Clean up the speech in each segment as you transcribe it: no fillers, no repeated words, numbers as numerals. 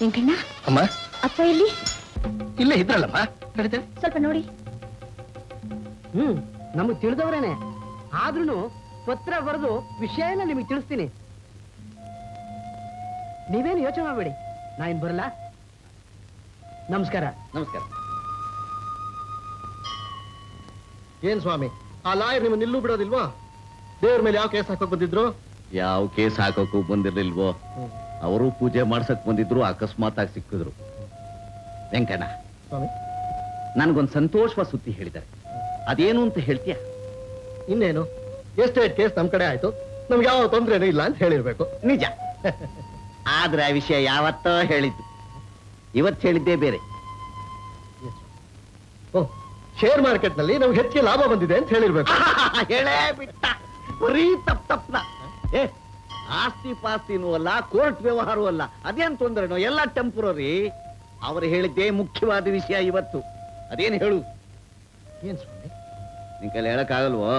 ವೆಂಕಣ್ಣ ಅಮ್ಮ ಅಪ್ಪ ಇಲ್ಲಿ ಇಲ್ಲೇ ಇದ್ರಲ್ಲಮ್ಮ ಸ್ವಲ್ಪ ನೋಡಿ. ನಮಗ್ ತಿಳಿದವ್ರೇನೆ, ಆದ್ರೂ ಪತ್ರ ಬರೆದು ವಿಷಯನ ನಿಮಗೆ ತಿಳಿಸ್ತೀನಿ. ನೀವೇನು ಯೋಚನೆ ಮಾಡಬೇಡಿ, ನಾ ಇನ್ ಬರಲ್ಲ. ನಮಸ್ಕಾರ. ನಮಸ್ಕಾರ. ಏನ್ ಸ್ವಾಮಿ, ಆ ಲಾಯರ್ ನಿಮ್ಮ ನಿಲ್ಲೂ ಬಿಡೋದಿಲ್ವಾ? ದೇವ್ರ ಮೇಲೆ ಯಾವ ಕೇಸ್ ಹಾಕೋಕ್ ಬಂದಿದ್ರು? ಯಾವ ಕೇಸ್ ಹಾಕೋಕು ಬಂದಿರ್ಲಿಲ್ವೋ, ಅವರು ಪೂಜೆ ಮಾಡ್ಸಕ್ ಬಂದಿದ್ರು, ಅಕಸ್ಮಾತ್ ಆಗಿ ಸಿಕ್ಕಿದ್ರು. ವೆಂಕಣ್ಣ, ಸ್ವಾಮಿ ನನ್ಗೊಂದು ಸಂತೋಷವಾದ ಸುದ್ದಿ ಹೇಳಿದ್ದಾರೆ, ಅದೇನು ಅಂತ ಹೇಳ್ತೀಯ? ಇನ್ನೇನು, ಎಸ್ಟೇಟ್ ಕೇಸ್ ನಮ್ ಕಡೆ ಆಯ್ತು, ನಮ್ಗೆ ಯಾವ ತೊಂದ್ರೆನೂ ಇಲ್ಲ ಅಂತ ಹೇಳಿರ್ಬೇಕು. ನಿಜ. ಆದ್ರೆ ಆ ವಿಷಯ ಯಾವತ್ತೋ ಹೇಳಿದ್ದು, ಇವತ್ತು ಹೇಳಿದ್ದೇ ಬೇರೆ. ಓಹ್, ಶೇರ್ ಮಾರ್ಕೆಟ್ ನಲ್ಲಿ ನಮ್ಗೆ ಹೆಚ್ಚಿಗೆ ಲಾಭ ಬಂದಿದೆ ಅಂತ ಹೇಳಿರ್ಬೇಕು. ಹೇಳೇ ಬಿಟ್ಟ, ಬರೀ ತಪ್ಪನ. ಆಸ್ತಿ ಪಾಸ್ತಿನೂ ಅಲ್ಲ, ಕೋರ್ಟ್ ವ್ಯವಹಾರವೂ ಅಲ್ಲ, ಅದೇನ್ ತೊಂದ್ರೆನೋ, ಎಲ್ಲ ಟೆಂಪರರಿ. ಅವರು ಹೇಳಿದ್ದೇ ಮುಖ್ಯವಾದ ವಿಷಯ ಇವತ್ತು. ಅದೇನು ಹೇಳು? ಏನ್ ಸ್ವಾಮಿ? ನಿನ್ ಕೈಲಿ ಹೇಳಕ್ಕಾಗಲ್ವೋ?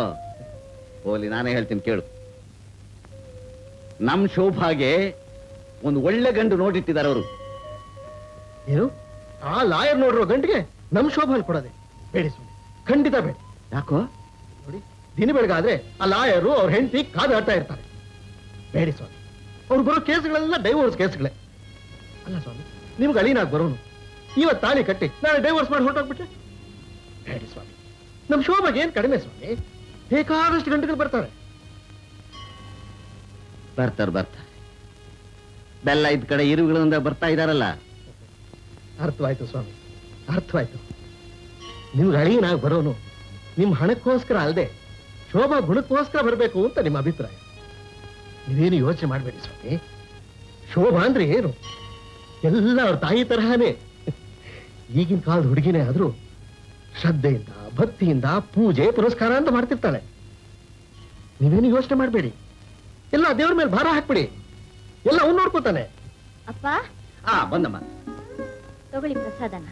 ಹೋಗ್ಲಿ, ನಾನೇ ಹೇಳ್ತೀನಿ ಕೇಳು. ನಮ್ ಶೋಭಾಗೆ ಒಂದು ಒಳ್ಳೆ ಗಂಡು ನೋಡಿಟ್ಟಿದ್ದಾರೆ ಅವರು. ಏನು, ಆ ಲಾಯರ್ ನೋಡಿರೋ ಗಂಟಿಗೆ ನಮ್ ಶೋಭಾಲ್ ಕೊಡೋದೆ? ಬೇಡಿ ಸ್ವಾಮಿ, ಖಂಡಿತ ಬೇಡ. ಯಾಕೋ? ನೋಡಿ, ದಿನ ಬೆಳಗಾದ್ರೆ ಆ ಲಾಯರು ಅವ್ರ ಹೆಂಡತಿ ಕಾದಾಡ್ತಾ ಇರ್ತಾರೆ. ಬೇಡಿ ಸ್ವಾಮಿ, ಅವ್ರು ಬರೋ ಕೇಸ್ಗಳೆಲ್ಲ ಡೈವೋರ್ಸ್ ಕೇಸ್ಗಳೇ. ಅಲ್ಲ ಸ್ವಾಮಿ, ನಿಮ್ಗೆ ಅಳಿನಾಗ್ ಬರೋನು ಇವತ್ತು ತಾಳಿ ಕಟ್ಟಿ ನಾಳೆ ಡೈವೋರ್ಸ್ ಮಾಡಿ ಹೊರಟೋಗ್ಬಿಟ್ರೆ? ಬೇಡಿ ಸ್ವಾಮಿ, ನಮ್ ಶೋಭಾಗೆ ಏನ್ ಕಡಿಮೆ ಸ್ವಾಮಿ, ಬೇಕಾದಷ್ಟು ಗಂಟೆಗಳು ಬರ್ತಾರೆ. ಬರ್ತಾರೆ. ಬೆಲ್ಲ ಇದ್ ಕಡೆ ಇರುಗಳಿಂದ ಬರ್ತಾ ಇದಾರಲ್ಲ. ಅರ್ಥವಾಯ್ತು ಸ್ವಾಮಿ, ಅರ್ಥವಾಯ್ತು. ನಿಮ್ಗೆ ಅಳಿನಾಗ್ ಬರೋನು ನಿಮ್ ಹಣಕ್ಕೋಸ್ಕರ ಅಲ್ಲದೆ ಶೋಭಾ ಗುಣಕ್ಕೋಸ್ಕರ ಬರಬೇಕು ಅಂತ ನಿಮ್ಮ ಅಭಿಪ್ರಾಯ. ನೀವೇನು ಯೋಚನೆ ಮಾಡಬೇಡಿ ಸ್ವಾಮಿ. ಶೋಭಾ ಅಂದ್ರೆ ಏನು, ಎಲ್ಲ ಅವ್ರ ತಾಯಿ ತರಹನೇ. ಈಗಿನ ಕಾಲದ ಹುಡುಗಿನೇ ಆದ್ರೂ ಶ್ರದ್ಧೆಯಿಂದ ಭಕ್ತಿಯಿಂದ ಪೂಜೆ ಪುರಸ್ಕಾರ ಅಂತ ಮಾಡ್ತಿರ್ತಾಳೆ. ನೀವೇನು ಯೋಚನೆ ಮಾಡಬೇಡಿ, ಎಲ್ಲ ದೇವ್ರ ಮೇಲೆ ಭಾರ ಹಾಕ್ಬಿಡಿ, ಎಲ್ಲ ಅವ್ನು ನೋಡ್ಕೋತಾನೆ. ಅಪ್ಪ ಬಂದಮ್ಮ, ತಗೊಳ್ಳಿ ಪ್ರಸಾದನ.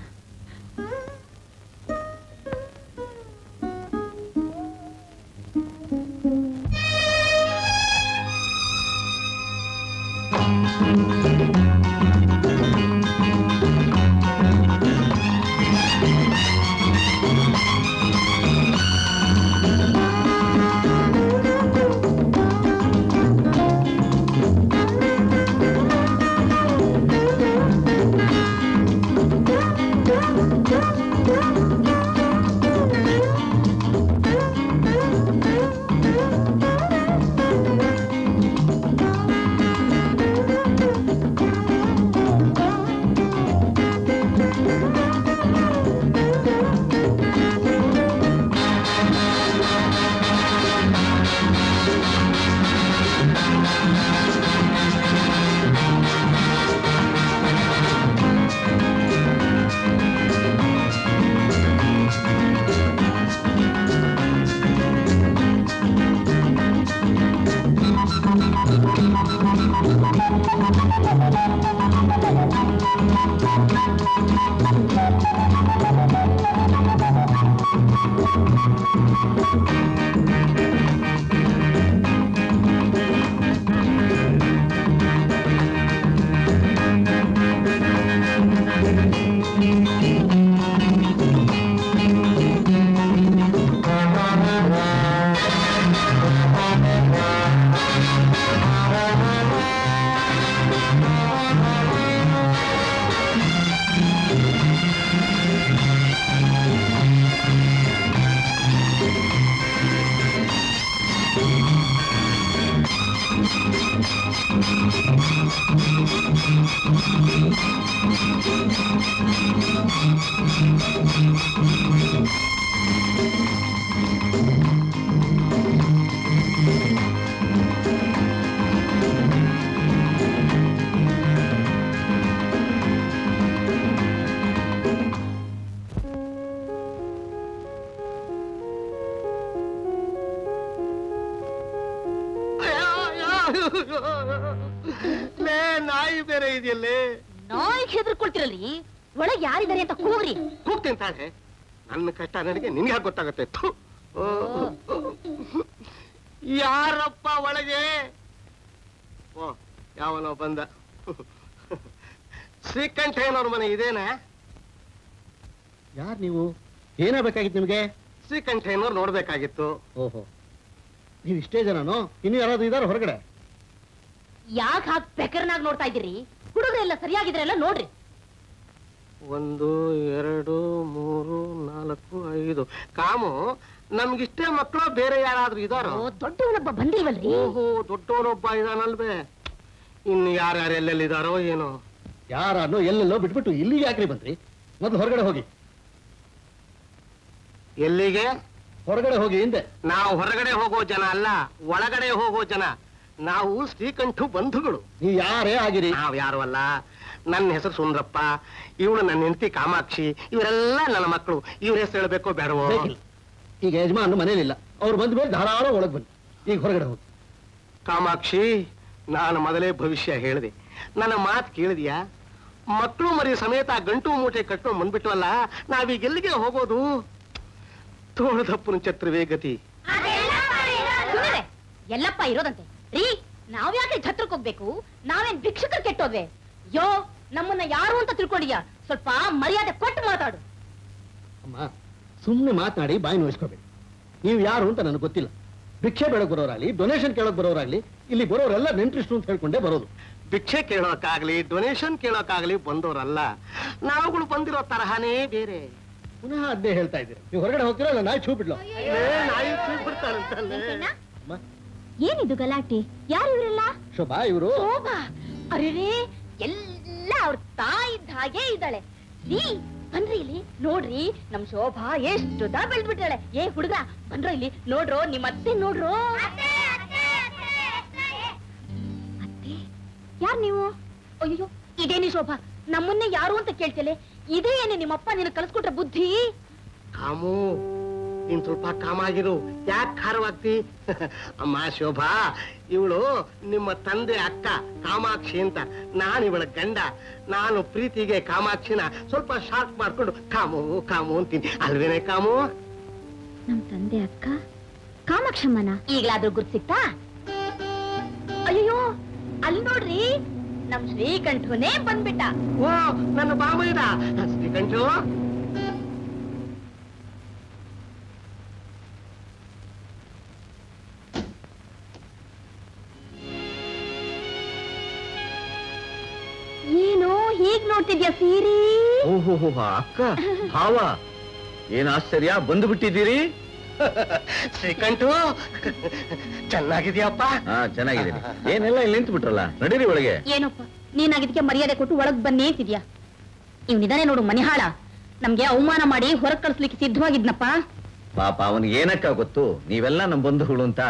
ನಾಯಿ ಬೇರೆ ಇದೆಯಲ್ಲೇ. ನಾಯಿಗೆ ಹೆದರ್ಕೊಳ್ತಿರಲ್ರಿ, ಒಳಗೆ ಯಾರಿದ್ದಾರೆ ಅಂತ ಕೂಗ್ರಿ. ಕೂಗ್ತೀನಿ ತಾಳೆ, ನನ್ನ ಕಷ್ಟ ನನಗೆ ನಿನ್ಗೆ ಯಾಕೆ ಗೊತ್ತಾಗತ್ತೆ? ಯಾರಪ್ಪ ಒಳಗೆ? ಓ, ಯಾವನೋ ಬಂದ. ಶ್ರೀಕಂಠಯ್ಯನವ್ರ ಮನೆ ಇದೇನಾ? ಯಾರು ನೀವು? ಏನಾಗಬೇಕಾಗಿತ್ತು ನಿಮಗೆ? ಶ್ರೀಕಂಠಯ್ಯನವ್ರು ನೋಡ್ಬೇಕಾಗಿತ್ತು. ಓಹೋ, ನೀವು ಇಷ್ಟೇ ಜನನೋ? ಇನ್ನು ಯಾರಾದ್ರೂ ಇದಾರೆ ಹೊರಗಡೆ? ಯಾಕೆ ಹಾಗೆ ಬೆಕರ್ನಾಗ್ ನೋಡ್ತಾ ಇದ್ದೀರಿ? ಹುಡುಗರೆಲ್ಲ ಸರಿಯಾಗಿದ್ರೆ ಎಲ್ಲ ನೋಡ್ರಿ. 1 2 3 4 5 ಕಾಮು, ನಮ್ಗಿಷ್ಟೇ ಮಕ್ಕಳು ಬೇರೆ ಯಾರಾದ್ರೂ ಇದಾರೋ? ದೊಡ್ಡವನೊಬ್ಬ ಬಂದಿಲ್ವಲ್ರಿ? ಓಹೋ, ದೊಡ್ಡವನೊಬ್ಬ ಇದಾನಲ್ವೇ? ಇನ್ನು ಯಾರ್ಯಾರು ಎಲ್ಲೆಲ್ಲಿದಾರೋ ಏನೋ. ಯಾರನ್ನೋ ಎಲ್ಲೆಲ್ಲೋ ಬಿಟ್ಬಿಟ್ಟು ಇಲ್ಲಿಗೆ ಯಾಕ್ರಿ ಬಂದ್ರಿ? ಮೊದಲು ಹೊರಗಡೆ ಹೋಗಿ. ಎಲ್ಲಿಗೆ? ಹೊರಗಡೆ ಹೋಗಿ ಹಿಂದೆ. ನಾವು ಹೊರಗಡೆ ಹೋಗೋ ಜನ ಅಲ್ಲ, ಒಳಗಡೆ ಹೋಗೋ ಜನ. ನಾವು ಶ್ರೀಕಂಠು ಬಂಧುಗಳು. ನೀವು ಯಾರೇ ಆಗಿರಿ. ನಾವ್ ಯಾರು ಅಲ್ಲ. ನನ್ನ ಹೆಸರು ಸುಂದ್ರಪ್ಪ, ಇವಳು ನನ್ನ ಹೆಂಡತಿ ಕಾಮಾಕ್ಷಿ, ಇವರೆಲ್ಲ ನನ್ನ ಮಕ್ಕಳು. ಇವ್ರ ಹೆಸರು ಹೇಳ್ಬೇಕೋ ಬೇಡವೋ? ಬೇಕಿಲ್ಲ. ಈಗ ಯಜಮಾನ ಮನೇಲಿಲ್ಲ, ಅವ್ರು ಬಂದ ಮೇಲೆ ಧಾರಾಳ ಒಳಗೆ ಬನ್ನಿ. ಈಗ ಹೊರಗಡೆ ಹೋಗಿ. ಕಾಮಾಕ್ಷಿ, ನಾನು ಮೊದಲೇ ಭವಿಷ್ಯ ಹೇಳಿದೆ, ನನ್ನ ಮಾತು ಕೇಳಿದ್ಯಾ? ಮಕ್ಕಳು ಮರಿ ಸಮೇತ ಗಂಟು ಮೂಟೆ ಕಟ್ಕೊಂಡು ಬಂದ್ಬಿಟ್ವಲ್ಲ, ನಾವೀಗ ಎಲ್ಲಿಗೆ ಹೋಗೋದು? ತೋಳದಪ್ಪನ ಛತ್ರವೇ ಗತಿ. ಸುಮ್ಮನೆ ಎಲ್ಲಪ್ಪ ಇರೋದಂತೆ ರೀ. ನಾವ್ ಯಾಕೆ ಛತ್ರಕ್ಕೆ ಹೋಗ್ಬೇಕು? ನಾವೇನ್ ಭಿಕ್ಷುಕರು ಕೆಟ್ಟೋದ್ವೆ? ಯೋ, ನಮ್ಮನ್ನ ಯಾರು ಅಂತ ತಿಳ್ಕೊಂಡಿದ್ಯಾ? ಸ್ವಲ್ಪ ಮರ್ಯಾದೆ ಕೊಟ್ಟು ಮಾತಾಡು. ಅಮ್ಮ, ಸುಮ್ಮನೆ ಮಾತನಾಡಿ ಬಾಯಿ ನೋಯಿಸ್ಕೋಬೇಡಿ. ನೀವು ಯಾರು ಅಂತ ನನಗೆ ಗೊತ್ತಿಲ್ಲ. ಭಿಕ್ಷೆ ಬೇಡಕ್ ಬರೋರಾಗ್ಲಿ, ಡೊನೇಷನ್ ಕೇಳಕ್ ಬರೋರಾಗ್ಲಿ, ಇಲ್ಲಿ ಬರೋರೆಲ್ಲ ನೆಂಟ್ರಿಷ್ಟು ಅಂತ ಹೇಳ್ಕೊಂಡೇ ಬರೋದು. ಭಿಕ್ಷೆ ಕೇಳೋಕ್ಕಾಗ್ಲಿ, ಡೊನೇಷನ್ ಕೇಳೋಕ್ಕಾಗ್ಲಿ ಬಂದವರಲ್ಲ. ನಾವುಗಳು ಬಂದಿರೋ ತರಹನೇ ಬೇರೆ. ಪುನಃ ಅದೇ ಹೇಳ್ತಾ ಇದ್ದೀರಿ. ನೀವು ಹೊರಗಡೆ ಹೋಗ್ತೀರಾ ಇಲ್ಲ ನಾಯಿ ಛೂ ಬಿಡ್ಲೋ? ನಾಯಿ ಬಿಡ್ತಾಳಂತಲ್ಲೇ. ಏನಿದು ಗಲಾಟೆ? ಯಾರು ಇವರೆಲ್ಲ? ಶೋಭಾ ಇವರು. ಶೋಭಾ? ಅರೆ, ಎಲ್ಲ ಅವ್ರ ತಾಯಿ ಇದ್ದ ಹಾಗೆ ಇದ್ದಾಳೆ. ರೀ, ಬನ್ರಿ ಇಲ್ಲಿ ನೋಡ್ರಿ, ನಮ್ ಶೋಭಾ ಎಷ್ಟು ಬೆಳೆದ್ಬಿಟ್ಟಾಳೆ. ಏ ಹುಡುಗ, ಬನ್ರೋ ಇಲ್ಲಿ ನೋಡ್ರೋ, ನಿಮ್ಮ ಅತ್ತೆ ನೋಡ್ರೋ. ಅತ್ತೆ, ಯಾರ್ ನೀವು? ಅಯ್ಯೋ, ಇದೇನಿ ಶೋಭಾ, ನಮ್ಮನ್ನೇ ಯಾರು ಅಂತ ಕೇಳ್ತಿಲೆ? ಇದೇ ಏನೇ ನಿಮ್ಮಪ್ಪ ನಿನ್ನ ಕಲಿಸ್ಕೊಟ್ರೆ ಬುದ್ಧಿ? ಕಾಮು, ನೀನ್ ಸ್ವಲ್ಪ ಕಾಮಾಗಿರು. ಯಾಕೆ ಖಾರವಾಗ್ತಿ? ಅಮ್ಮ ಶೋಭಾ, ಇವಳು ನಿಮ್ಮ ತಂದೆ ಅಕ್ಕ ಕಾಮಾಕ್ಷಿ ಅಂತ. ನಾನು ಇವಳ ಗಂಡ. ನಾನು ಪ್ರೀತಿಗೆ ಕಾಮಾಕ್ಷಿನ ಸ್ವಲ್ಪ ಶಾರ್ಟ್ ಮಾಡ್ಕೊಂಡು ಕಾಮು ಕಾಮು ಅಂತೀನಿ, ಅಲ್ವೇನೆ ಕಾಮು? ನಮ್ ತಂದೆ ಅಕ್ಕ ಕಾಮಾಕ್ಷಮ್ಮನ ಈಗ್ಲಾದ್ರೂ ಗುರ್ತು ಸಿಕ್ತಾ? ಅಯ್ಯೋ, ಅಲ್ಲಿ ನೋಡ್ರಿ, ನಮ್ ಶ್ರೀಕಂಠನೇ ಬಂದ್ಬಿಟ್ಟ. ಓ, ನನ್ನ ಬಾಮೈದ ಶ್ರೀಕಂಠು. ಏನು ಹೀಗ್ ನೋಡ್ತಿದ್ಯಾ ಸೀರಿ? ಓಹೋ, ಅಕ್ಕ ಭಾವ, ಏನ್ ಆಶ್ಚರ್ಯ, ಬಂದು ಬಿಟ್ಟಿದ್ದೀರಿ? ಶ್ರೀಕಂಠು, ಚೆನ್ನಾಗಿದ್ಯಪ್ಪ? ಹಾ, ಚೆನ್ನಾಗಿದ್ದೀನಿ. ಏನೆಲ್ಲ ಇಲ್ಲಿ ನಿಂತು ಬಿಟ್ರಲ್ಲ, ನಡೀರಿ ಒಳಗೆ. ಏನಪ್ಪ ನೀನಾಗಿದ್ಕೆ ಮರ್ಯಾದೆ ಕೊಟ್ಟು ಒಳಗ್ ಬನ್ನಿ ಅಂತಿದ್ಯಾ? ಇವ್ನಿದಾನೆ ನೋಡು ಮನಿಹಾಳ, ನಮ್ಗೆ ಅವಮಾನ ಮಾಡಿ ಹೊರಗ್ ಕಳ್ಸ್ಲಿಕ್ಕೆ ಸಿದ್ಧವಾಗಿದ್ನಪ್ಪ. ಪಾಪ ಅವನಿಗೆ ಏನಕ್ಕ ಗೊತ್ತು, ನೀವೆಲ್ಲ ನಮ್ ಬಂಧುಗಳು ಅಂತ.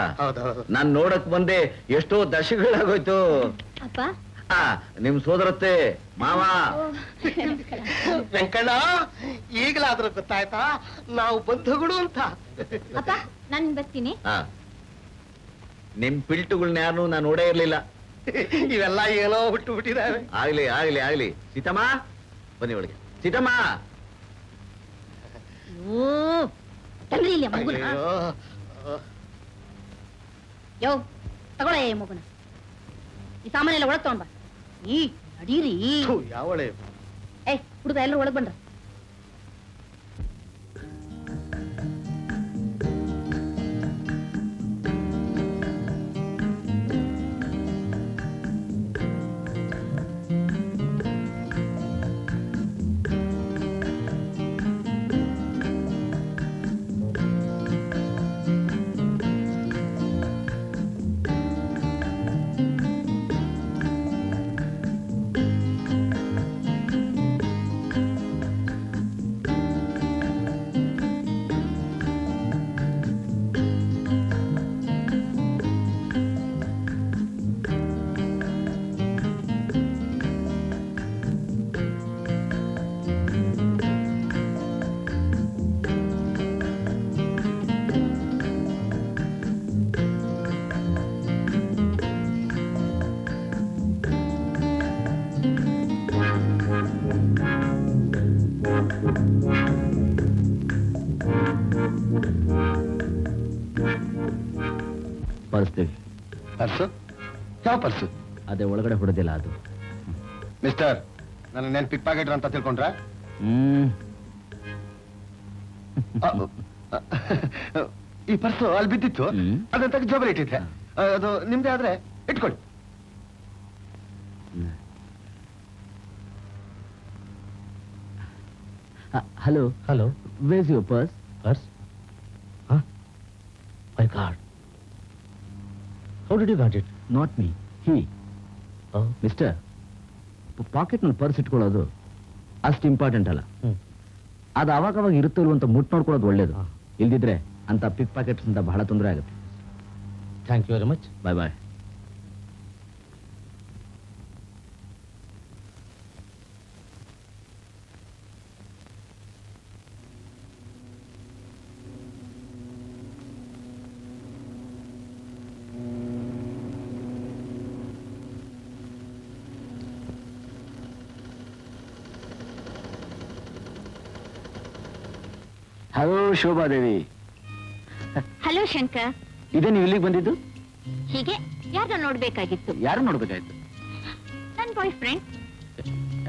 ನಾನ್ ನೋಡಕ್ ಬಂದೆ ಎಷ್ಟೋ ದಶಕಗಳಾಗೋಯ್ತು. ಅಪ್ಪ, ನಿಮ್ ಸೋದರತ್ತೆ ಮಾವ. ವೆಂಕಣ್ಣ, ಈಗಲಾದ್ರೂ ಗೊತ್ತಾಯ್ತಾ ನಾವು ಬಂಧುಗಳು ಅಂತ? ಅಪ್ಪ, ನಾನ್ ಬರ್ತೀನಿ. ನಿಮ್ ಪಿಲ್ಟುಗಳನ್ನ ಯಾರು ನಾನು ನೋಡೇ ಇರ್ಲಿಲ್ಲ. ಇವೆಲ್ಲ ಏನೋ ಹುಟ್ಟು ಬಿಟ್ಟಿದ್ದಾವೆ. ಆಗ್ಲಿ ಆಗ್ಲಿ ಆಗ್ಲಿ. ಸೀತಮ್ಮ, ಬನ್ನಿ ಒಳಗೆ. ಸೀತಮ್ಮ, ತಂದ್ರಿ ಇಲ್ಲಿ ಮಗುನ. ಯೋ, ತಗೊಳ್ಳೆ ಮಗುನ. ಈ ಸಾಮಾನೆಲ್ಲ ಒಳಗ್ ತಗೊಂಡ್ ಬಾ. ಈ ನಡೀರಿ. ಯಾವಳೆ? ಏ ಹುಡುಗ, ಎಲ್ಲರೂ ಒಳಗ್ ಬಂದ್ರ? ಪರ್ಸು? ಯಾವ ಪರ್ಸು? ಅದೇ ಒಳಗಡೆ ಹೊಡೆದಿಲ್ಲ ಅದು. ಮಿಸ್ಟರ್, ನನ್ನ ಪಿಕ್ ಪ್ಯಾಕೆಟರ್ ಅಂತ ತಿಳ್ಕೊಂಡ್ರ? ಈ ಪರ್ಸು ಅಲ್ಲಿ ಬಿದ್ದಿತ್ತು, ಅದನ್ನ ತೆಗೆದು ಜೋಬಲ್ಲಿ ಇಟ್ಟಿದ್ದೆ. ಅದು ನಿಮ್ದೇ ಆದ್ರೆ ಇಟ್ಕೊಳ್ಳಿ. Hello hello, where's your purse? Purse? My god, how did you got it? Not me, he. Mister, ಪಾಕೆಟ್ನಲ್ಲಿ ಪರ್ಸ್ ಇಟ್ಕೊಳ್ಳೋದು ಅಷ್ಟು ಇಂಪಾರ್ಟೆಂಟ್ ಅಲ್ಲ. ಅದು ಅವಾಗ ಇರುತ್ತೋ ಇಲ್ವ ಅಂತ ಮುಟ್ ನೋಡ್ಕೊಳ್ಳೋದು ಒಳ್ಳೇದು. ಇಲ್ದಿದ್ರೆ ಅಂತ ಪಿಕ್ ಪಾಕೆಟ್ಸ್ ಅಂತ ಬಹಳ ತೊಂದರೆ ಆಗುತ್ತೆ. Thank you very much. Bye bye. Hello Shobhadevi. Hello Shankar. ಇದೇ ನೀವು ಇಲ್ಲಿಗೆ ಬಂದಿದ್ದು? ಹೀಗೆ ಯಾರನ್ನ ನೋಡ್ಬೇಕಾಗಿತ್ತು? ಯಾರು ನೋಡ್ಬೇಕಾಯ್ತು? ನನ್ನ ಬಾಯ್ ಫ್ರೆಂಡ್.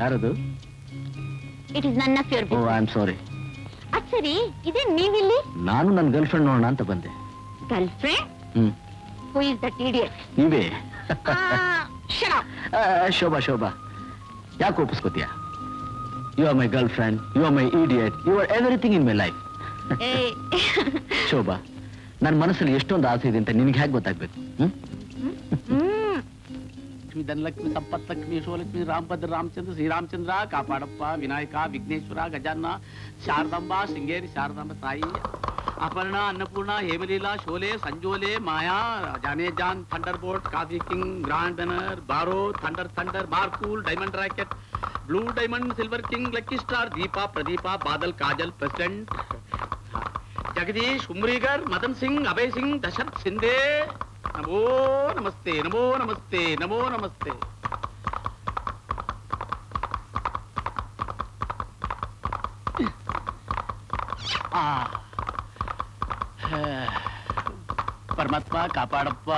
ಯಾರದು? It is none of your oh, I am sorry. ಅದ್ ಸರಿ, ಇದೇ ನೀವಿಲ್ಲಿ? ನಾನು ನನ್ನ ಗರ್ಲ್ ಫ್ರೆಂಡ್ ನೋಡೋಣ ಅಂತ ಬಂದೆ. Girl friend? Who is that idiot? ನೀವೇ. Shut up. ಶೋಭಾ ಶೋಭಾ, ಯಾಕೆ ಒಪ್ಪಿಸ್ಕೋತೀಯ? You are my girl friend, you are my idiot, you are everything in my life. Shobha, ನನ್ನ ಮನಸ್ಸಲ್ಲಿ ಎಷ್ಟೊಂದು ಆಸೆ ಇದೆ ಅಂತ ನಿನ್ಗೆ ಹೇಗೆ ಗೊತ್ತಾಗ್ಬೇಕು? ಲಕ್ಷ್ಮಿ, ಧನಲಕ್ಷ್ಮಿ, ಸಂಪತ್ಲಕ್ಷ್ಮಿ, ಯಶೋಲಕ್ಷ್ಮಿ, ರಾಮಭದ್ರ, ರಾಮಚಂದ್ರ, ಶ್ರೀರಾಮಚಂದ್ರ, ಕಾಪಾಡಪ್ಪ, ವಿನಾಯಕ, ವಿಘ್ನೇಶ್ವರ, ಗಜಾನ್ನ, ಶಾರದಾಂಬ, ಶೃಂಗೇರಿ ಶಾರದಾಂಬ ತಾಯಿ, Aparna, Annapurna, Hemalila, Sholay, Sanjole, Maya, Jaane Jaan, thunderbolt, coffee king, grand banner, ಬಾರೋ, ಥಂಡರ್ ಥಂಡರ್, ಬಾರ್ಕೂಲ್, diamond rocket, blue diamond, silver king, lucky star, Deepa, Pradeepa, Badal, Kajal, president, Jagadish, Umrigar, Madan Singh, Abhay Singh, Dasharath Sindhe. ನಮೋ ನಮಸ್ತೆ, ನಮೋ ನಮಸ್ತೆ, ನಮೋ ನಮಸ್ತೆ. ಪರಮಾತ್ಮ ಕಾಪಾಡಪ್ಪ.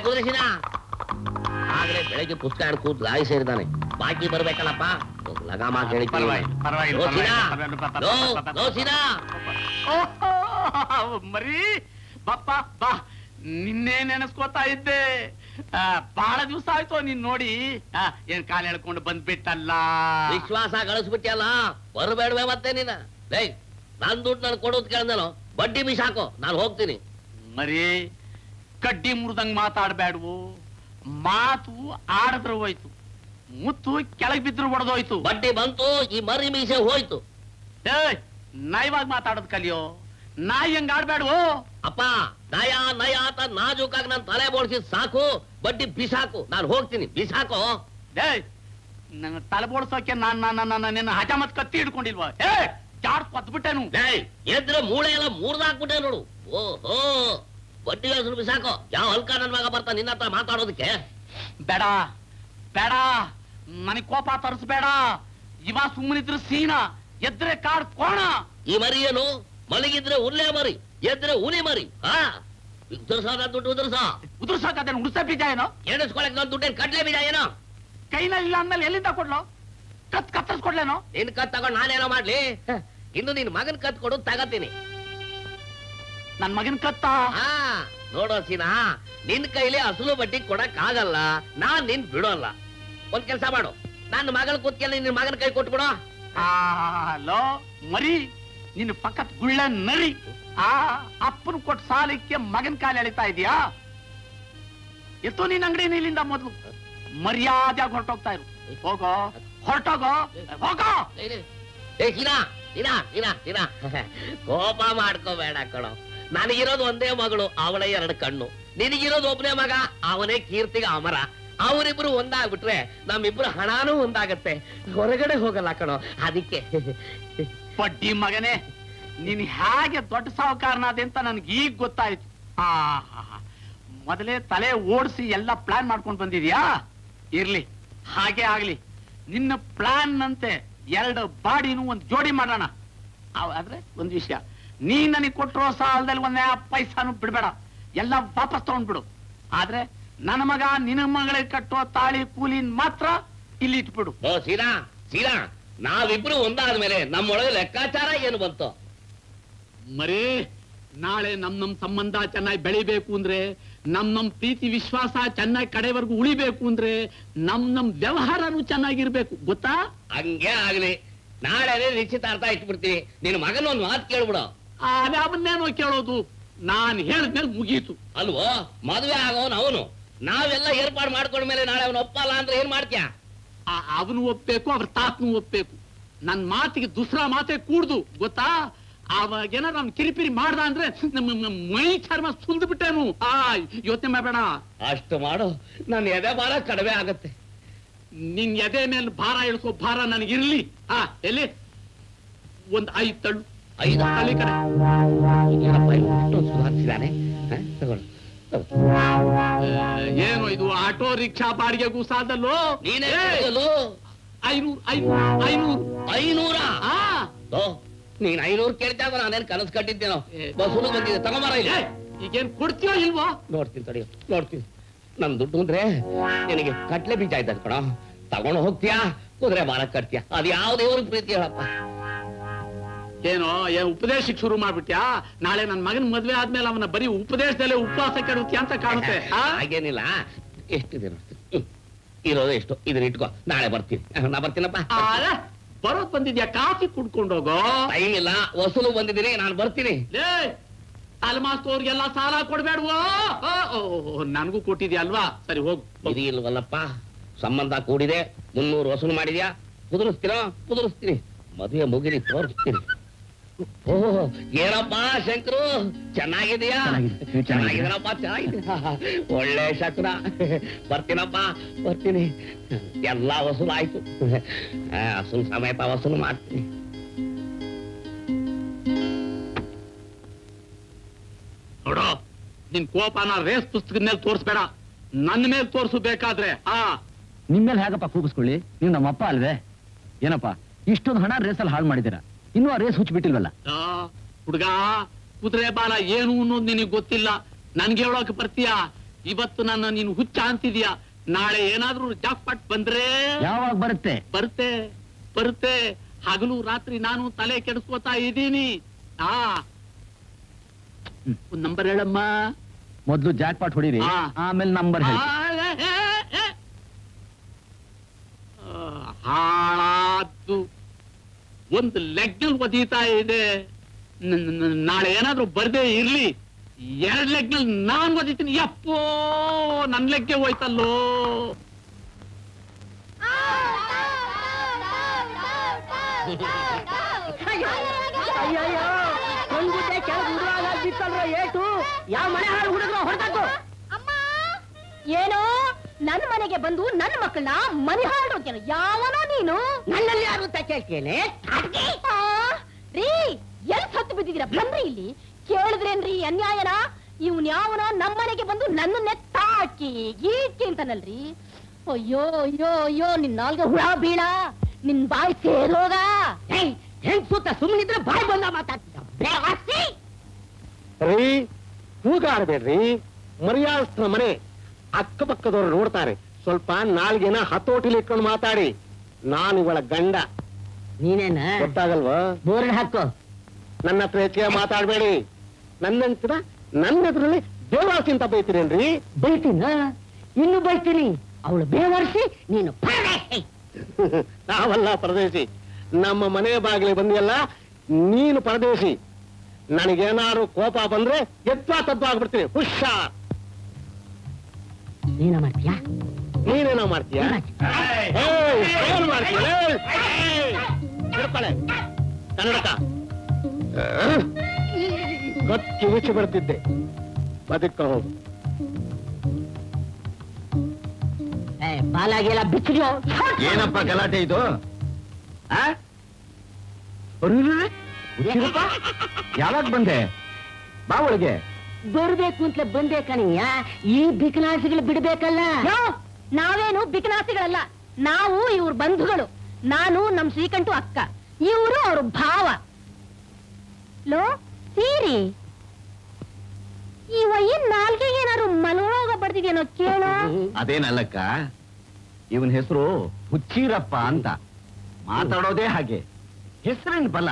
ಕುದುರೆಸಿನ ಆಗ್ಲೇ ಬೆಳಗ್ಗೆ ಪುಸ್ತಕ ಹಿಡ್ದು ಕೂತ್ ಗಾಯಿ ಸೇರಿದಾನೆ. ಬಾಕಿ ಬರ್ಬೇಕಲ್ಲಪ್ಪ, ಲಗಾಮ ಮರಿ ಬಪ್ಪ ಬಾ. ನಿನ್ನೆ ನೆನೆಸ್ಕೋತಾ ಇದ್ದೆ, ಬಹಳ ದಿವಸ ಆಯ್ತು ನೀನ್ ನೋಡಿ. ಏನ್ ಕಾಲ ಹೇಳ್ಕೊಂಡು ಬಂದ್ಬಿಟ್ಟಲ್ಲ. ವಿಶ್ವಾಸ ಗಳಿಸ್ಬಿಟ್ಟಿಯಲ್ಲ, ಬರಬೇಡ್ವೆ ಮತ್ತೆ ನೀನ. ಲೇ, ನನ್ ದುಡ್ಡು ನಾನು ಕೊಡೋದ್ ಕೇಳ್ದನೋ, ಬಡ್ಡಿ ಬಿಸಾಕೋ, ನಾನು ಹೋಗ್ತೀನಿ. ಮರಿ ಕಡ್ಡಿ ಮುರಿದಂಗ್ ಮಾತಾಡ್ಬೇಡ್ವು. ಮಾತು ಆಡಿದ್ರು ಹೋಯ್ತು, ಮುತ್ತು ಕೆಳಗ್ ಬಿದ್ರು ಹೊಡೆದೋಯ್ತು. ಬಡ್ಡಿ ಬಂತು, ಈ ಮರಿ ಮೀಸೆ ಹೋಯ್ತು. ನಯವಾಗಿ ಮಾತಾಡೋದ್ ಕಲಿಯೋ. ನಾಯಿ ಹಂಗ ಆಡ್ಬೇಡ್ವು. ಅಪ್ಪ, ನಯ ನಯ ಅಂತ ನಾಜೂಕಾಗಿ ನಾನು ತಲೆ ಬೋಳ್ಸಿದ್ ಸಾಕು, ಬಡ್ಡಿ ಬಿಸಾಕು, ನಾನು ಹೋಗ್ತೀನಿ. ಬಿಸಾಕೋ. ನನ್ನ ತಲೆ ಬೋಳ್ಸೋಕೆ ನಿನ್ನ ಹಜಮತ್ ಕತ್ತಿ ಹಿಡ್ಕೊಂಡಿಲ್ವಾ? ಜಾಡ್ ಕೊತ್ಬಿಟ್ಟೆನು. ಎದ್ರೆ ಮೂಳೆ ಎಲ್ಲ ಮೂರ್ದಾಕ್ಬಿಟ್ಟೆ ನೋಡು. ಓಹೋ, ಬಡ್ಡಿ ಹೆಸರು ಬಿಸಾಕೋ. ಯಾವ ಹಲ್ಕ ನನ್ ಮಗ ಬರ್ತಾ ನಿನ್ನ ಹತ್ರ ಮಾತಾಡೋದಕ್ಕೆ? ಬೇಡ ಬೇಡ, ನನಗ್ ಕೋಪ ತರಿಸ್ಬೇಡ. ಇವ ಸುಮ್ಮನಿದ್ರು ಸೀನ, ಎದ್ರೆ ಕಾಡ್ ಕೋಣ. ಈ ಮರಿ ಏನು ಮಲಗಿದ್ರೆ ಉರ್ಲೆ ಮರಿ, ಎದ್ರೆ ಹುಲಿ ಮರಿ. ಉದುರ್ಸ ದುಡ್ಡು ಉದುರ್ಸಕ್ಕದೇನು ಉಡ್ಸ ಬೀಜ ಏನೋ? ಎಣಿಸ್ಕೊಳಕ್ ನನ್ ದುಡ್ಡೇನ್ ಕಡ್ಲೆ ಬೀಜ ಏನೋ? ಕೈನಲ್ಲಿ ಇಲ್ಲ ಅಂದ್ಮೇಲೆ ಎಲ್ಲಿಂದ ಕೊಡ್ಲು? ಕತ್ತರಿಸ್ಕೊಡ್ಲೇನೋ? ನಿನ್ ಕತ್ ತಗೊಂಡ್ ನಾನೇನೋ ಮಾಡ್ಲಿ? ಇನ್ನು ನಿನ್ ಮಗನ್ ಕತ್ ಕೊಡು, ತಗತೀನಿ. ನನ್ ಮಗನ್ ಕತ್ತ? ನೋಡೋ ಸೀನಾ, ನಿನ್ ಕೈಲಿ ಅಸಲು ಬಡ್ಡಿ ಕೊಡಕ್ ಆಗಲ್ಲ, ನಾನ್ ನಿನ್ ಬಿಡೋಲ್ಲ. ಒಂದ್ ಕೆಲ್ಸ ಮಾಡು, ನನ್ನ ಮಗಳ ಕೂತ್ಕೆಲ್ಲ ನಿನ್ ಮಗನ ಕೈ ಕೊಟ್ಬಿಡೋ. ಲೋ ಮರಿ, ನಿನ್ನ ಪಕ್ಕದ ಗುಳ್ಳ ನರಿ. ಅಪ್ಪನ ಕೊಟ್ಟ ಸಾಲಕ್ಕೆ ಮಗನ್ ಕಾಲ ಎಳಿತಾ ಇದೀಯಾ? ಎತ್ತೋ ನೀನ್ ಅಂಗಡಿ ಇಲ್ಲಿಂದ ಮೊದ್ಲು ಮರ್ಯಾದೆಯಾಗಿ ಹೊರಟೋಗ್ತಾ ಇರು. ಹೋಗೋ, ಹೊರಟೋಗೋ, ಹೋಗೋ. ಕೋಪ ಮಾಡ್ಕೋಬೇಡ ಕಣೋ. ನನಗಿರೋದು ಒಂದೇ ಮಗಳು, ಅವಳೇ 2 ಕಣ್ಣು. ನಿನಗಿರೋದು ಒಬ್ಬನೇ ಮಗ, ಅವನೇ ಕೀರ್ತಿಗೆ ಅಮರ. ಅವರಿಬ್ರು ಒಂದಾಗ್ಬಿಟ್ರೆ ನಮ್ಮಿಬ್ರು ಹಣಾನೂ ಒಂದಾಗತ್ತೆ, ಹೊರಗಡೆ ಹೋಗಲ್ಲ ಕಣೋ. ಅದಕ್ಕೆ ಬಡ್ಡಿ ಮಗನೇ, ನೀನ್ ಹೇಗೆ ದೊಡ್ಡ ಸಾಹುಕಾರನಾದೆ ಅಂತ ನನ್ಗೆ ಈಗ ಗೊತ್ತಾಯ್ತು. ಮೊದಲೇ ತಲೆ ಓಡಿಸಿ ಎಲ್ಲ ಪ್ಲಾನ್ ಮಾಡ್ಕೊಂಡು ಬಂದಿದ್ಯಾ? ಇರ್ಲಿ, ಹಾಗೆ ಆಗ್ಲಿ. ನಿನ್ನ ಪ್ಲಾನ್ ಅಂತೆ 2 ಬಾಡಿನೂ ಒಂದು ಜೋಡಿ ಮಾಡೋಣ. ಆದ್ರೆ ಒಂದು ವಿಷಯ, ನೀ ನನಗೆ ಕೊಟ್ಟಿರೋ ಸಾಲದಲ್ಲಿ 1 ಪೈಸಾನು ಬಿಡ್ಬೇಡ, ಎಲ್ಲ ವಾಪಸ್ ತಗೊಂಡ್ಬಿಡು. ಆದ್ರೆ ನನ್ನ ಮಗ ನಿನ್ನ ಮಗಳಿಗೆ ಕಟ್ಟೋ ತಾಳಿ ಕೂಲಿನ್ ಮಾತ್ರ ಇಲ್ಲಿ ಇಟ್ಬಿಡು. ಸೀದಾ ಸೀದಾ ನಾವಿಬ್ರು ಒಂದಾದ್ಮೇಲೆ ನಮ್ಮೊಳಗೆ ಲೆಕ್ಕಾಚಾರ ಏನು ಬಂತು? ಮರೇ, ನಾಳೆ ನಮ್ ಸಂಬಂಧ ಚೆನ್ನಾಗಿ ಬೆಳಿಬೇಕು ಅಂದ್ರೆ, ನಮ್ ಪ್ರೀತಿ ವಿಶ್ವಾಸ ಚೆನ್ನಾಗಿ ಕಡೆವರೆಗೂ ಉಳಿಬೇಕು ಅಂದ್ರೆ ನಮ್ ವ್ಯವಹಾರನು ಚೆನ್ನಾಗಿರ್ಬೇಕು, ಗೊತ್ತಾ? ಹಂಗೆ ಆಗ್ಲಿ, ನಾಳೆ ನಿಶ್ಚಿತಾರ್ಥ ಇಟ್ಬಿಡ್ತೀವಿ. ನಿನ್ನ ಮಗನ ಒಂದು ಮಾತು ಕೇಳ್ಬಿಡು. ಅವನ್ನೇನೋ ಕೇಳೋದು, ನಾನ್ ಹೇಳಿದ್ಮೇಲೆ ಮುಗೀತು ಅಲ್ವೋ? ಮದುವೆ ಆಗೋನು ಅವನು, ನಾವೆಲ್ಲ ಏರ್ಪಾಡು ಮಾಡ್ಕೊಂಡ್ಮೇಲೆ ನಾಳೆ ಅವನು ಒಪ್ಪಲ್ಲ ಅಂದ್ರೆ ಏನ್ ಮಾಡ್ತೀಯ? ಅವನು ಒಪ್ಬೇಕು, ಅವ್ರ ತಾತನು ಒಪ್ಬೇಕು. ನನ್ ಮಾತಿಗೆ ದುಸ್ರಾ ಮಾತೆ ಕೂಡ್ದು, ಗೊತ್ತಾ? ಅವಾಗೇನ ನಮ್ ಕಿರಿಪಿರಿ ಮಾಡ್ದ ಅಂದ್ರೆ ಮೈ ಚರ್ಮ ಸುಲ್ದು ಬಿಟ್ಟೇನು. ಯೋಚನೆ ಮಾಡಬೇಡ. ಅಷ್ಟು ಮಾಡು, ನನ್ನ ಎದೆ ಭಾರ ಕಡಿಮೆ ಆಗತ್ತೆ. ನಿನ್ ಎದೆ ಮೇಲೆ ಭಾರ ಇಳಿಸೋ ಭಾರ ನನಗಿರ್ಲಿ. ಎಲ್ಲಿ ಒಂದ್ 5 ತಳ್ಳು. 5 ತಳ್ಳಿ ಕಡೆ ಸುಧಾರಿಸಿದಾನೆ. ಏನು ಇದು ಆಟೋ ರಿಕ್ಷಾ ಬಾಡಿಗೆಗೂ ಸಾಲದಲ್ಲೋ? ನೀನೇ 500 ನೀನ್ 500 ಕೇಳ್ತಾಗ ನಾನೇನ್ ಕನಸು ಕಟ್ಟಿದ್ದೇನೋ? ಬಸ್ಸು ಬಂದಿದೆ, ತಗೊಂಬಾರ ಇಲ್ಲಿ. ಈಗೇನ್ ಕೊಡ್ತೀಯೋ ಇಲ್ವೋ? ನೋಡ್ತೀನಿ ತಡಿ, ನೋಡ್ತೀನಿ. ನನ್ ದುಡ್ಡು ಅಂದ್ರೆ ನಿನಗೆ ಕಟ್ಲೆ ಬೀಜ ಆಯ್ತದ ಕಣ. ತಗೊಂಡು ಹೋಗ್ತೀಯಾ, ಕುದುರೆ ಮಾರಕ್ ಕಟ್ತೀಯಾ? ಅದು ಯಾವ ದೇವ್ರ ಪ್ರೀತಿ ಹೇಳಪ್ಪ? ಏನೋ ಉಪದೇಶಕ್ಕೆ ಶುರು ಮಾಡ್ಬಿಟ್ಯಾ? ನಾಳೆ ನನ್ ಮಗನ್ ಮದ್ವೆ ಆದ್ಮೇಲೆ ಅವನ ಬರೀ ಉಪದೇಶದಲ್ಲೇ ಉಪವಾಸ ಕೆಡುತ್ತೀಯ ಅಂತ ಕಾಣುತ್ತೆ. ಹಾಗೇನಿಲ್ಲ, ಎಷ್ಟಿದೆ ನೋಡ್ತೀನಿ. ಇರೋದು ಎಷ್ಟು, ಇದನ್ನ ಇಟ್ಕೋ, ನಾಳೆ ಬರ್ತೀನಿ. ನಾ ಬರ್ತೀನಪ್ಪ. ಬರೋದ್ ಬಂದಿದ್ಯಾ? ಕಾಫಿ ಕುಡ್ಕೊಂಡೋಗೋ. ಟೈಮ್ ಇಲ್ಲ, ವಸೂಲು ಬಂದಿದ್ದೀನಿ, ನಾನು ಬರ್ತೀನಿ. ಅಲ್ಮಾಸ್ತವ್ರಿಗೆಲ್ಲ ಸಾಲ ಕೊಡ್ಬೇಡ್ವೋ? ನನ್ಗೂ ಕೊಟ್ಟಿದ್ಯಾ ಅಲ್ವಾ? ಸರಿ ಹೋಗು. ಇದು ಇಲ್ವಲ್ಲಪ್ಪ, ಸಂಬಂಧ ಕೂಡಿದೆ, 300 ವಸೂಲು ಮಾಡಿದ್ಯಾ? ಕುದುರಿಸ್ತೀನಿ. ಮದುವೆ ಮುಗಿಲಿ, ತೋರಿಸ್ತೀನಿ. ಓಹ್, ಏನಪ್ಪ ಶಂಕರು, ಚೆನ್ನಾಗಿದೆಯಾ? ಚೆನ್ನಾಗಿದ್ದೀನಪ್ಪ, ಚೆನ್ನಾಗಿದೆ. ಒಳ್ಳೆ ಶಕುನ. ಬರ್ತೀನಿ. ಎಲ್ಲ ವಸೂಲು ಆಯ್ತು. ವಸೂಲು ಸಮೇತ ವಸೂಲು ಮಾಡ್ತೀನಿ. ನೋಡೋ, ನಿನ್ ಕೋಪನ ರೇಸ್ ಪುಸ್ತಕದ ಮೇಲೆ ತೋರಿಸ್ಬೇಡ, ನನ್ನ ಮೇಲೆ ತೋರಿಸು ಬೇಕಾದ್ರೆ. ನಿಮ್ಮೇಲೆ ಹೇಗಪ್ಪ ಕೂಗಿಸ್ಕೊಳ್ಳಿ? ನೀವು ನಮ್ಮಪ್ಪ ಅಲ್ವೇ? ಏನಪ್ಪ ಇಷ್ಟೊಂದು ಹಣ ರೇಸಲ್ಲಿ ಹಾಳು ಮಾಡಿದ್ದೀರಾ, ಇನ್ನೂ ಆ ರೇಸ್ ಹುಚ್ಚಿಬಿಟ್ಟಿಲ್ವಲ್ಲ? ಹುಡುಗ, ಕುದುರೆ ಬಾಲ ಏನು ಅನ್ನೋದು ನಿನಗೆ ಗೊತ್ತಿಲ್ಲ, ನನ್ಗೆ ಹೇಳೋಕೆ ಬರ್ತೀಯಾ? ಇವತ್ತು ನನ್ನ ನೀನು ಹುಚ್ಚ ಅಂತಿದ್ಯಾ, ನಾಳೆ ಏನಾದ್ರೂ ಜಾಕ್ಪಾಟ್ ಬಂದ್ರೆ? ಯಾವಾಗ ಬರುತ್ತೆ? ಬರುತ್ತೆ. ಹಗಲು ರಾತ್ರಿ ನಾನು ತಲೆ ಕೆಡಿಸ್ಕೋತಾ ಇದ್ದೀನಿ. ಒಂದ್ ನಂಬರ್ ಹೇಳಮ್ಮ. ಮೊದ್ಲು ಜಾಕ್ ಪಾಟ್ ಹೊಡೀರಿ, ಆಮೇಲೆ ನಂಬರ್ ಹೇಳಿ. ಹಾಳಾದ್ದು ಒಂದು ಲೆಗ್ನಲ್ಲಿ ಒದೀತಾ ಇದೆ. ನಾಳೆ ಏನಾದ್ರೂ ಬರ್ದೇ ಇರ್ಲಿ, 2 ಲೆಗ್ನಲ್ಲಿ ನಾನ್ ಒದಿತೀನಿ. ಯಪ್ಪೋ, ನನ್ ಲೆಗ್ಗೆ ಹೋಯ್ತಲ್ಲೋ. ಏಟು ಯಾವ ಮನೆ ಹಾಳು ಹುಡುಗರು ಹೊರಟು. ಏನೋ ನನ್ನ ಮನೆಗೆ ಬಂದು ನನ್ನ ಮಕ್ಕಳನ್ನ ಮನೆ ಹಾಳು ಅಂತೇನು? ಯಾವನೋ ನೀನು? ನನ್ನಲ್ಲಿ ಯಾರು ಅಂತ ಕೇಳ್ತೇನೆ ರೀ. ಎಲ್ಲಿ ಸತ್ತು ಬಿದ್ದಿದ್ದೀರಾ? ಬಂದ್ರಿ ಇಲ್ಲಿ. ಕೇಳಿದ್ರೇನ್ರಿ ಅನ್ಯಾಯನ? ಇವ್ನ್ ಯಾವನ ನಮ್ಮನೆಗೆ ಬಂದು ನನ್ನನ್ನೇ ತಾಕಿ ಗೀಕಿ ಅಂತನಲ್ರಿ. ಅಯ್ಯೋ ಅಯ್ಯೋ ಅಯ್ಯೋ, ನಿನ್ ನಾಲ್ಗೆ ಹುಳ ಬೀಳ, ನಿನ್ ಬಾಯಿ ಸೇರೋಗ. ಹೆಂಗ್ ಸುತ್ತ ಸುಮ್ಮನಿದ್ರೆ ಬಾಯಿ ಬಂದ ಮಾತಾಡ್ತಿದ್ದ. ರೀ, ಕೂಗಾಡ್ಬೇಡ್ರಿ. ಮರ್ಯಾದಸ್ತ್ರ ಮನೆ, ಅಕ್ಕಪಕ್ಕದವ್ರು ನೋಡ್ತಾರೆ. ಸ್ವಲ್ಪ ನಾಲ್ಗೆನ ಹತೋಟಿಲಿ ಇಟ್ಕೊಂಡು ಮಾತಾಡಿ. ನಾನು ಇವಳ ಗಂಡ. ನೀನೇನ ಗೊತ್ತಾಗಲ್ವಾ? ಬೋರ್ಡ್ ಹಾಕೋ. ನನ್ನ ಹತ್ರ ಹೆಚ್ಚಿಗೆ ಮಾತಾಡ್ಬೇಡಿ. ನನ್ನಂತರ ನನ್ನ ಎದುರಲ್ಲಿ ದೇವಾಸಿ ಅಂತ ಬೈತೀರೇನ್ರಿ? ಬೈತೀನ? ಇನ್ನು ಬೈತೀನಿ. ಅವಳು ಬೇವರ್ಸಿ, ನೀನು ನಾವಲ್ಲ ಪರದೇಶಿ. ನಮ್ಮ ಮನೆ ಬಾಗಿಲಿಗೆ ಬಂದಿಯಲ್ಲ, ನೀನು ಪರದೇಶಿ. ನನಗೇನಾದ್ರು ಕೋಪ ಬಂದ್ರೆ ತಪ್ಪಾಗ್ಬಿಡ್ತೀನಿ. ಹುಷಾರ್. ನೀನ ಮಾಡ್ತೀಯಾ? ನೀನೇನೋ ಮಾಡ್ತೀಯ? ಏನ್ ಮಾಡ್ತೀಯ? ಕನ್ನಡಕ ಗೊತ್ತಿ ಮುಚ್ಚಿ ಬರ್ತಿದ್ದೆ. ಬದುಕ ಹೋಗು. ಬಾಲಾಗೆಲ್ಲ ಬಿಚ್ಚಿದ್ಯೋ? ಏನಪ್ಪ ಗಲಾಟೆ ಇದು? ಯಾವಾಗ ಬಂದೆ? ಬಾ ಒಳಗೆ. ಬರ್ಬೇಕು ಅಂತಲೇ ಬಂದೆ ಕಣಯ್ಯ. ಈ ಬಿಕನಾಸಿಗಳು ಬಿಡ್ಬೇಕಲ್ಲ. ನಾವೇನು ಬಿಕನಾಸಿಗಳಲ್ಲ, ನಾವು ಇವ್ರ ಬಂಧುಗಳು. ನಾನು ನಮ್ ಶ್ರೀಕಂಠು ಅಕ್ಕ, ಇವರು ಅವ್ರ ಭಾವ. ಲೋ ಸೀರಿ, ಇವ ಏನ್ ನಾಲ್ಗೆಗೆ ಏನಾದ್ರು ಮಲೋಗ ಬರ್ತಿದ್ಯೇನೋ ಕೇಳೋ. ಅದೇನಲ್ಲಕ್ಕ, ಇವನ್ ಹೆಸರು ಹುಚ್ಚೀರಪ್ಪ ಅಂತ. ಮಾತಾಡೋದೇ ಹಾಗೆ. ಹೆಸರಿನ ಬಲ,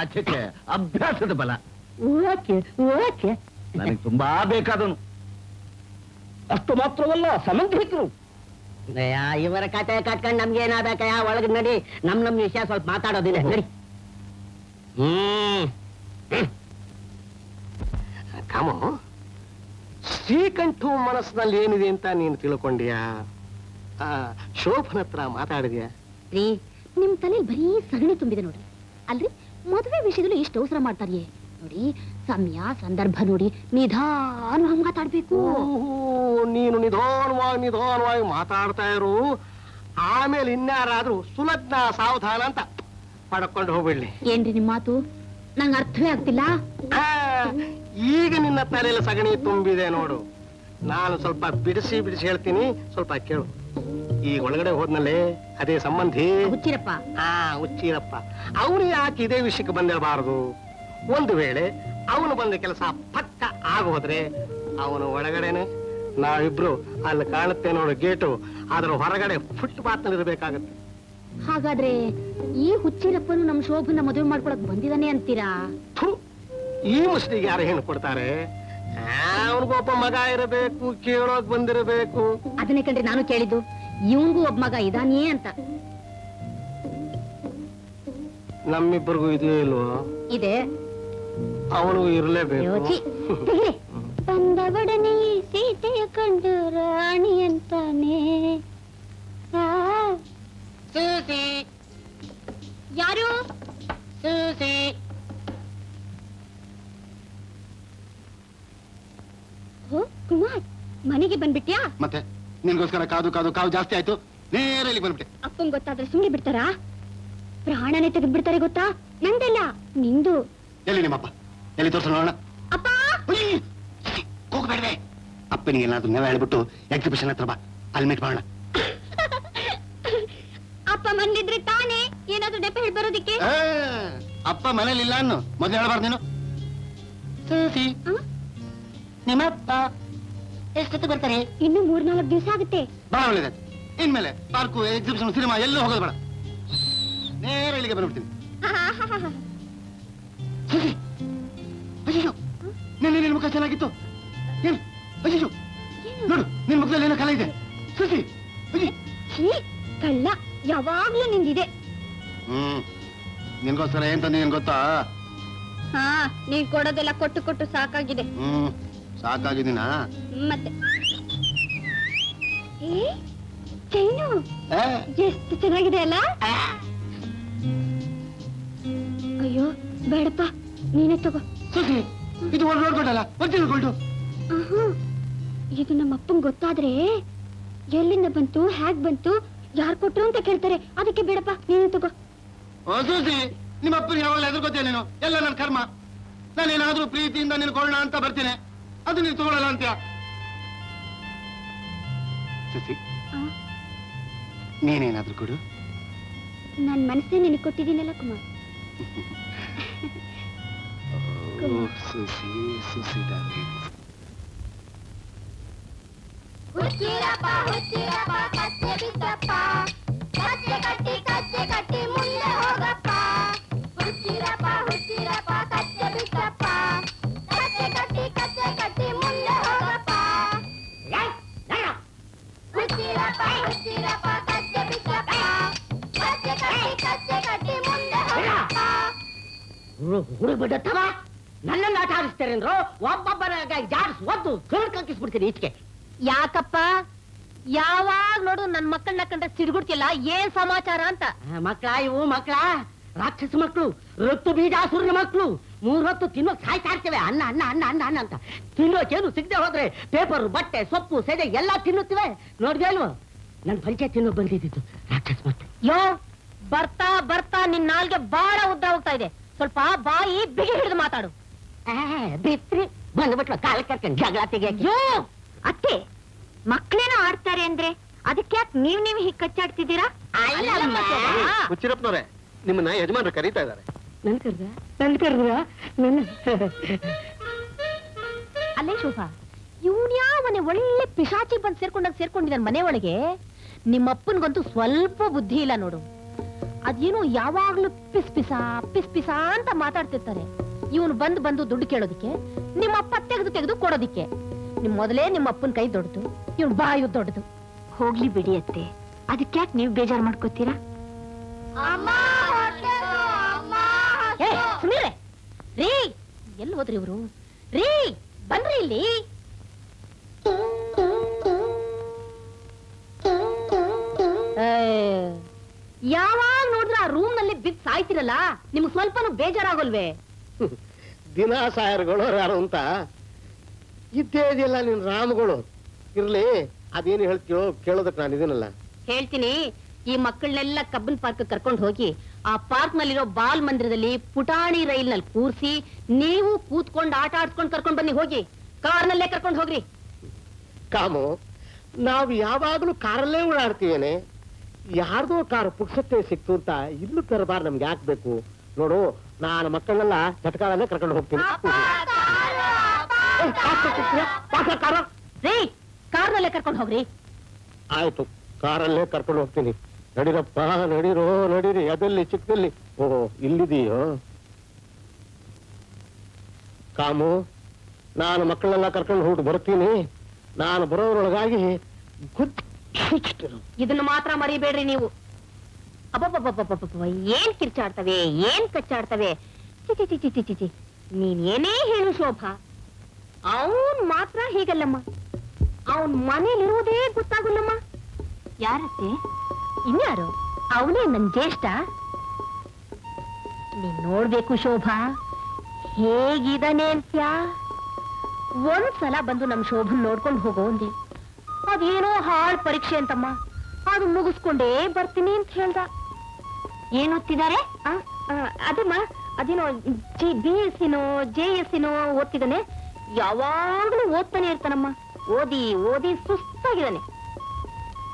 ಅಚ್ಚಕ್ಕೆ ಅಭ್ಯಾಸದ ಬಲ. Okay okay. ನನಗೆ ತುಂಬಾ ಬೇಕಾದನು. ಅಷ್ಟು ಮಾತ್ರವಲ್ಲ, ಸಮಂತ್ರಿಕರು. ಇವರ ಕತೆ ಕಟ್ಕೊಂಡು ನಮ್ಗೆ ಏನಾಗಬೇಕಯ್ಯ? ಒಳಗೆ ನಡಿ, ನಮ್ ವಿಷಯ ಸ್ವಲ್ಪ ಮಾತಾಡೋದಿದೆ, ನಡಿ. ಕಾಮ, ಶ್ರೀಕಂಠು ಮನಸ್ಸಿನಲ್ಲಿ ಏನಿದೆ ಅಂತ ನೀನು ತಿಳ್ಕೊಂಡ್ಯಾ? ಶೋಭನ ಹತ್ರ ಮಾತಾಡಿದ್ಯಾ? ರೀ, ನಿಮ್ ತಲೆ ಬರೀ ಸಗಣಿ ತುಂಬಿದೆ ನೋಡ್ರಿ. ಅಲ್ರಿ, ಮದುವೆ ವಿಷಯದಲ್ಲಿ ಎಷ್ಟು ಅವಸರ ಮಾಡ್ತಾರಿಯೇ ನೋಡಿ. ಸಮಯ ಸಂದರ್ಭ ನೋಡಿ ನಿಧಾನವಾಗಿ ಮಾತಾಡ್ಬೇಕು. ನೀನು ನಿಧಾನವಾಗಿ ಮಾತಾಡ್ತಾ ಇರು. ಆಮೇಲೆ ಇನ್ಯಾರಾದ್ರೂ ಸುಲಗ್ನ ಸಾವಧಾನ ಅಂತ ಪಡ್ಕೊಂಡು ಹೋಗ್ಬಿಡ್ಲಿ. ಏನ್ರಿ ನಿಮ್ ಮಾತು? ನಂಗೆ ಅರ್ಥವೇ ಆಗ್ತಿಲ್ಲ. ಈಗ ನಿನ್ನ ತಲೆಯಲ್ಲಿ ಸಗಣಿ ತುಂಬಿದೆ ನೋಡು. ನಾನು ಸ್ವಲ್ಪ ಬಿಡಿಸಿ ಹೇಳ್ತೀನಿ, ಸ್ವಲ್ಪ ಕೇಳು. ಈಗ ಒಳಗಡೆ ಹೋದ್ನಲ್ಲೇ ಅದೇ ಸಂಬಂಧಿ ಹುಚ್ಚಿರಪ್ಪ. ಹುಚ್ಚಿರಪ್ಪ ಅವನು ಯಾಕೆ ಇದೇ ವಿಷಯಕ್ಕೆ ಬಂದಿರಬಾರದು? ಒಂದು ವೇಳೆ ಅವನು ಬಂದ ಕೆಲಸ ಪಕ್ಕ ಆಗೋದ್ರೆ ಅವನು ಒಳಗಡೆನೆ, ನಾವಿಬ್ರು ಅಲ್ಲಿ ಕಾಣುತ್ತೆ ನೋಡು ಗೇಟು, ಅದರ ಹೊರಗಡೆ ಫುಟ್ಪಾತ್ ನಲ್ಲಿ ಇರಬೇಕಾಗತ್ತೆ. ಹಾಗಾದ್ರೆ ಈ ಹುಚ್ಚಿರಪ್ಪನು ನಮ್ ಶೋಭನ ಮದುವೆ ಮಾಡ್ಕೊಳಕ್ ಬಂದಿದಾನೆ ಅಂತೀರಾ? ಈ ಮುಸ್ಲಿಗೆ ಯಾರು ಹೆಣ್ಣು ಕೊಡ್ತಾರೆ? ಅವನಿಗೊಬ್ಬ ಮಗ ಇರಬೇಕು, ಕೇಳೋಕ್ ಬಂದಿರಬೇಕು. ಅದನ್ನೇ ಕಂಡ್ರೆ ನಾನು ಕೇಳಿದ್ದು, ಇವನ್ಗೂ ಒಬ್ಬ ಮಗ ಇದಾನೇ ಅಂತ. ನಮ್ಮಿಬ್ಬರಿಗೂ ಇದೆಯೋ ಇಲ್ವೋ? ಇದೆ. ಅವನು ಇರಲೇಬೇಕು. ಬಂದ ಒಡನೆ ಸೀತೆಯ ಕಂಡು ರಾಣಿ ಅಂತಾನೆ. ಸೂಸಿ, ಯಾರು? ಸೂಸಿ. ಕುಮಾರ್, ಮನೆಗೆ ಬಂದ್ಬಿಟ್ಯಾ? ಮತ್ತೆ ನಿನ್ಗೋಸ್ಕರ ಕಾದು ಕಾದು ಕಾವು ಜಾಸ್ತಿ ಆಯ್ತು, ನೇರ ಇಲ್ಲಿ ಬಂದ್ಬಿಟ್ಟೆ. ಅಪ್ಪಂಗ್ ಗೊತ್ತಾದ್ರೆ ಸುಮ್ಮನೆ ಬಿಡ್ತಾರಾ? ಪ್ರಾಣನೇ ತೆಗೆದು ಬಿಡ್ತಾರೆ ಗೊತ್ತಾ? ನಂದಲ್ಲ, ನಿಂದು. ಎಲ್ಲಿ ನಿಮ್ಮಪ್ಪ? ಎಲ್ಲಿ ತೋರ್ಸ ನೋಡೋಣ. ಅಪ್ಪ, ಹೋಗ್ಬೇಡ್ವೆ. ಅಪ್ಪನಿಗೆ ಏನಾದ್ರು ನೆವ ಹೇಳ್ಬಿಟ್ಟು ಎಕ್ಸಿಬಿಷನ್ ಹತ್ರ ಬಾ, ಅಲ್ಲಿ ಮೀಟ್ ಮಾಡೋಣ. ಅಪ್ಪ ಮನೇಲಿದ್ರೆ ತಾನೇ ಏನಾದ್ರು ನೆಪ ಹೇಳಿ ಬರೋದಿಕ್ಕೆ. ಅಪ್ಪ ಮನೇಲಿ ಇಲ್ಲ ಅನ್ನು ಮೊದ್ಲು ಹೇಳ್ಬಾರ್ದು ನೀನು. ಸೂಸಿ, ನಿಮ್ಮಪ್ಪ ಎಷ್ಟೊತ್ತು ಬರ್ತಾರೆ? ಇನ್ನು 3-4 ದಿವಸ ಆಗುತ್ತೆ. ಬಹಳ ಒಳ್ಳೇದಾಯ್ತು. ಇನ್ಮೇಲೆ ಪಾರ್ಕು, ಎಕ್ಸಿಬಿಷನ್, ಸಿನಿಮಾ ಎಲ್ಲೂ ಹೋಗೋದು ಬೇಡ, ನೇರ ಇಲ್ಲಿಗೆ ಬಂದ್ಬಿಡ್ತೀನಿ. ಅಯ್ಯೋ, ನಿನ್ನ ಮುಖ ಚೆನ್ನಾಗಿತ್ತು. ಏನು? ಅಯ್ಯೋ, ನೋಡು ನಿನ್ ಮುಖದಲ್ಲಿ ಏನೋ ಕಲೆ ಇದೆ. ಸುಸಿ, ಕಳ್ಳ ಯಾವಾಗ್ಲೂ ನಿಂದಿದೆ. ನಿನ್ಗೋಸ್ಕರ ಏನ್ ತಂದಿದ್ದೀನಿ ಗೊತ್ತಾ? ನೀನ್ ಕೊಡೋದೆಲ್ಲ ಕೊಟ್ಟು ಕೊಟ್ಟು ಸಾಕಾಗಿದೆ. ಸಾಕಾಗಿದ್ದೀನಾ? ಮತ್ತೆ ಚೈನು ಎಷ್ಟು ಚೆನ್ನಾಗಿದೆ ಅಲ್ಲ? ಅಯ್ಯೋ ಬೇಡಪ್ಪ, ನೀನೇ ತಗೋ. ಸುಸಿ, ಇದು ನೋಡ್ಕೊಂಡಲ್ಲ ಒರಿಜಿನಲ್. ಇದು ನಮ್ಮ ಅಪ್ಪಂಗ್ ಗೊತ್ತಾದ್ರೆ ಎಲ್ಲಿಂದ ಬಂತು, ಹೇಗ್ ಬಂತು, ಯಾರು ಕೊಟ್ರು ಅಂತ ಕೇಳ್ತಾರೆ. ಅದಕ್ಕೆ ಬೇಡಪ್ಪ, ನೀನೇ ತಗೋ. ಸೂಸಿ, ನಿಮ್ಮ ಅಪ್ಪನಿಗೆ ಯಾವಾಗಲೂ ಎದುರ್ಕೋತೀಯ ನೀನು. ಎಲ್ಲ ನನ್ನ ಕರ್ಮ. ನಾನೇನಾದ್ರೂ ಪ್ರೀತಿಯಿಂದ ನೀನು ಕೊಡೋಣ ಅಂತ ಬರ್ತೀನಿ, ಅದು ನೀನು ತಗೊಳ್ಳಲ್ಲ ಅಂತ್ಯ. ಸುಸಿ, ನೀನೇನಾದ್ರೂ ಕೊಡು. ನನ್ ಮನಸ್ಸೇ ನಿನಗೆ ಕೊಟ್ಟಿದ್ದೀನಲ್ಲ ಕುಮಾರ್. ಸುಸಿ, ಸುಸಿ ಡಾರ್ಲಿಂಗ್. ಹುಚ್ಚಿರಪ್ಪ ಹುಚ್ಚಿರಪ್ಪ ಕಚ್ಚೆ ಬಿದ್ದಪ್ಪ, ಕಚ್ಚೆ ಕಟ್ಟಿ ಮುಂದೆ ಹೋಗಪ್ಪ. ಹುಚ್ಚಿರಪ್ಪ ಹುಚ್ಚಿರಪ್ಪ ಕಚ್ಚೆ ಬಿದ್ದಪ್ಪ, ಕಚ್ಚೆ ಕಟ್ಟಿ ಮುಂದೆ ಹೋಗಪ್ಪ. ಹುಚ್ಚಿರಪ್ಪ ಹುಚ್ಚಿರಪ್ಪ ಕಚ್ಚೆ ಬಿದ್ದಪ್ಪ, ಕಚ್ಚೆ ಕಟ್ಟಿ ಮುಂದೆ ಹೋಗಪ್ಪ. ಹುಡುಗ ಬಿಡತ್ತವ ನನ್ನನ್ನು ಆಟ ಆಡಿಸ್ತಾರೆ ಅಂದ್ರು, ಒಬ್ಬೊಬ್ಬರ ಜಾಡಿಸ್ ಒದ್ದು ಕಕ್ಕಿಸ್ಬಿಡ್ತೀನಿ ಈಚೆಗೆ. ಯಾಕಪ್ಪ ಯಾವಾಗ ನೋಡು ನನ್ ಮಕ್ಕಳನ್ನ ಕಂಡ್ರೆ ಸಿಡ್ಗುಡ್ತಿಲ್ಲ, ಏನ್ ಸಮಾಚಾರ ಅಂತ? ಮಕ್ಕಳ ಇವು ಮಕ್ಕಳ ರಾಕ್ಷಸ ಮಕ್ಕಳು, ರಕ್ತ ಬೀಜಾಸುರನ ಮಕ್ಕಳು. 3 ಹೊತ್ತು ತಿನ್ನೋಕ್ ಸಾಯ್ತಾ ಇರ್ತೇವೆ. ಅನ್ನ ಅನ್ನ ಅನ್ನ ಅನ್ನ ಅನ್ನ ಅಂತ ತಿನ್ನೋಕೇನು ಸಿಗದೆ ಹೋದ್ರೆ ಪೇಪರ್, ಬಟ್ಟೆ, ಸೊಪ್ಪು, ಸೆದೆ ಎಲ್ಲ ತಿನ್ನುತ್ತವೆ. ನೋಡ್ದೆ ಅಲ್ವ ನನ್ ಪಂಚಾಯತ್ ತಿನ್ನೋ ಬಂದಿದ್ದು ರಾಕ್ಷಸ ಮಕ್ಕಳು. ಯೋ, ಬರ್ತಾ ಬರ್ತಾ ನಿನ್ ನಾಲ್ಗೆ ಬಾಳ ಉದ್ದ ಹೋಗ್ತಾ ಇದೆ. ಸ್ವಲ್ಪ ಬಾಯಿ ಬಿಗಿ ಹಿಡಿದು ಮಾತಾಡು. ಬಿತ್ರಿ ಬಂದ್ಬಿಟ್ಲು ಕಾಲ ಕರ್ಕೊಂಡು ಜಗಳ ತೆಗಿಯಕ್ಕೆ. ಅತ್ತೆ, ಮಕ್ಕಳೇನೋ ಆಡ್ತಾರೆ ಅಂದ್ರೆ ಅದಕ್ಕೆ ಯಾಕೆ ನೀವ್ ಹೀಗ್ ಕಚ್ಚಾಡ್ತಿದ್ದೀರಾ? ಹುಚ್ಚಿರಪ್ಪನವ್ರೆ, ನಿಮ್ಮನ್ನ ಯಜಮಾನ್ರು ಕರೀತಾ ಇದ್ದಾರೆ. ಅಲ್ಲೇ ಶೋಭಾ, ಇವ್ನ್ಯಾವನೆ ಒಳ್ಳೆ ಪಿಶಾಚಿ ಬಂದು ಸೇರ್ಕೊಂಡಿದ್ದಾನೆ ಮನೆ ಒಳಗೆ. ನಿಮ್ಮಪ್ಪನ್ಗಂತೂ ಸ್ವಲ್ಪ ಬುದ್ಧಿ ಇಲ್ಲ ನೋಡು. ಅದೇನೋ ಯಾವಾಗ್ಲೂ ಪಿಸ್ ಅಂತ ಮಾತಾಡ್ತಿರ್ತಾರೆ. ಇವನು ಬಂದು ದುಡ್ಡು ಕೇಳೋದಿಕ್ಕೆ, ನಿಮ್ಮಪ್ಪ ತೆಗೆದು ಕೊಡೋದಿಕ್ಕೆ. ಮೊದಲೇ ನಿಮ್ಮಪ್ಪನ ಕೈ ದೊಡ್ಡದು, ಇವನ್ ಬಾಯು ದೊಡ್ಡದು. ಹೋಗ್ಲಿ ಬಿಡಿ ಅತ್ತೆ, ಅದಕ್ಕೆ ಯಾಕೆ ನೀವು ಬೇಜಾರು ಮಾಡ್ಕೋತೀರಾ? ಸುಮೀರೆ ರೀ, ಎಲ್ಲಿ ಹೋದ್ರಿ ಇವ್ರು? ರೀ ಬನ್ರಿ ಇಲ್ಲಿ. ಯಾವಾಗ ನೋಡಿದ್ರೆ ಆ ರೂಮ್ ನಲ್ಲಿ ಬಿದ್ದು ಸಾಯ್ತಿರಲ್ಲ, ನಿಮ್ಗೆ ಸ್ವಲ್ಪನೂ ಬೇಜಾರಾಗಲ್ವೇ? ದಿನ ಸಾಯರ್ಗಳು ಯಾರು ಅಂತ ಇದ್ದೇ ಇದೆಯಲ್ಲ ನಿನ್ ರಾಮಗಳು. ಇರ್ಲಿ, ಅದೇನು ಹೇಳ್ತೀಯೋ ಕೇಳೋದಕ್ಕೆ ನಾನು ಇದೀನಲ್ಲ. ಹೇಳ್ತೀನಿ. ಈ ಮಕ್ಕಳನ್ನೆಲ್ಲ ಕಬ್ಬನ್ ಪಾರ್ಕ್ ಕರ್ಕೊಂಡು ಹೋಗಿ ಆ ಪಾರ್ಕ್ ನಲ್ಲಿರೋ ಬಾಲ್ ಮಂದಿರದಲ್ಲಿ ಪುಟಾಣಿ ರೈಲ್ ನಲ್ಲಿ ಕೂರ್ಸಿ ನೀವು ಕೂತ್ಕೊಂಡು ಆಟ ಆಡ್ಸ್ಕೊಂಡು ಕರ್ಕೊಂಡು ಬನ್ನಿ. ಹೋಗಿ ಕಾರ್ನಲ್ಲೇ ಕರ್ಕೊಂಡು ಹೋಗ್ರಿ. ಕಾಮು, ನಾವು ಯಾವಾಗ್ಲೂ ಕಾರಲ್ಲೇ ಓಡಾಡ್ತೀವೇನೆ. ಯಾರ್ದೋ ಕಾರು ಪುಕ್ಸತ್ತೆ ಸಿಕ್ತು ಅಂತ ಇಲ್ಲೂ ತರಬಾರ್ ನಮ್ಗೆ ಯಾಕ್ಬೇಕು? ನೋಡು, ನಾನು ಮಕ್ಕಳನ್ನೆಲ್ಲ ಚಟಕಾಲಲ್ಲೇ ಕರ್ಕೊಂಡು ಹೋಗ್ತೀನಿ. ರೀ, ಕಾರ್ನಲ್ಲೇ ಕರ್ಕೊಂಡು ಹೋಗ್ರಿ. ಆಯ್ತು, ಕಾರಲ್ಲೇ ಕರ್ಕೊಂಡು ಹೋಗ್ತೀನಿ. ನಡೀರಪ್ಪ, ನಡೀರಿ. ಅದೆಲ್ಲಿ ಚಿಕ್ಕದಲ್ಲಿ? ಓಹೋ, ಇಲ್ಲಿದೆಯೋ? ಕಾಮು, ನಾನು ಮಕ್ಕಳನ್ನೆಲ್ಲ ಕರ್ಕೊಂಡು ಹೋಗಿ ಬರ್ತೀನಿ. ನಾನು ಬರೋದ್ರೊಳಗಾಗಿ ಇದನ್ನು ಮಾತ್ರ ಮರಿಬೇಡ್ರಿ ನೀವು. ಅಬ್ಬಬ್ಬಬ್ಬಬ್ಬಬ್ಬ, ಏನ್ ಕಿರ್ಚಾಡ್ತವೆ, ಏನ್ ಕಚ್ಚಾಡ್ತವೆ. ಚಿಚಿ, ನೀನ್ ಏನೇ ಹೇಳು ಶೋಭಾ, ಅವನ್ ಮಾತ್ರ ಹೀಗಲ್ಲಮ್ಮ. ಅವನ್ ಮನೇಲಿರುವುದೇ ಗೊತ್ತಾಗಲ್ಲಮ್ಮ. ಯಾರತ್ತೆ? ಇನ್ಯಾರು? ಅವನೇ ನನ್ ಜ್ಯೇಷ್ಠ. ನೀನ್ ನೋಡ್ಬೇಕು ಶೋಭಾ, ಹೇಗಿದಾನೆ ಅಂತ್ಯ. ಒಂದ್ಸಲ ಬಂದು ನಮ್ ಶೋಭನ್ ನೋಡ್ಕೊಂಡು ಹೋಗೋ ಅಂದೆ. ಅದೇನೋ ಹಾಳ್ ಪರೀಕ್ಷೆ ಅಂತಮ್ಮ, ಅದು ಮುಗಿಸ್ಕೊಂಡೇ ಬರ್ತೀನಿ ಅಂತ ಹೇಳ್ದ. ಏನ್ ಓದ್ತಿದ್ದಾರೆ? ಅದಮ್ಮ, ಅದೇನೋ BSc-ನೋ JSc-ನೋ ಓದ್ತಿದ್ದಾನೆ. ಯಾವಾಗ್ಲೂ ಓದ್ತಾನೆ ಇರ್ತಾನಮ್ಮ. ಓದಿ ಸುಸ್ತಾಗಿದ್ದಾನೆ.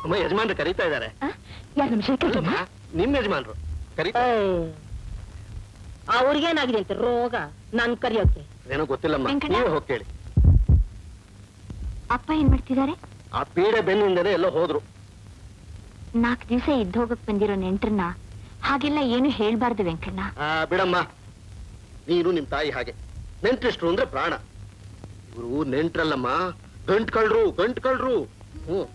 ಅಮ್ಮ, ಯಜಮಾನ್ರು ಕರೀತಾ ಇದ್ದಾರೆ. ನಿಮ್ ಯಜಮಾನ್ರು ಕರೀತಾ. ಅವ್ರಿಗೇನಾಗಿದೆ ಅಂತ ರೋಗ ನಾನ್ ಕರಿಯೋಕೆ? ಏನೋ ಗೊತ್ತಿಲ್ಲಮ್ಮ, ನೀವು ಹೋಗಿ ಕೇಳಿ. ಅಪ್ಪ ಏನ್ ಮಾಡ್ತಿದ್ದಾರೆ? ಆ ಪೀಡೆ ಬೆನ್ನಿಂದನೇ ಎಲ್ಲೋ ಹೋದ್ರು. 4 ದಿವಸ ಇದ್ದೋಗಕ್ ಬಂದಿರೋ ನೆಂಟ್ರನ್ನ ಹಾಗೆಲ್ಲ ಏನು ಹೇಳ್ಬಾರ್ದು ವೆಂಕಣ್ಣ. ಬಿಡಮ್ಮ, ನೀನು ನಿಮ್ ತಾಯಿ ಹಾಗೆ. ನೆಂಟ್ರಿಷ್ಟ್ರು ಅಂದ್ರೆ ಪ್ರಾಣ. ಇವರು ನೆಂಟ್ರಲ್ಲಮ್ಮ, ಗಂಟ್ಕಳ್ರು. ಹ್ಮ್.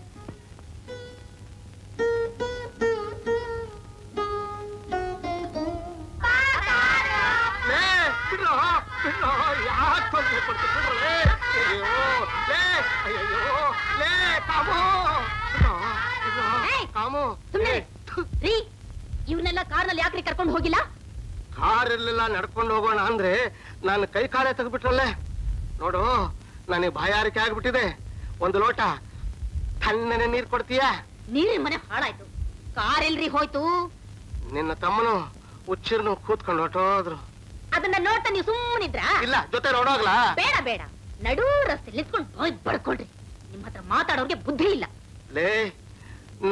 ಇವ್ರನ್ನೆಲ್ಲ ಕಾರ್ನಲ್ಲಿ ಯಾಕ್ರಿ ಕರ್ಕೊಂಡು ಹೋಗಿಲ್ಲ? ಕಾರ್ ಇರ್ಲಿಲ್ಲ, ನಡ್ಕೊಂಡು ಹೋಗೋಣ ಅಂದ್ರೆ ನಾನು ಕೈ ಕಾಲೇ ತೆಗೆದ್ಬಿಟ್ರಲ್ಲೇ. ನೋಡು, ನನಗೆ ಬಾಯಾರಿಕೆ ಆಗ್ಬಿಟ್ಟಿದೆ. ಒಂದು ಲೋಟ ತಣ್ಣನೆ ನೀರ್ ಕೊಡ್ತೀಯಾ? ನೀರಿನ ಮನೆ ಹಾಳಾಯ್ತು. ಕಾರ್ ಎಲ್ರಿ ಹೋಯ್ತು? ನಿನ್ನ ತಮ್ಮನು ಹುಚ್ಚಿರ್ನು ಕೂತ್ಕೊಂಡು ಹೊಟ್ಟೋದ್ರು. ಅದನ್ನ ನೋಡ್ತಾ ನೀವು ಸುಮ್ಮನಿದ್ರ? ಇಲ್ಲ, ಜೊತೆ ನೋಡೋಗ್ಲಾ? ಬೇಡ, ನಡೂ ರಸ್ತೆ ನಿಂತ್ಕೊಂಡು ಬಾಯ್ ಬಡ್ಕೊಳ್ರಿ. ನಿಮ್ ಹತ್ರ ಮಾತಾಡೋರ್ಗೆ ಬುದ್ಧಿ ಇಲ್ಲ. ಲೇ,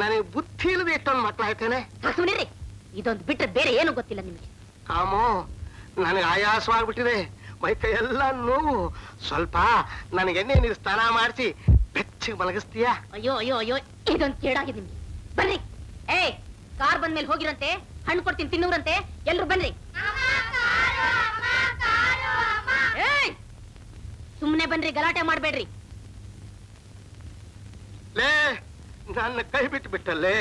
ನನಗೆ ಬುದ್ಧಿ ಇಲ್ಲದೆ ಎಷ್ಟೊಂದು ಮಕ್ಕಳಾಯ್ತೇನೆ. ಸುಮ್ಮನಿರ್ರಿ, ಇದೊಂದು ಬಿಟ್ರೆ ಬೇರೆ ಏನು ಗೊತ್ತಿಲ್ಲ ನಿಮಗೆ. ಕಾಮು, ನನಗೆ ಆಯಾಸವಾಗ್ಬಿಟ್ಟಿದೆ. ಮೈ ಕೈ ಎಲ್ಲ ನೋವು. ಸ್ವಲ್ಪ ನನಗೆ ಎಣ್ಣೆ ನೀರು ಸ್ನಾನ ಮಾಡಿಸಿ ಬೆಚ್ಚಗೆ ಮಲಗಿಸ್ತೀಯಾ? ಅಯ್ಯೋ, ಇದೊಂದು ಕೇಡಾಗಿದೆ ನಿಮ್ಗೆ. ಬನ್ನಿ. ಕಾರ್ ಬಂದ್ಮೇಲೆ ಹೋಗಿರಂತೆ, ಹಣ್ಣು ಕೊಡ್ತೀನಿ ತಿನ್ನೂರಂತೆ. ಎಲ್ರು ಬನ್ರಿ. ಸುಮ್ನೆ ಬನ್ರಿ, ಗಲಾಟೆ ಮಾಡ್ಬೇಡ್ರಿ. ಲೇ, ನನ್ನ ಕೈ ಬಿಟ್ಟಲ್ಲೇ.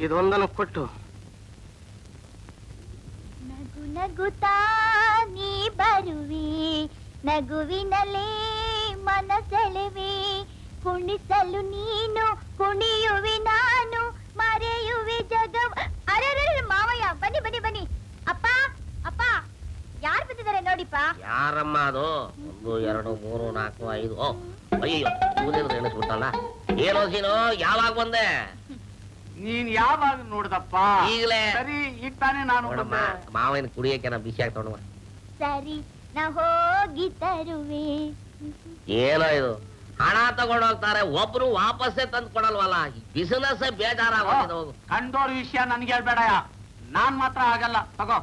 ಇದೊಂದನ್ನು ಕೊಟ್ಟು. ನಗುತ್ತಾ ನೀ ಬರುವಿ, ನಗುವಿನಲ್ಲೇ ಮನಸೆಳೆವಿ, ಕುಣಿಸಲು ನೀನು ಕುಣಿಯುವಿ, ನಾನು ಮರೆಯುವೆ ಜಗವ. ಅರೆ ಮಾವಯ್ಯ, ಬನ್ನಿ. ಅಪ್ಪ, ಯಾರು ಬಂದಿದ್ದಾರೆ ನೋಡಿಪ್ಪ. ಯಾರಮ್ಮ ಅದು? 1 2 3 4 5. ಅಯ್ಯೋ, ಸೂರ್ಯನ ಎಣಿಸ್ಬಿಟ್ಟಲ್ಲ. ಏನೋ ಸೀನು, ಯಾವಾಗ ಬಂದೆ? ನೀನ್ ಯಾವಾಗ ನೋಡ್ದಪ್ಪ? ಈಗಲೇ. ಸರಿ, ಈಗ ತಾನೇ ನಾನು ಮಾವನ ಕುಡಿಯಕ್ಕೆ ನಾ ಬಿಸಿ ಆಗ್ತಾ ಸರಿ, ನಾ ಹೋಗಿ ತರುವೆ. ಏನೋ ಇದು ಹಣ ತಗೊಂಡು ಹೋಗ್ತಾರೆ, ಒಬ್ರು ವಾಪಸ್ಸೇ ತಂದು ಕೊಡಲ್ವಲ್ಲ. ಬಿಸಿನೆಸ್ ಬೇಜಾರಾಗೋದು. ಕಂಡೋರ್ ವಿಷಯ ನನ್ಗೆ ಹೇಳ್ಬೇಡಯ್ಯ, ನಾನ್ ಮಾತ್ರ ಆಗಲ್ಲ. ತಗೋ.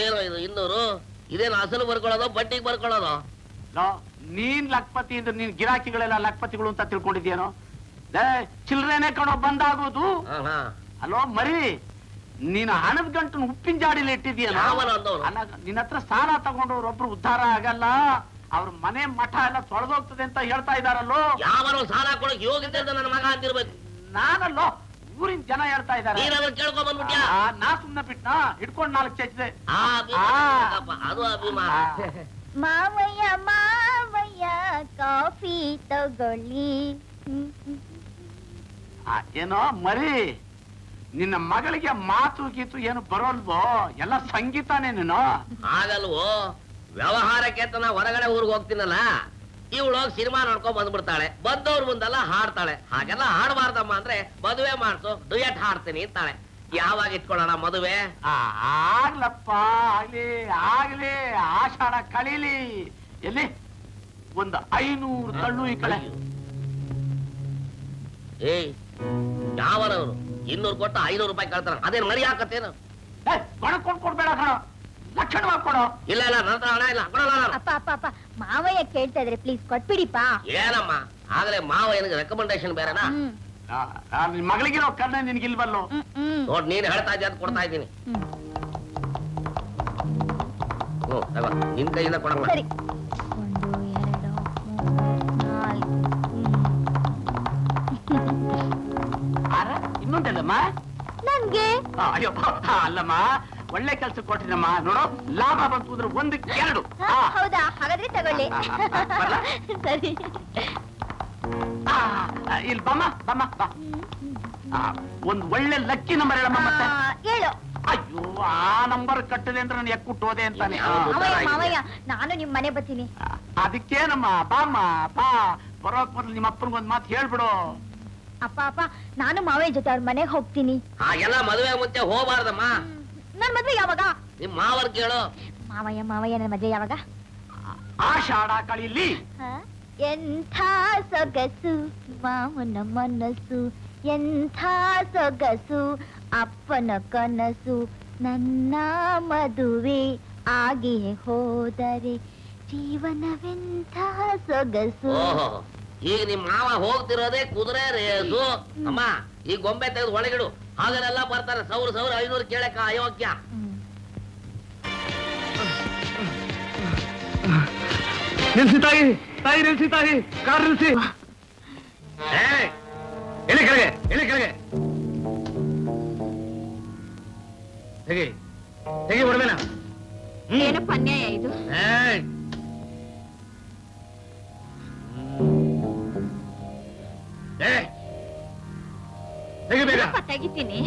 ಏನು ಇದು 200? ಇದೇನು ಅಸಲು ಬರ್ಕೊಳ್ಳೋದು ಬಡ್ಡಿಗೆ ಬರ್ಕೊಳ್ಳೋದು? ನೀನ್ ಲಕ್ಪತಿ ಅಂದ್ರೆ ನೀನ್ ಗಿರಾಕಿಗಳೆಲ್ಲ ಲಕ್ಪತಿಗಳು ಅಂತ ತಿಳ್ಕೊಂಡಿದ್ಯೇನೋ? ಚಿಲ್ರೇನೆ ಕಣೋ ಬಂದಾಗೋದು. ಅಲೋ ಮರಿ, ನೀನು ಹಣದ ಗಂಟು ಉಪ್ಪಿನ ಜಾಡಿಲಿ ಇಟ್ಟಿದ್ಯಲ್ಲ, ನಿನ್ನ ಹತ್ರ ಸಾಲ ತಗೊಂಡವ್ರು ಒಬ್ರು ಉದ್ಧಾರ ಆಗಲ್ಲ. ಅವ್ರ ಮನೆ ಮಠ ಎಲ್ಲ ತೊಳೆದೋಗ್ತದೆ ಅಂತ ಹೇಳ್ತಾ ಇದಾರಲ್ಲೋ. ಯಾವನೋ ಸಾಲ ಕೊಡಕ್ ಯೋಗ್ಯತೆ ಅಂತ ನನ್ನ ಮಗ ಅಂತಿರ್ಬೇಕು. ನಾನಲ್ಲೋ, ಊರಿನ ಜನ ಹೇಳ್ತಾ ಇದಾರೆ. ಕೇಳ್ಕೊಂಡ್ ಬಂದ್ಬಿಟ್ಯಾ? ನಾ ಸುಮ್ನೆ ಬಿಟ್ನಾ, ಹಿಡ್ಕೊಂಡ್ 4 ಚಚ್ಚಿದೆ. ಅದು ಅಭಿಮಾನ. ಮಾವಯ್ಯ ಮಾವಯ್ಯ ಕಾಫಿ ತಗೊಳ್ಳಿ. ಏನೋ ಮರಿ, ನಿನ್ನ ಮಗಳಿಗೆ ಮಾತು ಗೀತು ಏನು ಬರೋಲ್ವೋ? ಎಲ್ಲ ಸಂಗೀತನೇ ನೀನು. ಆಗಲ್ವೋ, ವ್ಯವಹಾರಕ್ಕೆ ಅಂತ ನಾ ಹೊರಗಡೆ ಊರಿಗೆ ಹೋಗ್ತೀನಲ್ಲ, ಇವಳು ಹೋಗಿ ಸಿನಿಮಾ ನೋಡ್ಕೊಂಡ್ ಬಂದ್ಬಿಡ್ತಾಳೆ. ಬಂದವ್ರ ಮುಂದೆಲ್ಲ ಹಾಡ್ತಾಳೆ. ಹಾಗೆಲ್ಲ ಹಾಡಬಾರ್ದಮ್ಮ ಅಂದ್ರೆ ಮದುವೆ ಮಾಡ್ಸು, ಡುಯೆಟ್ ಹಾಡ್ತೀನಿ ಅಂತಾಳೆ. ಯಾವಾಗ ಇಟ್ಕೊಳ್ಳೋಣ ಮದುವೆ? ಆಗ್ಲಪ್ಪ, ಆಗ್ಲಿ ಆಗ್ಲಿ, ಆಷಾಢ ಕಳೀಲಿ. ಎಲ್ಲಿ ಒಂದು 500 ತಳ್ಳು ಈ ಕಡೆ. ಏಯ್, ಯಾವನವನು 200 ಕೊಟ್ಟು 500 ರೂಪಾಯಿ ಕಳ್ತಾನ? ಅದೇನು ಮರಿ ಹಾಕತ್ತೇನು? ಕೊಡ್ಕೊಂಡ್ ಕೊಡ್ಬೇಡ ಕಣ, ಲಕ್ಷಣವಾಗಿ ಕೊಡು. ಇಲ್ಲ ಇಲ್ಲ, ನನ್ನ ಹಣ ಇಲ್ಲ, ಕೊಡಲ್ಲ. ಅಪ್ಪ ಅಪ್ಪ ಅಪ್ಪ, ಮಾವಯ್ಯ ಕೇಳ್ತಾ ಇದ್ರೆ ಪ್ಲೀಸ್ ಕೊಟ್ಬಿಡಿಪ್ಪ. ಏನಮ್ಮ ಆಗಲೇ ಮಾವ ಏನಿಗೆ ರೆಕಮೆಂಡೇಶನ್ ಬೇರೆನಾ? ನಿನ್ ಮಗಳಿಗಿರೋ ಕಣ್ಣೆ ನಿನ್ಗಿಲ್ವಲ್ಲೋ? ನೋಡ್, ನೀನ್ ಹೇಳ್ತಾ ಇದ್ದೆ ಅಂತ ಕೊಡ್ತಾ ಇದ್ದೀನಿ. ನಿನ್ ಕೈಯಿಂದ ಕೊಡಮ್ಮ. ಸರಿ, 1 2 3 4. ಇನ್ನೊಂದಲ್ಲಮ್ಮ ನನ್ಗೆ. ಅಯ್ಯಪ್ಪ, ಅಲ್ಲಮ್ಮ, ಒಳ್ಳೆ ಕೆಲ್ಸ ಕೊಟ್ಟಿನಮ್ಮ. ನೋಡು, ಲಾಭ ಬಂತು ಅಂದ್ರೆ 1ಕ್ಕೆ 2. ಹೌದಾ? ಹಾಗಾದ್ರೆ ತಗೊಳ್ಳಿ. ಸರಿ. ಇಲ್ಲಿ ಬಮ್ಮ ಬಮ್ಮ ಬಾ. ಒಂದ್ ಒಳ್ಳೆ ಲಕ್ಕಿ ನಂಬರ್ ಹೇಳಮ್ಮ. ಮತ್ತೆ ಹೇಳು. ಅಯ್ಯೋ, ಆ ನಂಬರ್ ಕಟ್ಟದೆ ಅಂದ್ರೆ ನಾನು ಎಕ್ಕುಟ್ಟೋದೆ ಅಂತಾನೆ. ಮಾವಯ್ಯ, ನಾನು ನಿಮ್ ಮನೆ ಬರ್ತೀನಿ. ಅದಕ್ಕೇನಮ್ಮ, ಬಾಮ್ಮ ಬಾ. ಬರೋಕ್ ಮೊದ್ಲು ನಿಮ್ಮ ಅಪ್ಪನಿಗೊಂದ್ ಮಾತು ಹೇಳ್ಬಿಡು. ಅಪ್ಪ ಅಪ್ಪ, ನಾನು ಮಾವಯ್ಯ ಜೊತೆ ಅವ್ರ ಮನೆಗೆ ಹೋಗ್ತೀನಿ. ಹಾಗೆಲ್ಲ ಮದುವೆ ಮುಂಚೆ ಹೋಗ್ಬಾರ್ದಮ್ಮ. ನನ್ ಮದ್ವೆ ಯಾವಾಗ? ನಿಮ್ ಮಾವರ್ ಕೇಳು. ಮಾವಯ್ಯ ನನ್ ಮದ್ವೆ ಯಾವಾಗ? ಆಷಾಢ ಕಳೀಲಿ. ಎಂಥ ಸೊಗಸು ಮಾವನ ಮನಸ್ಸು, ಎಂಥ ಸೊಗಸು ಅಪ್ಪನ ಕನಸು. ನನ್ನ ಮದುವೆ ಆಗಿಯೇ ಹೋದರೆ ಜೀವನವೆಂಥ ಸೊಗಸು. ಈಗ ನಿಮ್ ಮಾವ ಹೋಗ್ತಿರೋದೇ ಕುದುರೆ ರೇಸು. ಅಮ್ಮ, ಈ ಗೊಂಬೆ ತೆಗೆದು ಒಳಗಿಡು. ಹಾಗಲೆಲ್ಲ ಬರ್ತಾರೆ 1000 500 ಕೇಳಕ್ಕ ಅಯೋಗ್ಯ. ನಿಲ್ಸಿ ತಾಯಿ, ತಾಯಿ ನಿಲ್ಸಿ, ತಾಯಿ ಕಾರ್ ನಿಲ್ಸಿ. ಎಲ್ಲಿ ಕೆಳಗೆ, ಎಲ್ಲಿ ಕೆಳಗೆ ಹೇಗೆ ಹೇಗೆ ಬರ್ಬೇನ? ಏನಪ್ಪ ಅನ್ಯಾಯ ಇದು? ಹೇಗೆ ಬೇಗ ತೆಗಿತೀನಿ.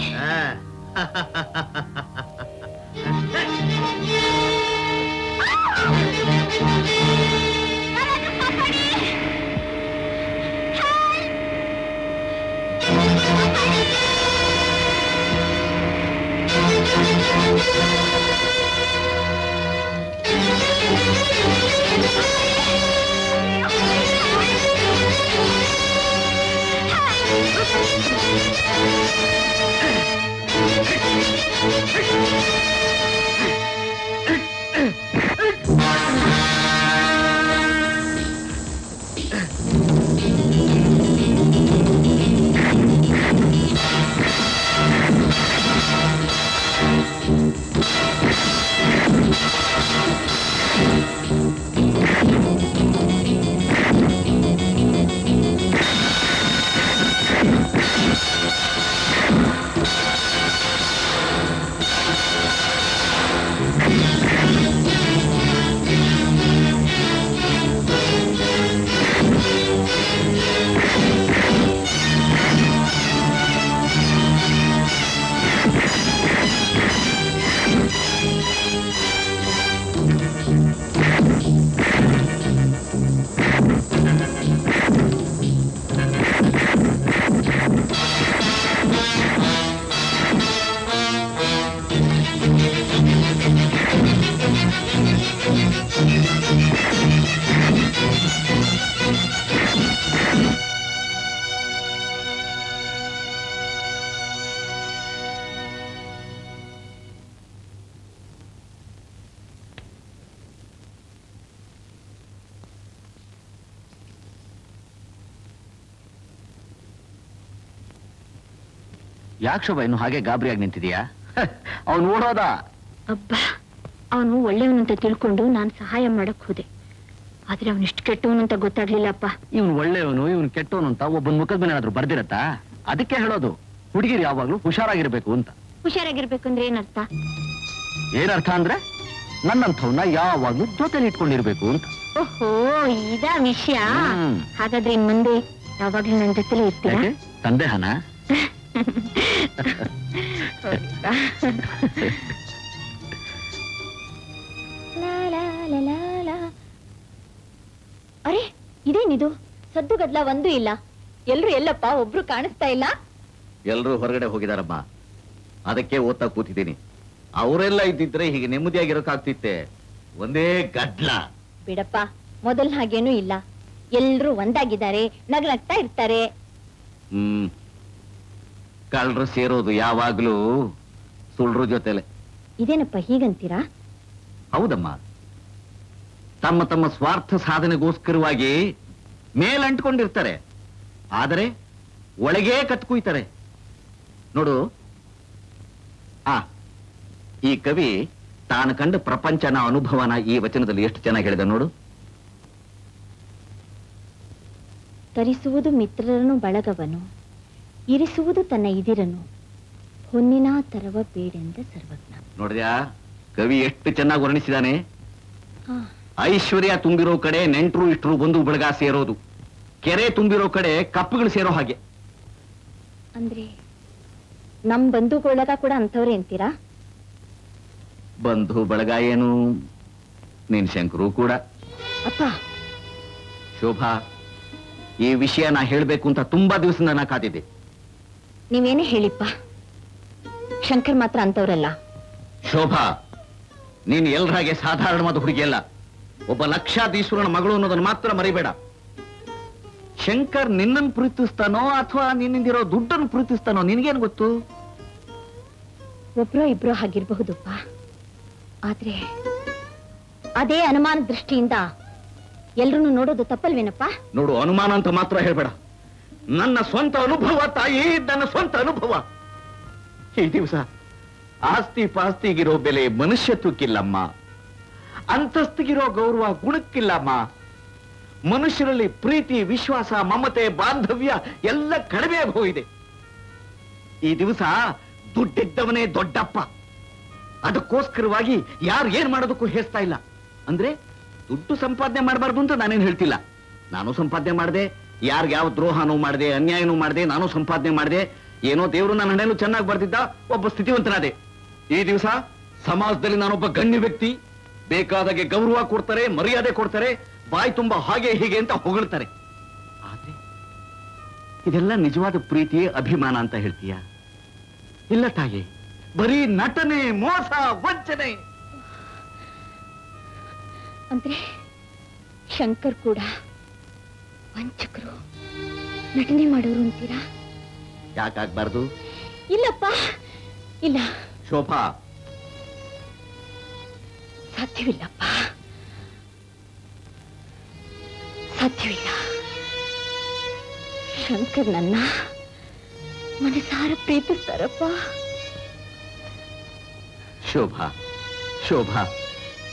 ಯಾಕೆ ಶೋಭಾ ಇನ್ನು ಹಾಗೆ ಗಾಬರಿಯಾಗಿ ನಿಂತಿದೀಯಾ? ಅವನು ಓಡೋದ. ಅಬ್ಬಾ, ಅವನು ಒಳ್ಳೆಯವನಂತ ತಿಳ್ಕೊಂಡು ನಾನು ಸಹಾಯ ಮಾಡಕ್ ಹೋದೆ. ಆದ್ರೆ ಅವನಿಷ್ಟು ಕೆಟ್ಟವನು ಅಂತ ಗೊತ್ತಾಗ್ಲಿಲ್ಲಪ್ಪ. ಇವನು ಒಳ್ಳೆಯವನು, ಇವನು ಕೆಟ್ಟವನು ಅಂತ ಒಬ್ಬನ ಮುಖದ ಮೇಲೆ ಏನಾದ್ರು ಬರ್ದಿರತ್ತಾ? ಅದಕ್ಕೆ ಹೇಳೋದು ಹುಡುಗಿರು ಯಾವಾಗ್ಲೂ ಹುಷಾರಾಗಿರ್ಬೇಕು ಅಂತ. ಹುಷಾರಾಗಿರ್ಬೇಕು ಅಂದ್ರೆ ಏನರ್ಥ? ಏನರ್ಥ ಅಂದ್ರೆ ನನ್ನಂಥವ್ನ ಯಾವಾಗ್ಲೂ ಜೊತೆಲಿ ಇಟ್ಕೊಂಡಿರ್ಬೇಕು ಅಂತ. ಓಹೋ, ಇದಾ ವಿಷಯ. ಹಾಗಾದ್ರೆ ಇನ್ ಮುಂದೆ ಯಾವಾಗ್ಲೂ ನನ್ನ ಜೊತೆಲೇ ಇರ್ತೀರಾ? ಸಂದೇಹನ? ಅರೆ, ಇದೇನಿದು? ಸದ್ದು ಗದ್ಲ ಒಂದೂ ಇಲ್ಲ. ಎಲ್ರು ಎಲ್ಲಪ್ಪ? ಒಬ್ರು ಕಾಣಿಸ್ತಾ ಇಲ್ಲ. ಎಲ್ರೂ ಹೊರಗಡೆ ಹೋಗಿದಾರಮ್ಮ, ಅದಕ್ಕೆ ಓದ್ತಾ ಕೂತಿದ್ದೀನಿ. ಅವರೆಲ್ಲ ಇದ್ದಿದ್ರೆ ಹೀಗೆ ನೆಮ್ಮದಿಯಾಗಿರೋಕಾಗ್ತಿತ್ತೆ. ಒಂದೇ ಗದ್ಲ. ಬಿಡಪ್ಪ, ಮೊದಲ್ ಹಾಗೇನೂ ಇಲ್ಲ. ಎಲ್ರು ಒಂದಾಗಿದ್ದಾರೆ, ನಗ್ನಗ್ತಾ ಇರ್ತಾರೆ. ಕಳ್ಳರು ಸೇರೋದು ಯಾವಾಗ್ಲೂ ಸುಳ್ರು ಜೊತೆಲೆ. ಇದೇನಪ್ಪ ಹೀಗಂತೀರಾ? ಹೌದಮ್ಮ, ತಮ್ಮ ತಮ್ಮ ಸ್ವಾರ್ಥ ಸಾಧನೆಗೋಸ್ಕರವಾಗಿ ಮೇಲಂಟ್ಕೊಂಡಿರ್ತಾರೆ, ಆದರೆ ಒಳಗೇ ಕತ್ಕುಯ್ತಾರೆ. ನೋಡು, ಈ ಕವಿ ತಾನು ಕಂಡ ಪ್ರಪಂಚನ ಅನುಭವನ ಈ ವಚನದಲ್ಲಿ ಎಷ್ಟು ಚೆನ್ನಾಗಿ ಹೇಳಿದ ನೋಡು. ತರಿಸುವುದು ಮಿತ್ರರನು ಬಳಗವನು, ಇರಿಸುವುದು ತನ್ನ ಇದಿರನು, ಹೊನ್ನಿನ ತರವ ಬೇಡೆಂದ ಸರ್ವಜ್ಞ. ನೋಡಿದ್ಯಾ ಕವಿ ಎಷ್ಟು ಚೆನ್ನಾಗಿ ವರ್ಣಿಸಿದಾನೆ. ಐಶ್ವರ್ಯ ತುಂಬಿರೋ ಕಡೆ ನೆಂಟರು ಇಷ್ಟರು ಬಂದು ಬಳಗ ಸೇರೋದು, ಕೆರೆ ತುಂಬಿರೋ ಕಡೆ ಕಪ್ಪುಗಳು ಸೇರೋ ಹಾಗೆ. ಅಂದ್ರೆ ನಮ್ ಬಂಧುಗೊಳಗ ಕೂಡ ಅಂತವ್ರೆ ಅಂತೀರಾ? ಬಂಧು ಬಳಗ ಏನು, ನಿನ್ ಶಂಕರು ಕೂಡ. ಅಪ್ಪ, ಶೋಭಾ, ಈ ವಿಷಯ ನಾ ಹೇಳ್ಬೇಕು ಅಂತ ತುಂಬಾ ದಿವಸದಿಂದ ನಾ ಕಾದಿದ್ದೆ. ನೀವೇನೇ ಹೇಳಿಪ್ಪ, ಶಂಕರ್ ಮಾತ್ರ ಅಂತವ್ರಲ್ಲ. ಶೋಭಾ, ನೀನ್ ಎಲ್ರಾಗೆ ಸಾಧಾರಣವಾದ ಹುಡುಗಿಯಲ್ಲ, ಒಬ್ಬ ಲಕ್ಷಾಧೀಶ್ವರನ ಮಗಳು ಅನ್ನೋದನ್ನ ಮಾತ್ರ ಮರಿಬೇಡ. ಶಂಕರ್ ನಿನ್ನನ್ನು ಪ್ರೀತಿಸ್ತಾನೋ ಅಥವಾ ನಿನ್ನಿಂದಿರೋ ದುಡ್ಡನ್ನು ಪ್ರೀತಿಸ್ತಾನೋ ನಿನ್ಗೇನು ಗೊತ್ತು? ಒಬ್ರೋ ಇಬ್ರೋ ಹಾಗಿರ್ಬಹುದಪ್ಪ, ಆದ್ರೆ ಅದೇ ಅನುಮಾನ ದೃಷ್ಟಿಯಿಂದ ಎಲ್ರನ್ನು ನೋಡೋದು ತಪ್ಪಲ್ವೇನಪ್ಪ? ನೋಡು, ಅನುಮಾನ ಅಂತ ಮಾತ್ರ ಹೇಳ್ಬೇಡ. ನನ್ನ ಸ್ವಂತ ಅನುಭವ ತಾಯಿ, ನನ್ನ ಸ್ವಂತ ಅನುಭವ. ಈ ದಿವಸ ಆಸ್ತಿ ಪಾಸ್ತಿಗಿರೋ ಬೆಲೆ ಮನುಷ್ಯತ್ವಕ್ಕಿಲ್ಲಮ್ಮ, ಅಂತಸ್ತಿಗಿರೋ ಗೌರವ ಗುಣಕ್ಕಿಲ್ಲಮ್ಮ. ಮನುಷ್ಯರಲ್ಲಿ ಪ್ರೀತಿ, ವಿಶ್ವಾಸ, ಮಮತೆ, ಬಾಂಧವ್ಯ ಎಲ್ಲ ಕಡಿಮೆ ಹೋಗಿದೆ. ಈ ದಿವಸ ದುಡ್ಡಿದ್ದವನೇ ದೊಡ್ಡಪ್ಪ. ಅದಕ್ಕೋಸ್ಕರವಾಗಿ ಯಾರು ಏನ್ ಮಾಡೋದಕ್ಕೂ ಹೇಸ್ತಾ ಇಲ್ಲ. ಅಂದ್ರೆ ದುಡ್ಡು ಸಂಪಾದನೆ ಮಾಡಬಾರ್ದು ಅಂತ ನಾನೇನು ಹೇಳ್ತಿಲ್ಲ. ನಾನು ಸಂಪಾದನೆ ಮಾಡಿದೆ, ಯಾರ್ಗೆ ಯಾವ ದ್ರೋಹನೂ ಮಾಡಿದೆ, ಅನ್ಯಾಯನೂ ಮಾಡಿದೆ, ನಾನು ಸಂಪಾದನೆ ಮಾಡಿದೆ. ಏನೋ ದೇವರು ನನ್ನ ಹಣೆಯಲ್ಲೂ ಚೆನ್ನಾಗಿ ಬರ್ತಿದ್ದ, ಒಬ್ಬ ಸ್ಥಿತಿವಂತನಾದೆ. ಈ ದಿವಸ ಸಮಾಜದಲ್ಲಿ ನಾನೊಬ್ಬ ಗಣ್ಯ ವ್ಯಕ್ತಿ. ಬೇಕಾದಾಗೆ ಗೌರವ ಕೊಡ್ತಾರೆ, ಮರ್ಯಾದೆ ಕೊಡ್ತಾರೆ, ಬಾಯಿ ತುಂಬಾ ಹಾಗೆ ಹೀಗೆ ಅಂತ ಹೊಗಳ್ತಾರೆ. ಆದ್ರೆ ಇದೆಲ್ಲ ನಿಜವಾದ ಪ್ರೀತಿ, ಅಭಿಮಾನ ಅಂತ ಹೇಳ್ತೀಯ? ಇಲ್ಲ ತಾಯಿ, ಬರೀ ನಟನೆ, ಮೋಸ, ವಂಚನೆ. ಅಂದ್ರೆ ಶಂಕರ್ ಕೂಡ ವಂಚಕರು, ನಟನೆ ಮಾಡೋರು ಅಂತೀರಾ? ಯಾಕಾಗ್ಬಾರ್ದು? ಇಲ್ಲಪ್ಪ, ಇಲ್ಲ. ಶೋಭಾ, ಸಾಧ್ಯವಿಲ್ಲಪ್ಪ, ಸಾಧ್ಯವಿಲ್ಲ. ಶಂಕರ್ ನನ್ನ ಮನಸಾರ ಪ್ರೀತಿಸ್ತಾರಪ್ಪ. ಶೋಭಾ, ಶೋಭಾ,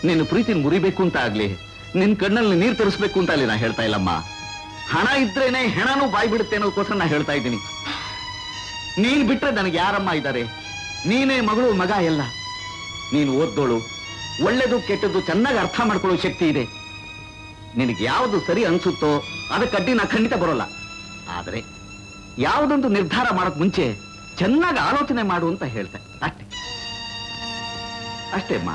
ನಿನ್ನ ಪ್ರೀತಿನ ಮುರಿಬೇಕು ಅಂತ ಆಗ್ಲಿ, ನಿನ್ ಕಣ್ಣಲ್ಲಿ ನೀರು ತರಿಸ್ಬೇಕು ಅಂತ ಅಲ್ಲಿ ನಾ ಹೇಳ್ತಾ ಇಲ್ಲಮ್ಮ. ಹಣ ಇದ್ರೇನೆ ಹೆಣನೂ ಬಾಯಿ ಬಿಡುತ್ತೆ ಅನ್ನೋದಕ್ಕೋಸ್ಕರ ನಾ ಹೇಳ್ತಾ ಇದ್ದೀನಿ. ನೀನ್ ಬಿಟ್ರೆ ನನಗೆ ಯಾರಮ್ಮ ಇದ್ದಾರೆ? ನೀನೇ ಮಗಳು, ಮಗ ಎಲ್ಲ. ನೀನು ಓದ್ದೋಳು, ಒಳ್ಳೇದು ಕೆಟ್ಟದ್ದು ಚೆನ್ನಾಗಿ ಅರ್ಥ ಮಾಡ್ಕೊಳ್ಳೋ ಶಕ್ತಿ ಇದೆ. ನಿನಗೆ ಯಾವುದು ಸರಿ ಅನ್ಸುತ್ತೋ ಅದಕ್ಕಡ್ಡಿ ನಾ ಖಂಡಿತ ಬರೋಲ್ಲ. ಆದ್ರೆ ಯಾವುದೊಂದು ನಿರ್ಧಾರ ಮಾಡಕ್ ಮುಂಚೆ ಚೆನ್ನಾಗಿ ಆಲೋಚನೆ ಮಾಡು ಅಂತ ಹೇಳ್ತೆ. ಅಷ್ಟೇ ಅಷ್ಟೇ ಅಮ್ಮ.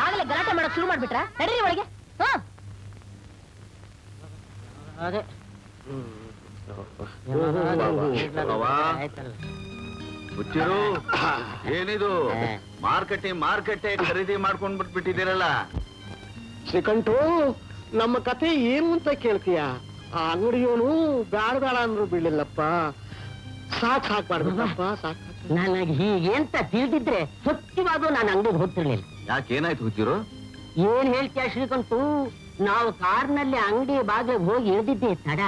ಆಗಲೇ ಗಲಾಟೆ ಮಾಡಕ್ ಶುರು ಮಾಡ್ಬಿಟ್ರ? ನಡೀರಿ ಒಳಗೆ. ಅದೇ ಹುಚ್ಚಿರು, ಏನಿದು ಮಾರ್ಕೆಟೆ ಖರೀದಿ ಮಾಡ್ಕೊಂಡ್ ಬಿಟ್ಬಿಟ್ಟಿದ್ದೀರಲ್ಲ? ಶ್ರೀಕಂಠು ನಮ್ಮ ಕಥೆ ಏನು ಅಂತ ಕೇಳ್ತೀಯ? ಆ ಅಂಗಡಿಯವನು ಬೇಡ ಬೇಡ ಅಂದ್ರು ಬಿಡ್ಲಿಲ್ಲಪ್ಪ. ಸಾಕ್ ಮಾಡ್ಬೇಕಪ್ಪ, ಸಾಕ್. ನನಗೆ ಹೀಗೆ ಅಂತ ತಿಳಿದಿದ್ರೆ ಸತ್ಯವಾಗೂ ನಾನು ಅಂಗಡಿಗೆ ಹೋಗ್ತಿರ್ಲಿಲ್ಲ. ಯಾಕೆ ಏನಾಯ್ತು ಹುಚ್ಚಿರು? ಏನ್ ಹೇಳ್ತೀಯ ಶ್ರೀಕಂಠು, ನಾವು ಕಾರ್ನಲ್ಲಿ ಅಂಗಡಿ ಬಾಗಿಲಿಗೆ ಹೋಗಿ ಇಳಿದಿದ್ದೆ ತಡ.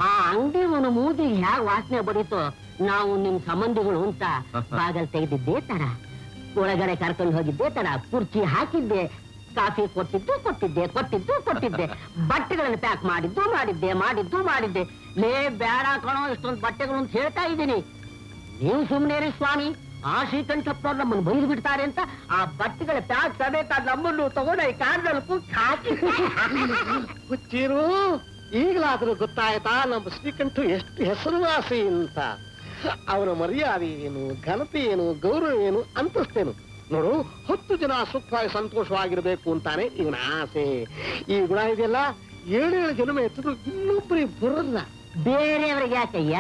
ಆ ಅಂಗಡಿಯವನು ಮೂಗಿಗೆ ಹ್ಯಾಗ ವಾಸನೆ ಬಡಿತೋ, ನಾವು ನಿಮ್ ಸಂಬಂಧಿಗಳು ಅಂತ ಬಾಗಲ್ ತೆಗೆದಿದ್ದೆ ತಡ. ಒಳಗಡೆ ಕರ್ಕೊಂಡು ಹೋಗಿದ್ದೆ ತಡ. ಕುರ್ಚಿ ಹಾಕಿದ್ದೆ, ಕಾಫಿ ಕೊಟ್ಟಿದ್ದೆ ಬಟ್ಟೆಗಳನ್ನು ಪ್ಯಾಕ್ ಮಾಡಿದ್ದೆ. ಲೇ ಬೇಡ ಕಣೋ ಇಷ್ಟೊಂದು ಬಟ್ಟೆಗಳು ಅಂತ ಹೇಳ್ತಾ ಇದ್ದೀನಿ. ನೀವು ಸುಮ್ಮನೆ ರೀ ಸ್ವಾಮಿ. ಆ ಶ್ರೀಕಂಠಪ್ಪನವ್ರು ನಮ್ಮನ್ನು ಬೈದು ಬಿಡ್ತಾರೆ ಅಂತ ಆ ಬಟ್ಟೆಗಳ ಪ್ಯಾಕ್ ಸಮೇತ ನಮ್ಮನ್ನು ತಗೊಂಡು ಈ ಕಾರ್ನಲ್ಲಿ ಹಾಕಿ. ಹುಚ್ಚಿರು, ಈಗಲಾದ್ರೂ ಗೊತ್ತಾಯ್ತಾ ನಮ್ಮ ಶ್ರೀಕಂಠ ಎಷ್ಟು ಹೆಸರುವಾಸಿ ಅಂತ? ಅವನ ಮರ್ಯಾದೆ ಏನು, ಘನತೆ ಏನು, ಗೌರವ ಏನು, ಅಂತಸ್ತೇನು ನೋಡು. 10 ಜನ ಸುಖವಾಗಿ ಸಂತೋಷವಾಗಿರ್ಬೇಕು ಅಂತಾನೆ ಇವನ ಆಸೆ. ಈ ಗುಣ ಇದೆಯಲ್ಲ 7 ಜನ್ಮ ಎತ್ತಿದ್ರು ಇನ್ನೊಬ್ಬರಿಗೆ ಬರೋಲ್ಲ. ಬೇರೆಯವರಿಗೆ ಯಾಕಯ್ಯ?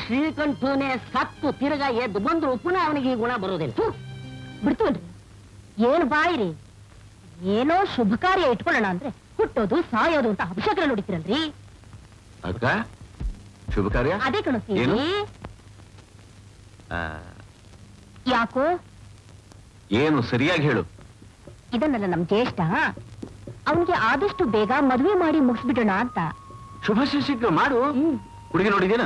ಶ್ರೀಕಂಠನೇ ಸತ್ತು ತಿರುಗಾ ಎದ್ದು ಬಂದ್ರು ಪುನಃ ಅವನಿಗೆ ಈ ಗುಣ ಬರೋದಿಲ್ಲ. ಬಿಡ್ತೋಲ್ರಿ, ಏನ್ ಬಾಯಿರಿ? ಏನೋ ಶುಭ ಕಾರ್ಯ ಇಟ್ಕೊಳ್ಳೋಣ ಅಂದ್ರೆ ಹುಟ್ಟೋದು ಸಾಯೋದು ಅಂತ ಅಭಿಷೇಕ ನೋಡಿತಿರಲ್ರಿ. ಅಕ್ಕ ಶುಭ ಕಾರ್ಯ ಅದೇ ಕಣಿಸ್ತೀನಿ. ಯಾಕೋ ಏನು ಸರಿಯಾಗಿ ಹೇಳು. ಇದನ್ನಲ್ಲ ನಮ್ ಜ್ಯೇಷ್ಠ, ಅವನಿಗೆ ಆದಷ್ಟು ಬೇಗ ಮದುವೆ ಮಾಡಿ ಮುಗಿಸ್ಬಿಡೋಣ ಅಂತ. ಶುಭ ಶೀಘ್ರ ಮಾಡು. ಹುಡುಗಿ ನೋಡಿದೇನ?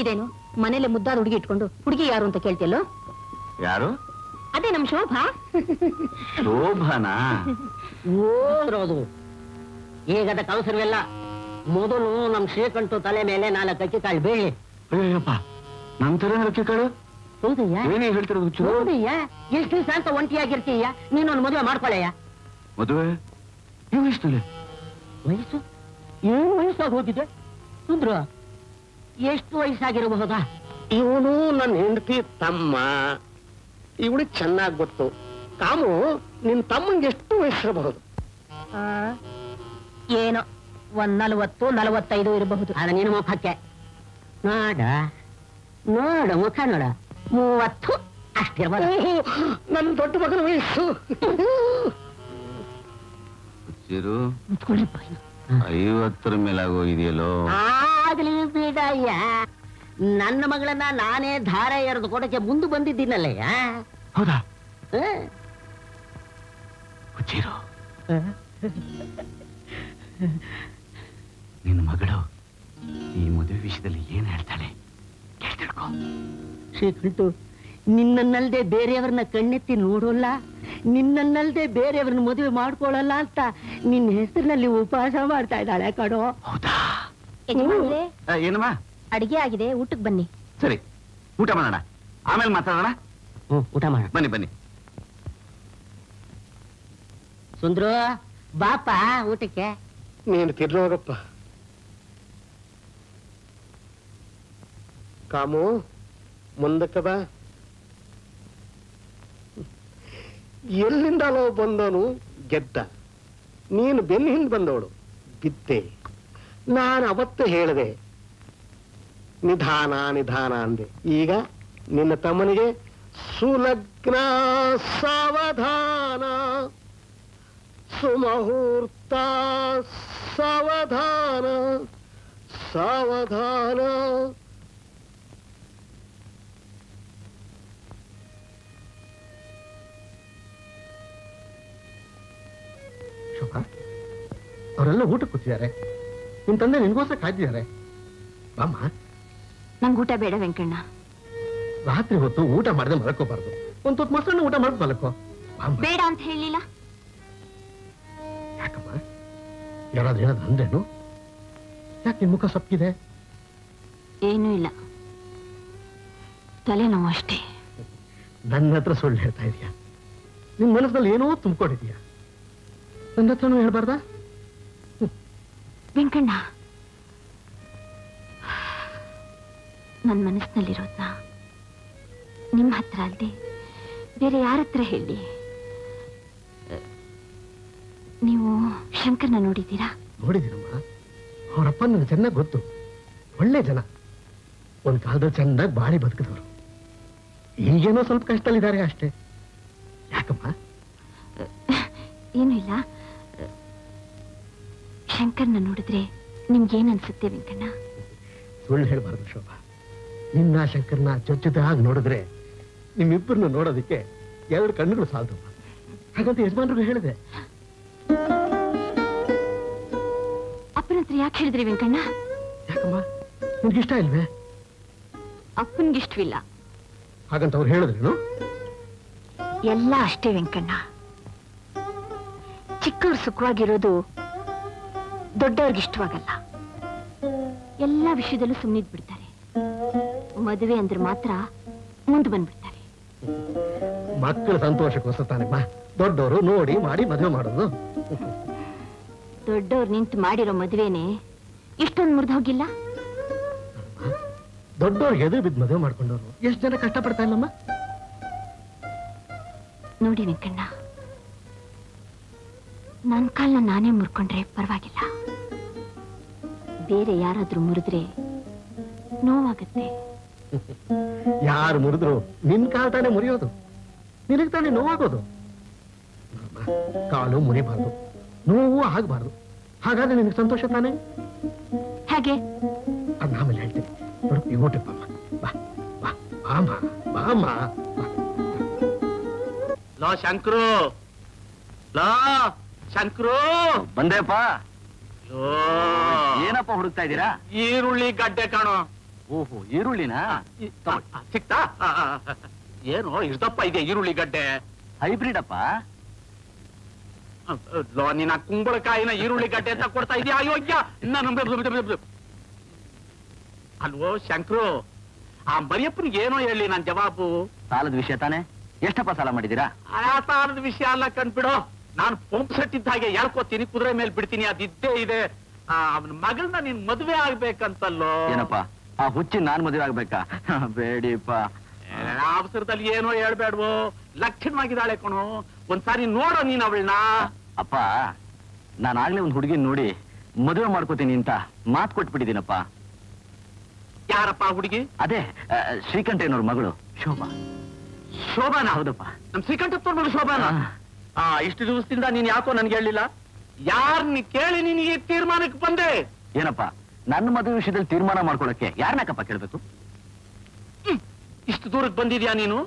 ಇದೇನು ಮನೇಲೆ ಮುದ್ದಾದ ಹುಡುಗಿ ಇಟ್ಕೊಂಡು ಹುಡುಗಿ ಯಾರು ಅಂತ ಕೇಳ್ತಿಯಲ್ಲೋ? ಯಾರು? ಅದೇ ನಮ್ ಶೋಭಾ. ಶೋಭಾನಾ? ಓದ್ರೋದು ಈಗದ ಕೌಸರವೆಲ್ಲ. ಮೊದಲು ನಮ್ ಶ್ರೀಕಂಠ ತಲೆ ಮೇಲೆ 4 ಅಕ್ಕಿ ಕಾಳು ಬೇಳೆ. ಅಯ್ಯಪ್ಪ, ನಂತರ ಅಕ್ಕಿ ಕಾಳು? ಹೌದಯ್ಯ, ಏನೇ ಹೇಳ್ತಿರೋದು? ಹೌದಯ್ಯ. ಎಷ್ಟು ದಿವಸ ಅಂತ ಒಂಟಿಯಾಗಿರ್ತೀಯ? ನೀನೊಂದು ಮದುವೆ ಮಾಡ್ಕೊಳ್ಳಯ್ಯ. ಮದುವೆ ಈ ವಯಸ್ಸಲ್ಲಿ? ವಯಸ್ಸು ಏನು ವಯಸ್ಸಾಗಿ ಹೋಗಿದೆ ಸುಂದ್ರ? ಎಷ್ಟು ವಯಸ್ಸಾಗಿರಬಹುದಾ? ಇವನು ನನ್ನ ಹೆಂಡತಿ ತಮ್ಮ. ಇವಳಿಗೆ ಚೆನ್ನಾಗಿ ಗೊತ್ತು. ಕಾಮು, ನಿನ್ ತಮ್ಮಂಗೆ ಎಷ್ಟು ವಯಸ್ಸಿರಬಹುದು? ಏನೋ 40-45 ಇರಬಹುದು. ಅದ ನಿನ್ನ ಮುಖಕ್ಕೆ ನೋಡ ಮುಖ ನೋಡ 30 ಅಷ್ಟಿರ್ಬೋದು. ನನ್ನ ದೊಡ್ಡ ಮಗನ ವಯಸ್ಸು. 50 ಮೇಲಾಗೋಗಿದೆಯಲ್ಲೋ? ಆಗ್ಲಿ ಬಿಡಯ್ಯ, ನನ್ನ ಮಗಳನ್ನ ನಾನೇ ಧಾರೆ ಎರೆದು ಕೊಡಕ್ಕೆ ಮುಂದೆ ಬಂದಿದ್ದೀನಲ್ಲಯ್ಯ. ಹೌದಾ? ಹುಚ್ಚಿರು, ನಿನ್ನ ಮಗಳು ಈ ಮದುವೆ ವಿಷಯದಲ್ಲಿ ಏನ್ ಹೇಳ್ತಾಳೆ ಕೇಳ್ತಿಳ್ಕೊ. ಶ್ರೀಕಂಠು, ನಿನ್ನನ್ನಲ್ದೆ ಬೇರೆಯವ್ರನ್ನ ಕಣ್ಣೆತ್ತಿ ನೋಡೋಲ್ಲ, ನಿನ್ನನ್ನಲ್ದೆ ಬೇರೆಯವ್ರನ್ನ ಮದುವೆ ಮಾಡ್ಕೊಳ್ಳಲ್ಲ ಅಂತ ನಿನ್ನ ಹೆಸರಿನಲ್ಲಿ ಉಪವಾಸ ಮಾಡ್ತಾ ಇದ್ದಾಳೆ ಕಣೋ. ಹೌದಾ? ಏನಮ್ಮ? ಅಡಿಗೆ ಆಗಿದೆ, ಊಟಕ್ಕೆ ಬನ್ನಿ. ಸರಿ, ಊಟ ಮಾಡೋಣ, ಆಮೇಲೆ ಮಾತಾಡೋಣ. ಊಟ ಮಾಡೋಣ. ಬನ್ನಿ. ಸುಂದ್ರು, ಬಾಪ ಊಟಕ್ಕೆ. ನೀನು ತಿರ್ಲೋಗಪ್ಪ. ಕಾಮು, ಮುಂದಕ್ಕೆ ಬಾ. ಎಲ್ಲಿಂದಲೋ ಬಂದವನು ಗೆದ್ದ, ನೀನು ಬೆನ್ನ ಹಿಂದೆ ಬಂದವಳು ಬಿದ್ದೆ. ನಾನು ಅವತ್ತು ಹೇಳಿದೆ ನಿಧಾನ ಅಂದೆ. ಈಗ ನಿನ್ನ ತಮ್ಮನಿಗೆ ಸುಲಗ್ನ ಸಾವಧಾನ, ಸುಮುಹೂರ್ತ ಸಾವಧಾನ. ಶೋಭಾ, ಅವರೆಲ್ಲ ಊಟಕ್ಕೆ ಕೂತಿದ್ದಾರೆ. ನಿನ್ ತಂದೆ ನಿನ್ಗೋಸ್ಕರ ಕಾಯ್ದಿದ್ದಾರೆ. ಬಾಮ್ಮ. ನಂಗೆ ಊಟ ಬೇಡ ವೆಂಕಣ್ಣ. ರಾತ್ರಿ ಹೊತ್ತು ಊಟ ಮಾಡದೆ ಮಲಕೋಬಾರ್ದು. ಒಂದ್ ಹೊತ್ತು ಮೊಸರನ್ನ ಊಟ ಮಾಡಿ ಮಲಕೋ. ಬೇಡ ಅಂತ ಹೇಳಿಲ್ಲ. ಯಾಕಮ್ಮ, ಯಾರಾದ್ರೂ ಏನಾದ್ರು ಅಂದ್ರೇನು? ಯಾಕೆ ನಿನ್ ಮುಖ ಸಪ್ಪಿದೆ? ಏನೂ ಇಲ್ಲ, ತಲೆನೋವು ಅಷ್ಟೇ. ನನ್ನ ಹತ್ರ ಸುಳ್ಳು ಹೇಳ್ತಾ ಇದೀಯ? ನಿನ್ ಮನಸ್ಸಿನಲ್ಲಿ ಏನೋ ತುಂಬಿಕೊಂಡಿದೀಯ, ನನ್ನ ಹತ್ರನೂ ಹೇಳ್ಬಾರ್ದಾ? ವೆಂಕಣ್ಣ, ನನ್ನ ಮನಸ್ಸಿನಲ್ಲಿರೋದ್ನ ನಿಮ್ಮ ಹತ್ರ ಅಲ್ಲದೆ ಬೇರೆ ಯಾರ ಹತ್ರ ಹೇಳಿ? ನೀವು ಶಂಕರ್ನ ನೋಡಿದ್ದೀರಾ? ನೋಡಿದ್ದೀನಮ್ಮ. ಅವರಪ್ಪ ನನಗೆ ಚೆನ್ನಾಗಿ ಗೊತ್ತು. ಒಳ್ಳೆ ಜನ, ಒಂದ್ ಕಾಲದಲ್ಲಿ ಚೆನ್ನಾಗಿ ಬಾಳಿ ಬದುಕಿದವರು. ಈಗೇನೋ ಸ್ವಲ್ಪ ಕಷ್ಟದಲ್ಲಿದ್ದಾರೆ ಅಷ್ಟೇ. ಯಾಕಮ್ಮ? ಏನೂ ಇಲ್ಲ. ಶಂಕರ್ನ ನೋಡಿದ್ರೆ ನಿಮ್ಗೇನ್ ಅನ್ಸುತ್ತೆ ವೆಂಕಣ್ಣ? ಸುಳ್ಳು ಹೇಳ್ಬಾರ್ದು ಶೋಭಾ. ನಿನ್ನ ಶಂಕರ್ನ ಜೊತೆಯಾಗಿ ನೋಡಿದ್ರೆ ನಿಮ್ಮಿಬ್ಬರನ್ನು ನೋಡೋದಕ್ಕೆ 2 ಕಣ್ಣುಗಳು ಸಾಲದಮ್ಮ. ಹಾಗಂತ ಯಜಮಾನ್ರಿಗೂ ಹೇಳಿದೆ. ಅಪ್ಪನ ಹತ್ರ ಯಾಕೆ ಹೇಳಿದ್ರಿ ವೆಂಕಣ್ಣ? ಯಾಕಮ್ಮ, ನಿನ್ಗಿಷ್ಟ ಇಲ್ವೇ? ಅಪ್ಪನ್ಗಿಷ್ಟವಿಲ್ಲ ಹಾಗಂತ ಅವ್ರು ಹೇಳಿದ್ರೇನು? ಎಲ್ಲ ಅಷ್ಟೇ ವೆಂಕಣ್ಣ. ಚಿಕ್ಕವ್ರು ಸುಖವಾಗಿರೋದು ದೊಡ್ಡವ್ರಿಗಿಷ್ಟವಾಗಲ್ಲ. ಎಲ್ಲ ವಿಷಯದಲ್ಲೂ ಸುಮ್ಮನಿದ್ ಬಿಡ್ತಾರೆ. ಮದುವೆ ಅಂದ್ರೆ ಮಾತ್ರ ಮುಂದೆ ಬಂದ್ಬಿಡ್ತಾರೆ. ಮಕ್ಕಳ ಸಂತೋಷಕ್ಕೋಸ್ಕರ ತಾನೆಮ್ಮ ದೊಡ್ಡವರು ನೋಡಿ ಮಾಡಿ ಮದುವೆ ಮಾಡೋದು. ದೊಡ್ಡವ್ರು ನಿಂತು ಮಾಡಿರೋ ಮದುವೆನೆ ಇಷ್ಟೊಂದು ಮುರಿದು ಹೋಗಿಲ್ಲ. ದೊಡ್ಡವ್ರಿಗೆ ಎದುರು ಬಿದ್ದು ಮದುವೆ ಮಾಡ್ಕೊಂಡವ್ರು ಎಷ್ಟು ಜನ ಕಷ್ಟಪಡ್ತಾ ಇಲ್ಲಮ್ಮ. ನೋಡಿ ವೆಂಕಣ್ಣ, ನನ್ನ ಕಾಲ್ನ ನಾನೇ ಮುರ್ಕೊಂಡ್ರೆ ಪರವಾಗಿಲ್ಲ. ಬೇರೆ ಯಾರಾದ್ರೂ ಮುರಿದ್ರೆ ನೋವಾಗತ್ತೆ. ಯಾರು ಮುರಿದ್ರು ನಿನ್ ಕಾಲ್ ತಾನೇ ಮುರಿಯೋದು, ನಿನಗ್ ತಾನೇ ನೋವಾಗೋದು. ಕಾಲು ಮುರಿಬಾರ್ದು, ನೋವು ಆಗಬಾರ್ದು. ಹಾಗಾದ್ರೆ ನಿನಗೆ ಸಂತೋಷ ತಾನೇ? ಹಾಗೆ ಅದ್ ಆಮೇಲೆ ಹೇಳ್ತೀನಿ. ನೋಡು, ಈ ಊಟಕ್ಕೆ ಬಾ ಬಾ ಬಾಮ ಬಾಮ. ಲೋ ಶಂಕರು, ಲೋ ಶಂಕರು. ಬಂದೇಪ್ಪ. ಏನಪ್ಪ ಹುಡುಕ್ತಾ ಇದ್ದೀರಾ? ಈರುಳ್ಳಿ ಗಡ್ಡೆ ಕಾಣೋ. ಓಹೋ, ಈರುಳ್ಳಿನಾ? ಸಿಕ್ತಾ? ಏನು ಇಷ್ಟಪ್ಪ ಇದೆ ಈರುಳ್ಳಿ ಗಡ್ಡೆ? ಹೈಬ್ರಿಡ್ ಅಪ್ಪ. ಲೋ, ನಿನ್ನ ಕುಂಬಳಕಾಯಿನ ಈರುಳ್ಳಿ ಗಡ್ಡೆ ಅಂತ ಕೊಡ್ತಾ ಇದೀಯ? ಅಯೋಗ್ಯ. ಅಲ್ವೋ ಶಂಕರು, ಆ ಮರಿಯಪ್ಪನಿಗೆ ಏನೋ ಹೇಳಿ ನಾನು ಜವಾಬು. ಸಾಲದ ವಿಷಯ ತಾನೆ? ಎಷ್ಟಪ್ಪ ಸಾಲ ಮಾಡಿದ್ದೀರಾ? ಆ ಸಾಲದ ವಿಷಯ ಅಲ್ಲ ಕಂಡ್ಬಿಡು. ನಾನು ಪಂಪ್ ಸೆಟ್ ಇದ್ದ ಹಾಗೆ ಹೇಳ್ಕೋತೀನಿ, ಕುದುರೆ ಮೇಲೆ ಬಿಡ್ತೀನಿ, ಅದಿದ್ದೇ ಇದೆ. ಅವನ ಮಗಳನ್ನ ನೀನ್ ಮದುವೆ ಆಗ್ಬೇಕಂತಲ್ಲೋ. ಏನಪ್ಪ, ಆ ಹುಚ್ಚಿ ನಾನ್ ಮದುವೆ ಆಗ್ಬೇಕಾ? ಬೇಡಿಪ್ಪ. ಅವಸರದಲ್ಲಿ ಏನೋ ಹೇಳ್ಬೇಡ್ವೋ. ಲಕ್ಷಣವಾಗಿದ್ದಾಳೆ ಕಣೋ. ಒಂದ್ಸಾರಿ ನೋಡೋ ನೀನ್ ಅವಳನ್ನ. ಅಪ್ಪ, ನಾನಾಗ್ಲೇ ಒಂದ್ ಹುಡುಗಿನ ನೋಡಿ ಮದುವೆ ಮಾಡ್ಕೋತೀನಿ ಅಂತ ಮಾತು ಕೊಟ್ಬಿಟ್ಟಿದ್ದೀನಪ್ಪ. ಯಾರಪ್ಪ ಹುಡುಗಿ? ಅದೇ ಶ್ರೀಕಂಠಯ್ಯನವ್ರ ಮಗಳು ಶೋಭಾ. ಶೋಭಾನ? ಹೌದಪ್ಪ. ನಮ್ ಶ್ರೀಕಂಠಪ್ಪನ ಮಗಳು ಶೋಭಾನ? ಇಷ್ಟು ದಿವಸದಿಂದ ನೀನ್ ಯಾಕೋ ನನ್ಗೆ ಹೇಳಿಲ್ಲ. ಯಾರನ್ನ ಕೇಳಿ ನೀನ್ ಈ ತೀರ್ಮಾನಕ್ಕೆ ಬಂದೆ? ಏನಪ್ಪ, ನನ್ನ ಮದುವೆ ವಿಷಯದಲ್ಲಿ ತೀರ್ಮಾನ ಮಾಡ್ಕೊಳಕ್ಕೆ ಯಾರನ್ನಕ್ಕಪ್ಪ ಕೇಳ್ಬೇಕು? ಇಷ್ಟು ದೂರಕ್ಕೆ ಬಂದಿದ್ಯಾ ನೀನು?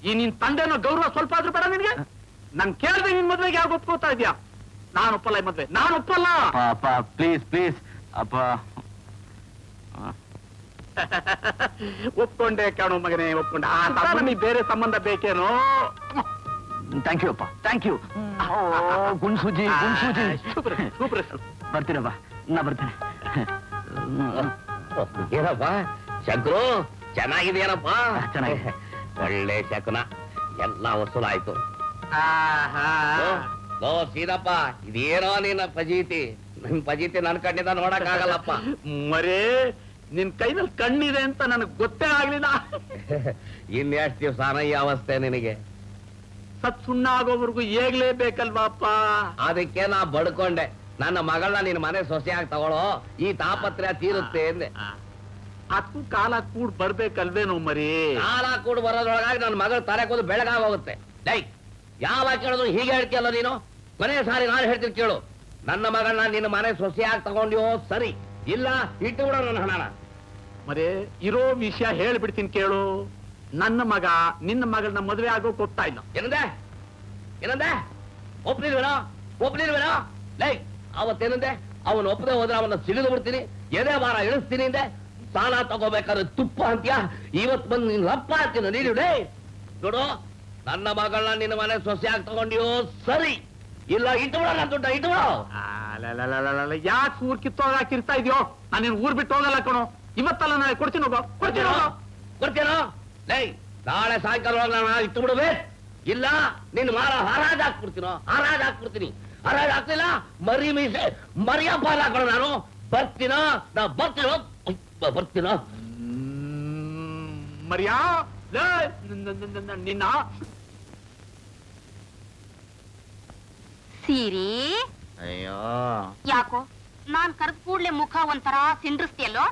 ಈ ನಿನ್ ತಂದೆನೋ ಗೌರವ ಸ್ವಲ್ಪ ಆದ್ರೂ ಬೇಡ ನಿನ್ಗೆ? ನನ್ ಕೇಳ್ದೆ ನಿನ್ ಮದ್ವೆಗೆ ಯಾಕೆ ಒಪ್ಕೋತಾ ಇದ್ಯಾ? ನಾನು ಒಪ್ಪಲ್ಲ ಈ ಮದ್ವೆ, ನಾನು ಒಪ್ಪಲ್ಲ. ಅಪ್ಪ ಪ್ಲೀಸ್ ಪ್ಲೀಸ್ ಅಪ್ಪ. ಒಪ್ಕೊಂಡೆ ಕಾಣೋ ಮಗನೇ, ಒಪ್ಕೊಂಡೆ. ಆ ಸಂಬಂಧ ಬೇರೆ ಸಂಬಂಧ ಬೇಕೇನೋ? ಥ್ಯಾಂಕ್ ಯು ಅಪ್ಪ, ಥ್ಯಾಂಕ್ ಯು. ಗುಣ್ಸೂಜಿ ಗುಣ್ಸೂಜಿ. ಸೂಪರ್. ಬರ್ತೀರಪ್ಪ, ನಾ ಬರ್ತೇನೆ. ಏನಪ್ಪ ಶಂಕರು, ಚೆನ್ನಾಗಿದೆಯೇನಪ್ಪ? ಚೆನ್ನಾಗಿದೆ. ಒಳ್ಳೆ ಶಕುನ, ಎಲ್ಲ ವಸೂಲಾಯ್ತು. ಲೋ ಸೀದಪ್ಪ, ಇದೇನೋ ನಿನ್ನ ಫಜೀತಿ. ನನ್ ಫಜೀತಿ ನನ್ ಕಣ್ಣಿಂದ ನೋಡಕ್ ಆಗಲ್ಲಪ್ಪ. ಮರೇ, ನಿನ್ ಕೈನಲ್ಲಿ ಕಣ್ಣಿದೆ ಅಂತ ನನಗ್ ಗೊತ್ತೇ ಆಗ್ಲಿಲ್ಲ. ಇನ್ನೆಷ್ಟು ದಿವಸ ಈ ಅವಸ್ಥೆ ನಿನಗೆ? ಸತ್ ಸುಣ್ಣ ಆಗೋವರೆಗೂ ಏಗ್ಲೇಬೇಕಲ್ವಾಪ್ಪ. ಅದಕ್ಕೆ ನಾ ಬಡ್ಕೊಂಡೆ, ನನ್ನ ಮಗಳನ್ನ ನಿನ್ ಮನೆ ಸೊಸೆಯಾಗಿ ತಗೊಳ್ಳೋ, ಈ ತಾಪತ್ರೆ ತೀರುತ್ತೆ ಎಂದೆ. ಅದಕ್ಕೂ ಕಾಲ ಕೂಡ್ ಬರ್ಬೇಕಲ್ವೇನೋ ಮರಿ? ಕಾಲ ಕೂಡ ಬರೋದ್ರೊಳಗಾಗಿ ನನ್ನ ಮಗಳು ತಲೆ ಕೂದು ಬೆಳಗಾಗ ಹೋಗುತ್ತೆ. ಲೈ, ಯಾವಾಗ ಕೇಳಿದ್ರು ಹೀಗೆ ಹೇಳ್ತೀಯಲ್ಲ ನೀನು? ಮನೆ ಸಾರಿ ನಾನು ಹೇಳ್ತೀನಿ ಕೇಳು. ನನ್ನ ಮಗಳನ್ನ ನಿನ್ನ ಮನೆ ಸೊಸೆಯಾಗಿ ತಗೊಂಡ್ಯೋ ಸರಿ, ಇಲ್ಲ ಇಟ್ಟು ಬಿಡೋ ನನ್ನ ಹಣನ. ಮರೇ, ಇರೋ ವಿಷಯ ಹೇಳ್ಬಿಡ್ತೀನಿ ಕೇಳು. ನನ್ನ ಮಗ ನಿನ್ನ ಮಗಳನ್ನ ಮದುವೆ ಆಗೋಕ್ ಹೋಗ್ತಾ ಇಲ್ಲ. ಏನಂದೆ? ಒಪ್ಲಿಲ್ವೇನೋ? ಲೈ, ಅವತ್ತೇನಂದೆ? ಅವನು ಒಪ್ಪದೆ ಹೋದ್ರೆ ಅವನ್ನ ಸಿಗಿದು ಬಿಡ್ತೀನಿ, ಎದೆ ಭಾರ ಇಳಿಸ್ತೀನಿ ಅಂದೆ. ಸಾಲ ತಗೋಬೇಕಾದ್ರೆ ತುಪ್ಪ ಅಂತ್ಯ, ಇವತ್ ಬಂದು ನೀನ್ ಲಪ್ಪ ಅಂತೀನಿ. ನೀನು ಡೇ ನೋಡು, ನನ್ನ ಮಗಳನ್ನ ನಿನ್ನ ಮನೆ ಸೊಸೆಯಾಗಿ ತಗೊಂಡ್ಯೋ ಸರಿ, ಇಲ್ಲ ಇಟ್ಟು ಬಿಡೋ ನನ್ನ ದುಡ್ಡ, ಇಟ್ಟು ಬಿಡೋ. ಯಾಕೆ ಊರ್ ಕಿತ್ತೋಗಾಕಿರ್ತಾ ಇದೆಯೋ? ನಾನೇನು ಊರ್ ಬಿಟ್ಟು ಹೋಗಲ್ಲ ಕಣೋ. ಇವತ್ತಲ್ಲ ನಾಳೆ ಕೊಡ್ತೀನಿ. ಕೊಡ್ತೀನೋ? ಲೈ, ನಾಳೆ ಸಾಯಂಕಾಲ ನಾನು ಇಟ್ಟು ಬಿಡುವೆ, ಇಲ್ಲ ನಿನ್ನ ಮಾರ ಹರಾಜ್ ಹಾಕ್ಬಿಡ್ತೀನೋ. ಹರಾಜ್ ಹಾಕ್ತಿಲ್ಲ, ಮರಿ ಮೀಸೆ ಮರಿಯ ಪಾಲ್ ಹಾಕೋಣ. ನಾನು ಬರ್ತೀನೋ ಮರಿಯಾ ನಿನ್ನ ಸೀರಿ. ಅಯ್ಯೋ, ಯಾಕೋ ನಾನ್ ಕರೆದ್ ಕೂಡ್ಲೆ ಮುಖ ಒಂಥರ ಸಿಂಡ್ರಿಸ್ತಿಯಲ್ಲೋ?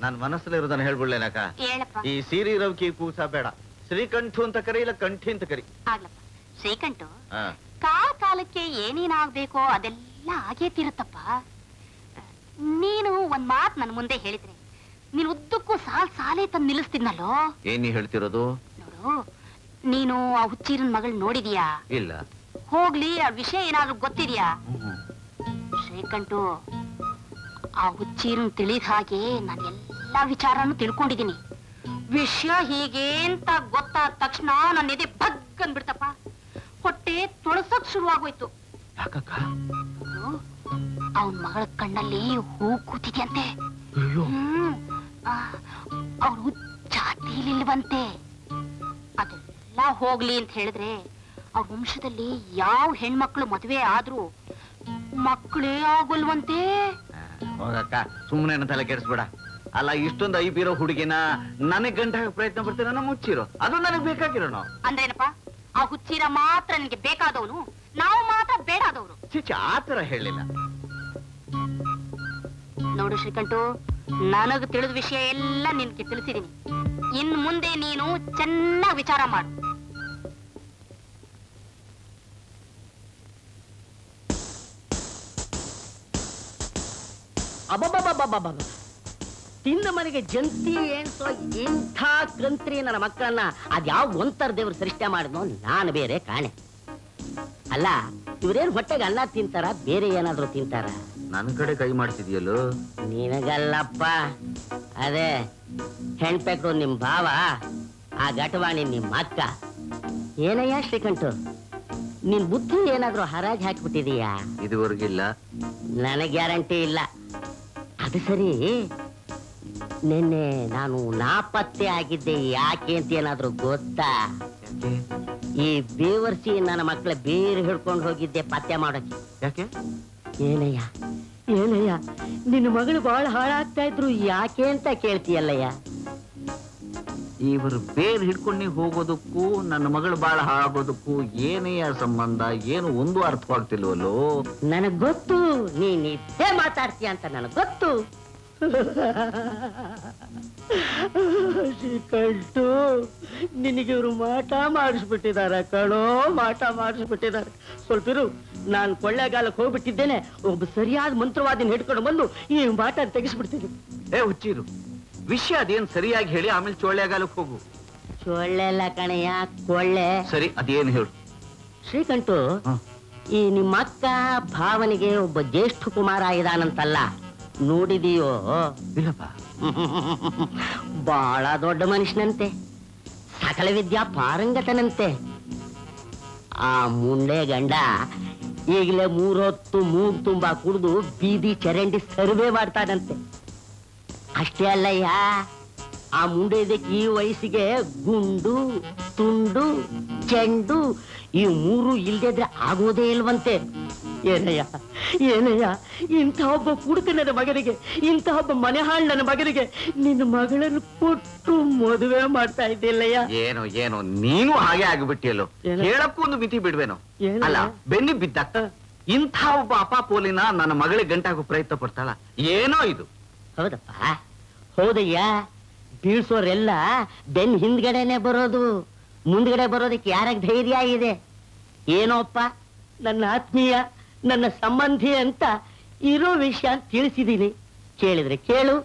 ನನ್ ಮನಸ್ಸಲ್ಲಿರೋದನ್ನ ಹೇಳ್ಬಿಡ್ಲೇನಕ್ಕ? ಹೇಳಪ್ಪ. ಈ ಸೀರೆ ರವಿಕಿ ಕೂಸ ಬೇಡ, ಶ್ರೀಕಂಠು ಅಂತ ಕರಿ, ಇಲ್ಲ ಕಂಠಿ ಅಂತ ಕರಿ. ಆಗ್ಲಪ್ಪ. ಶ್ರೀಕಂಠು ಕಾಲಕ್ಕೆ ಏನೇನಾಗ್ಬೇಕೋ ಅದೆಲ್ಲ ಆಗೇ ತೀರುತ್ತಪ್ಪ. ನೀನು ಒಂದ್ ಮಾತ್ ನನ್ ಮುಂದೆ ಹೇಳಿದ್ರೆ ನೀನ್ ಉದ್ದಕ್ಕೂ ಸಾಲೇ ತಂದು ನಿಲ್ಲಿಸ್ತಿದ್ನಲ್ಲೋ. ಏನ್ ಹೇಳ್ತಿರೋದು? ನೋಡು, ನೀನು ಆ ಹುಚ್ಚೀರನ್ ಮಗಳ್ ನೋಡಿದ್ಯಾ? ಇಲ್ಲ. ಹೋಗ್ಲಿ, ಆ ವಿಷಯ ಏನಾದ್ರೂ ಗೊತ್ತಿದ್ಯಾ? ಶ್ರೀಕಂಠು, ಆ ಹುಚ್ಚೀರನ್ ತಿಳಿದ ಹಾಗೆ ನಾನು ಎಲ್ಲಾ ವಿಚಾರನೂ ತಿಳ್ಕೊಂಡಿದೀನಿ. ವಿಷಯ ಹೀಗೆ ಅಂತ ಗೊತ್ತಾದ ತಕ್ಷಣ ನನ್ನ ಎದೆ ಬಗ್ ಅಂದ್ಬಿಡ್ತಪ್ಪ. ಹೊಟ್ಟೆ ತೊಳಸಕ್ ಶುರುವಾಗೋಯ್ತು. ಅವನ್ ಮಗಳ ಕಣ್ಣಲ್ಲಿ ಹೂ ಕೂತಿದ್ಯಂತೆ. ಅವ್ರು ಜಾತಿಲಿಲ್ವಂತೆ. ಅದೆಲ್ಲ ಹೋಗ್ಲಿ ಅಂತ ಹೇಳಿದ್ರೆ ಅವ್ರ ವಂಶದಲ್ಲಿ ಯಾವ ಹೆಣ್ಮಕ್ಳು ಮದುವೆ ಆದ್ರೂ ಮಕ್ಕಳೇ ಆಗೋಲ್ವಂತೆ. ಹೋಗಕ್ಕ, ಸುಮ್ಮನೆ ತಲೆ ಕೆಡಿಸ್ಬೇಡ. ಅಲ್ಲ, ಇಷ್ಟೊಂದು ಐಬಿರೋ ಹುಡುಗಿನ ನನಗ್ ಗಂಟ ಪ್ರಯತ್ನ ಪಡ್ತೀನಿ, ನನ್ನ ಮುಚ್ಚಿರೋ, ಅದು ನನಗ್ ಬೇಕಾಗಿರೋನು. ಅಂದ್ರೇನಪ್ಪ, ಆ ಹುಚ್ಚಿರ ಮಾತ್ರ ನಿನ್ಗೆ ಬೇಕಾದವನು, ನಾವು ಮಾತ್ರ ಬೇಡಾದವ್ರು? ಚಿಚ್ಚ, ಆತರ ಹೇಳಿಲ್ಲ. ನೋಡು ಶ್ರೀಕಂಠು, ನನಗ್ ತಿಳಿದ ವಿಷಯ ಎಲ್ಲ ನಿನ್ಗೆ ತಿಳಿಸಿದೀನಿ. ಇನ್ ಮುಂದೆ ನೀನು ಚೆನ್ನಾಗಿ ವಿಚಾರ ಮಾಡು. ಅಬ್ಬಬ್ಬಬ್ಬಬ್ಬಬ್ಬ, ತಿಂದ ಮನೆಗೆ ಜಂತಿ ಏನ್ಸೋ ಇಂಥ ಕಂತ್ರಿ ನನ್ನ ಮಕ್ಕಳನ್ನ ಅದ್ಯಾವ ಒಂಥರ ದೇವ್ರು ಸೃಷ್ಟಿ ಮಾಡಿದ್ನೋ ನಾನು ಬೇರೆ ಕಾಣೆ. ಅಲ್ಲ, ಇವ್ರೇನ್ ಹೊಟ್ಟೆಗೆ ಅನ್ನ ತಿಂತಾರ, ಬೇರೆ ಏನಾದ್ರು ತಿಂತಾರ? ನನ್ನ ಕಡೆ ಕೈ ಮಾಡ್ತಿದ್ಯಲ್ಲೋ. ನಿನಗಲ್ಲಪ್ಪ, ಅದೇ ಹೆಣ್ಪೆಕ್ರು ನಿಮ್ ಭಾವ, ಆ ಘಟವಾಣಿ ನಿಮ್ ಅಕ್ಕ. ಏನಯ್ಯ ಶ್ರೀಕಂಠು, ನಿನ್ ಬುದ್ಧಿ ಏನಾದ್ರೂ ಹರಾಜ್ ಹಾಕ್ಬಿಟ್ಟಿದೀಯಾ? ಇದುವರೆಗಿಲ್ಲ. ನನಗೆ ಗ್ಯಾರಂಟಿ ಇಲ್ಲ. ಅದು ಸರಿ, ನಿನ್ನೆ ನಾನು ನಾಪತ್ತೆ ಆಗಿದ್ದೆ ಯಾಕೆ ಅಂತ ಏನಾದ್ರೂ ಗೊತ್ತಾ? ಈ ಬೇವರ್ಸಿ ನನ್ನ ಮಕ್ಕಳ ಬೇರೆ ಹಿಡ್ಕೊಂಡು ಹೋಗಿದ್ದೆ ಪತ್ತೆ ಮಾಡೋಕೆ. ಯಾಕೆ? ಏನಯ್ಯ ಏನಯ್ಯ, ನಿನ್ನ ಮಗಳು ಬಹಳ ಹಾಳಾಗ್ತಾ ಇದ್ರು, ಯಾಕೆ ಅಂತ ಕೇಳ್ತೀಯಲ್ಲಯ್ಯ? ಇವರು ಬೇರೆ ಹಿಡ್ಕೊಂಡು ಹೋಗೋದಕ್ಕೂ ನನ್ನ ಮಗಳು ಬಾಳ ಹಾಳಾಗೋದಕ್ಕೂ ಏನೆಯ ಸಂಬಂಧ? ಏನು ಒಂದು ಅರ್ಥವಾಗ್ತಿಲ್ವಲ್ಲೋ. ನನಗ್ ಗೊತ್ತು, ನೀನ್ ಇದ್ದೇ ಮಾತಾಡ್ತೀಯ ಅಂತ ನನಗ್ ಗೊತ್ತು. ಶ್ರೀಕಂಠು, ನಿನಗೆ ಇವರು ಮಾಟ ಮಾಡಿಸ್ಬಿಟ್ಟಿದಾರ ಕಣೋ, ಮಾಟ ಮಾಡಿಸ್ಬಿಟ್ಟಿದ್ದಾರೆ. ಸ್ವಲ್ಪ ಇರು, ನಾನು ಕೊಳ್ಳೆಗಾಲಕ್ಕೆ ಹೋಗ್ಬಿಟ್ಟಿದ್ದೇನೆ, ಒಬ್ಬ ಸರಿಯಾದ ಮಂತ್ರವಾದಿನ ಹಿಡ್ಕೊಂಡು ಬಂದು ಈ ಮಾಟ ತೆಗಿಸ್ಬಿಡ್ತೀನಿ. ಹುಚ್ಚಿರು, ವಿಷಯ ಅದೇನ್ ಸರಿಯಾಗಿ ಹೇಳಿ, ಆಮೇಲೆ ಚೊಳ್ಳೆಗಾಲಕ್ಕೆ ಹೋಗು. ಚೊಳ್ಳೆ ಅಲ್ಲ ಕಣಯ್ಯ, ಕೊಳ್ಳೆ. ಸರಿ, ಅದೇನು ಹೇಳು. ಶ್ರೀಕಂಠು, ಈ ನಿಮ್ಮ ಅಕ್ಕ ಭಾವನಿಗೆ ಒಬ್ಬ ಜ್ಯೇಷ್ಠ ಕುಮಾರ ಇದಾನಂತಲ್ಲ, ನೋಡಿದೀಯೋ? ಇಲ್ಲಪ್ಪ. ಬಹಳ ದೊಡ್ಡ ಮನುಷ್ಯನಂತೆ, ಸಕಲ ವಿದ್ಯಾ ಪಾರಂಗತನಂತೆ. ಆ ಮುಂಡೆ ಗಂಡ ಈಗಲೇ 3 ಹೊತ್ತು ಮೂಗ್ ತುಂಬಾ ಕುಡಿದು ಬೀದಿ ಚರಂಡಿ ಸರ್ವೆ ಮಾಡ್ತಾನಂತೆ. ಅಷ್ಟೇ ಅಲ್ಲಯ್ಯ, ಆ ಮುಂಡೆ ಇದಕ್ಕೆ ಈ ವಯಸ್ಸಿಗೆ ಗುಂಡು, ತುಂಡು, ಚೆಂಡು ಈ 3 ಇಲ್ದಿದ್ರೆ ಆಗೋದೇ ಇಲ್ವಂತೆ. ಏನಯ್ಯ ಏನಯ್ಯ, ಇಂಥ ಒಬ್ಬ ಕುಡುಕ ನನ್ನ ಮಗನಿಗೆ, ಇಂಥ ಒಬ್ಬ ಮನೆ ಹಾಳು ನನ್ನ ಮಗನಿಗೆ ನಿನ್ನ ಮಗಳನ್ನು ಕೊಟ್ಟು ಮದುವೆ ಮಾಡ್ತಾ ಇದ್ದಿಲ್ಲಯ್ಯ? ಏನೋ ಏನೋ ನೀನು ಹಾಗೆ ಆಗಿಬಿಟ್ಟಿಯಲ್ಲೋ. ಹೇಳಕ್ಕೂ ಒಂದು ಮಿತಿ ಬಿಡ್ವೇನೋ. ಅಲ್ಲ, ಬೆನ್ನಿ ಬಿದ್ದ ಇಂಥ ಒಬ್ಬ ಅಪಾಪೋಲಿನ ನನ್ನ ಮಗಳಿಗೆ ಗಂಟಾಗೋ ಪ್ರಯತ್ನ ಪಡ್ತಾಳ, ಏನೋ ಇದು. ಹೌದಪ್ಪ, ಹೌದಯ್ಯ. ಬೀಳ್ಸೋರೆಲ್ಲ ಬೆನ್ ಹಿಂದ್ಗಡೆನೆ ಬರೋದು, ಮುಂದ್ಗಡೆ ಬರೋದಕ್ಕೆ ಯಾರಾಗ ಧೈರ್ಯ ಇದೆ? ಏನೋಪ್ಪ, ನನ್ನ ಆತ್ಮೀಯ, ನನ್ನ ಸಂಬಂಧಿ ಅಂತ ಇರೋ ವಿಷಯ ತಿಳಿಸಿದೀನಿ. ಕೇಳಿದ್ರೆ ಕೇಳು,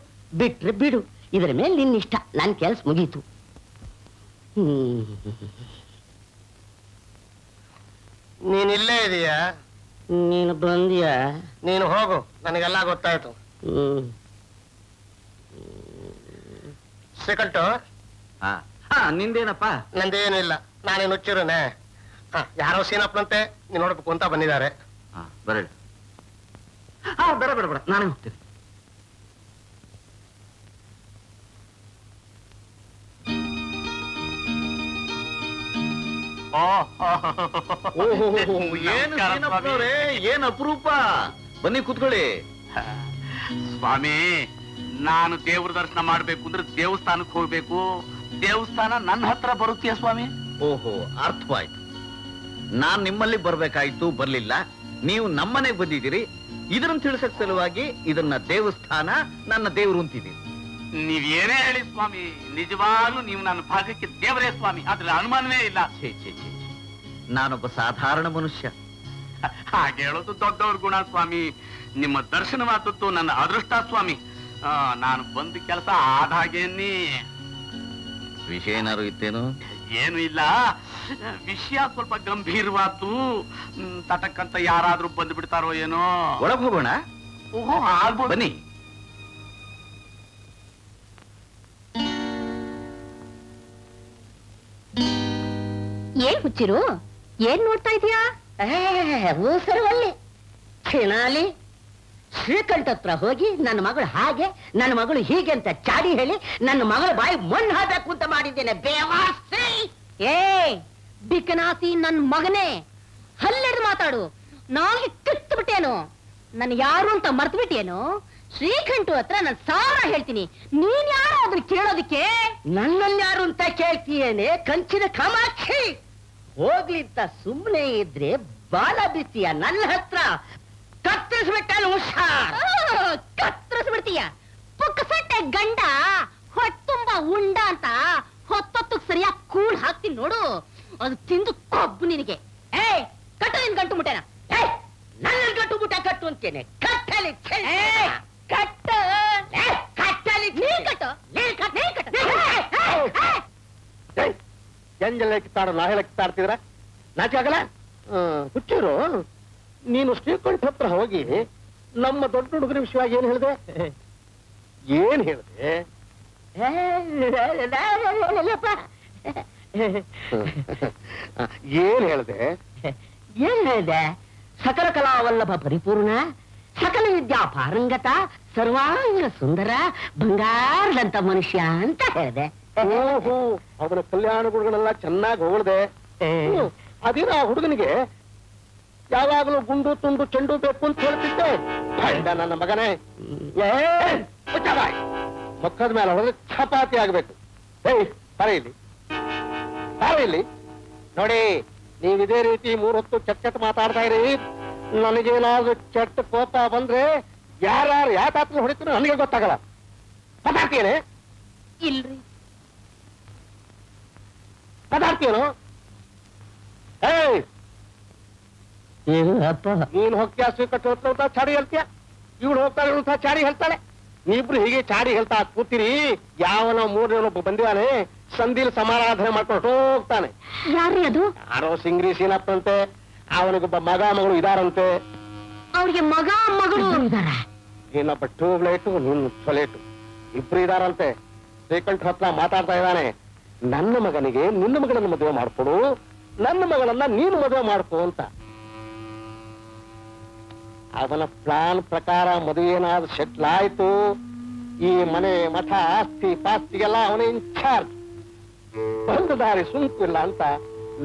ಬಿಟ್ರೆ ಬಿಡು. ಇದರ ಮೇಲೆ ನಿನ್ನಿಷ್ಟ, ನನ್ನ ಕೆಲಸ ಮುಗೀತು. ನೀನಿಲ್ಲೇ ಇದೀಯಾ? ನೀನು ಬಂದಿಯಾ? ನೀನು ಹೋಗು, ನನಗೆಲ್ಲ ಗೊತ್ತಾಯ್ತು. ಶ್ರೀಕಂಠು, ನಿಂದೇನಪ್ಪ? ನಂದೇನಿಲ್ಲ, ನಾನೇನು ಹುಚ್ಚಿರನೆ. ಯಾರೋ ಸೀನಪ್ಪನಂತೆ ನೀನ್ ನೋಡ್ಬೇಕು ಅಂತ ಬಂದಿದ್ದಾರೆ. ಬೇಡ ಬೇಡ ಬೇಡ, ನಾನೇ ಹೋಗ್ತೀನಿ. ಏನ್ ಅಪರೂಪ, ಬನ್ನಿ ಕೂತ್ಕೊಳ್ಳಿ. ಸ್ವಾಮಿ, ನಾನು ದೇವ್ರ ದರ್ಶನ ಮಾಡ್ಬೇಕು ಅಂದ್ರೆ ದೇವಸ್ಥಾನಕ್ಕೆ ಹೋಗ್ಬೇಕು, ದೇವಸ್ಥಾನ ನನ್ನ ಹತ್ರ ಬರುತ್ತೀಯ ಸ್ವಾಮಿ? ಓಹೋ, ಅರ್ಥವಾಯ್ತು. ನಾನ್ ನಿಮ್ಮಲ್ಲಿ ಬರ್ಬೇಕಾಯ್ತು, ಬರ್ಲಿಲ್ಲ. ನೀವು ನಮ್ಮನೆಗೆ ಬಂದಿದ್ದೀರಿ, ಇದನ್ನ ತಿಳಿಸಕ್ ಸಲುವಾಗಿ ಇದನ್ನ ದೇವಸ್ಥಾನ, ನನ್ನ ದೇವ್ರು ಅಂತಿದ್ದೀರಿ. ನೀವೇನೇ ಹೇಳಿ ಸ್ವಾಮಿ, ನಿಜವಾಗ್ಲೂ ನೀವು ನನ್ನ ಭಾಗಕ್ಕೆ ದೇವರೇ ಸ್ವಾಮಿ, ಅದ್ರ ಅನುಮಾನವೇ ಇಲ್ಲ. ಛೇ ಛೇ ಛೇ, ನಾನೊಬ್ಬ ಸಾಧಾರಣ ಮನುಷ್ಯ. ಹಾಗೆ ಹೇಳೋದು ದೊಡ್ಡವ್ರ ಗುಣ ಸ್ವಾಮಿ. ನಿಮ್ಮ ದರ್ಶನವಾದದ್ದು ನನ್ನ ಅದೃಷ್ಟ ಸ್ವಾಮಿ. ನಾನು ಬಂದ ಕೆಲಸ ಆದ ಹಾಗೇನಿ. ವಿಷಯ ಏನಾರು ಇತ್ತೇನು? ಏನು ಇಲ್ಲ, ವಿಷಯ ಸ್ವಲ್ಪ ಗಂಭೀರವಾದ್ದು. ತಟಕ್ಕಂತ ಯಾರಾದ್ರೂ ಬಂದು ಬಿಡ್ತಾರೋ ಏನೋ. ಒಳಗ್ ಹೋಗೋಣ. ಓಹೋ, ಆಗ್ಬೋದು. ಬನ್ನಿ. ಏನ್ ಹುಚ್ಚಿರು, ಏನ್ ನೋಡ್ತಾ ಇದೀಯಾ? ಊಸರವಲ್ಲಿ ಚಿನಾಲಿ ಶ್ರೀಕಂಠ ಹತ್ರ ಹೋಗಿ ನನ್ನ ಮಗಳು ಹಾಗೆ ನನ್ನ ಮಗಳು ಹೀಗೆ ಅಂತ ಚಾಡಿ ಹೇಳಿ ನನ್ನ ಮಗಳ ಬಾಯಿ ಮಣ್ಣು ಹಾಕಬೇಕು ಅಂತ ಮಾಡಿದ್ದೇನೆ. ಬೇವಾಸಿ ಏ ಬಿಕನಾಸಿ ನನ್ ಮಗನೇ, ಹಲ್ಲೆಡ್ದು ಮಾತಾಡು. ನಾಲ್ಗೆ ಕಿತ್ತು ಬಿಟ್ಟೇನು? ನನ್ ಯಾರು ಅಂತ ಮರ್ತು ಬಿಟ್ಟೇನು? ಶ್ರೀಕಂಠು ಹತ್ರ ನಾನು ಸಾವಿರ ಹೇಳ್ತೀನಿ, ನೀನ್ ಯಾರು ಅದ್ರ ಕೇಳೋದಕ್ಕೆ? ನನ್ನಲ್ಲಿ ಯಾರು ಅಂತ ಕೇಳ್ತೀಯೇನೆ ಕಂಚಿನ ಕಾಮಾಕ್ಷಿ? ಹೋಗ್ಲಿಂತ ಸುಮ್ಮನೆ ಇದ್ರೆ ಬಾಲ ಬಿತ್ತೀಯ ನನ್ನ ಹತ್ರ. ಕತ್ತರಿಸ್ಬಿಟ್ಟ ಹುಷಾರ್. ಕತ್ತರಿಸ್ಬಿಡ್ತೀಯ? ಪುಕ್ಕಸಟ್ಟೆ ಗಂಡ ಹೊಟ್ಟುಂಬ ಉಂಡ ಅಂತ ಹೊತ್ತೊತ್ತಕ್ ಸರಿಯಾಗಿ ಕೂಳ್ ಹಾಕ್ತೀನಿ ನೋಡು, ಅದು ತಿಂದು ಕೊಬ್ಬು ನಿನಗೆ. ಏ ಕಟ್ಟು ನಿನ್ ಗಂಟು ಮುಟ್ಟೆನ? ನನ್ನ ಗಂಟು ಮುಟ್ಟ ಕಟ್ಟು ಅಂತೇನೆ. ಕಟ್ಟಲಿ ಕಟ್ಟು ಕಟ್ಟಲಿ ನೀನ್ ಕಟ್ಟು ನೀನ್ ಕಟ್ಟು. ಎಂಜೆಲ್ಲ ಕಿತ್ತಾಡೋ ನಾ ಹೇಳಕ್ಕಿತ್ತಾಡ್ತಿದ್ರ ನಾಚೆ ಆಗಲ್ಲ? ಹುಚ್ಚಿರು, ನೀನು ಶ್ರೀಕಂಠ ಹತ್ರ ಹೋಗಿ ನಮ್ಮ ದೊಡ್ಡ ಹುಡುಗರ ವಿಷಯವಾಗಿ ಏನ್ ಹೇಳಿದೆ? ಏನ್ ಹೇಳಿದೆ? ಏನ್ ಹೇಳಿದೆ? ಏನ್ ಹೇಳಿದೆ? ಸಕಲ ಕಲಾವಲ್ಲಭ ಪರಿಪೂರ್ಣ, ಸಕಲ ವಿದ್ಯಾ ಪಾರಂಗತ, ಸರ್ವಾಂಗ ಸುಂದರ, ಬಂಗಾರದಂತ ಮನುಷ್ಯ ಅಂತ ಹೇಳಿದೆ. ಓಹೋ, ಅವನ ಕಲ್ಯಾಣ ಗುಣಗಳೆಲ್ಲ ಚೆನ್ನಾಗಿ ಹೊಗಳ್ದೆ. ಅದೇನ ಆ ಹುಡುಗನಿಗೆ ಯಾವಾಗಲೂ ಗುಂಡು ತುಂಡು ಚೆಂಡು ಬೇಕು ಅಂತ ಹೇಳ್ತಿದ್ದೆ. ನನ್ನ ಮಗನೇ, ಮಕ್ಕದ ಮೇಲೆ ಹೊಡೆದ್ರೆ ಚಪಾತಿ ಆಗ್ಬೇಕು. ಏಯ್ ಬರ ಇಲ್ಲಿ ನೋಡಿ, ನೀವ್ ಇದೇ ರೀತಿ 3 ಹೊತ್ತು ಚಟ್ ಮಾತಾಡ್ತಾ ಇರಿ. ನನಗೇನಾದ್ರೂ ಕೆಟ್ಟ ಕೋಪ ಬಂದ್ರೆ ಯಾರ್ಯಾರು ಯಾಕೆ ಹೊಡಿತೀನೋ ನನಗೆ ಗೊತ್ತಾಗಲ್ಲ. ಮಾತಾಡ್ತೀಯೇನೆ? ಇಲ್ರಿ. ಮಾತಾಡ್ತೀಯೇನು? ಏಯ್ ನೀನ್ ಹೋಗ್ತೀಯ ಶ್ರೀಕಂಠ ಹೋಗ್ತಾ ಚಾಡಿ ಹೇಳ್ತೀಯ, ಇವಳು ಹೋಗ್ತಾಳೆ ಚಾಡಿ ಹೇಳ್ತಾಳೆ. ನೀವಿಬ್ರು ಹೀಗೆ ಚಾಡಿ ಹೇಳ್ತಾ ಕೂತೀರಿ. ಯಾವನೋ 3 ಬಂದಿದ್ದಾನೆ, ಸಂಧಿಲ್ ಸಮಾರಾಧನೆ ಮಾಡ್ಕೊಂಡು ಹೋಗ್ತಾನೆ. ಯಾರ್ರಿ ಅದು? ಯಾರೋ ಸಿಂಗ್ರಿ ಸೀನಪ್ಪಂತೆ, ಅವನಿಗೊಬ್ಬ ಮಗ ಮಗಳು ಇದಾರಂತೆ. ಅವ್ರಿಗೆ ಮಗ ಮಗಳು ಇದಾರ? ಇನ್ನೊಬ್ಬ ಟ್ಯೂಬ್ಲೈಟ್, ನಿನ್ನ ಟೊಲೆಟ್ ಇಬ್ರು ಇದಾರಂತೆ. ಶ್ರೀಕಂಠ ಹತ್ರ ಮಾತಾಡ್ತಾ ಇದ್ದಾನೆ. ನನ್ನ ಮಗನಿಗೆ ನಿನ್ನ ಮಗಳನ್ನ ಮದುವೆ ಮಾಡ್ಕೊಡು, ನನ್ನ ಮಗಳನ್ನ ನೀನು ಮದುವೆ ಮಾಡ್ಕೊ ಅಂತ. ಅವನ ಪ್ಲಾನ್ ಪ್ರಕಾರ ಮದುವೆ ಏನಾದ್ರು ಸೆಟ್ಲ್ ಆಯ್ತು, ಈ ಮನೆ ಮಠ ಆಸ್ತಿ ಪಾಸ್ತಿಗೆಲ್ಲ ಅವನೇ ಇನ್ಚಾರ್ಜ್. ಒಂದು ದಾರಿ ಸುಂಕಿಲ್ಲ ಅಂತ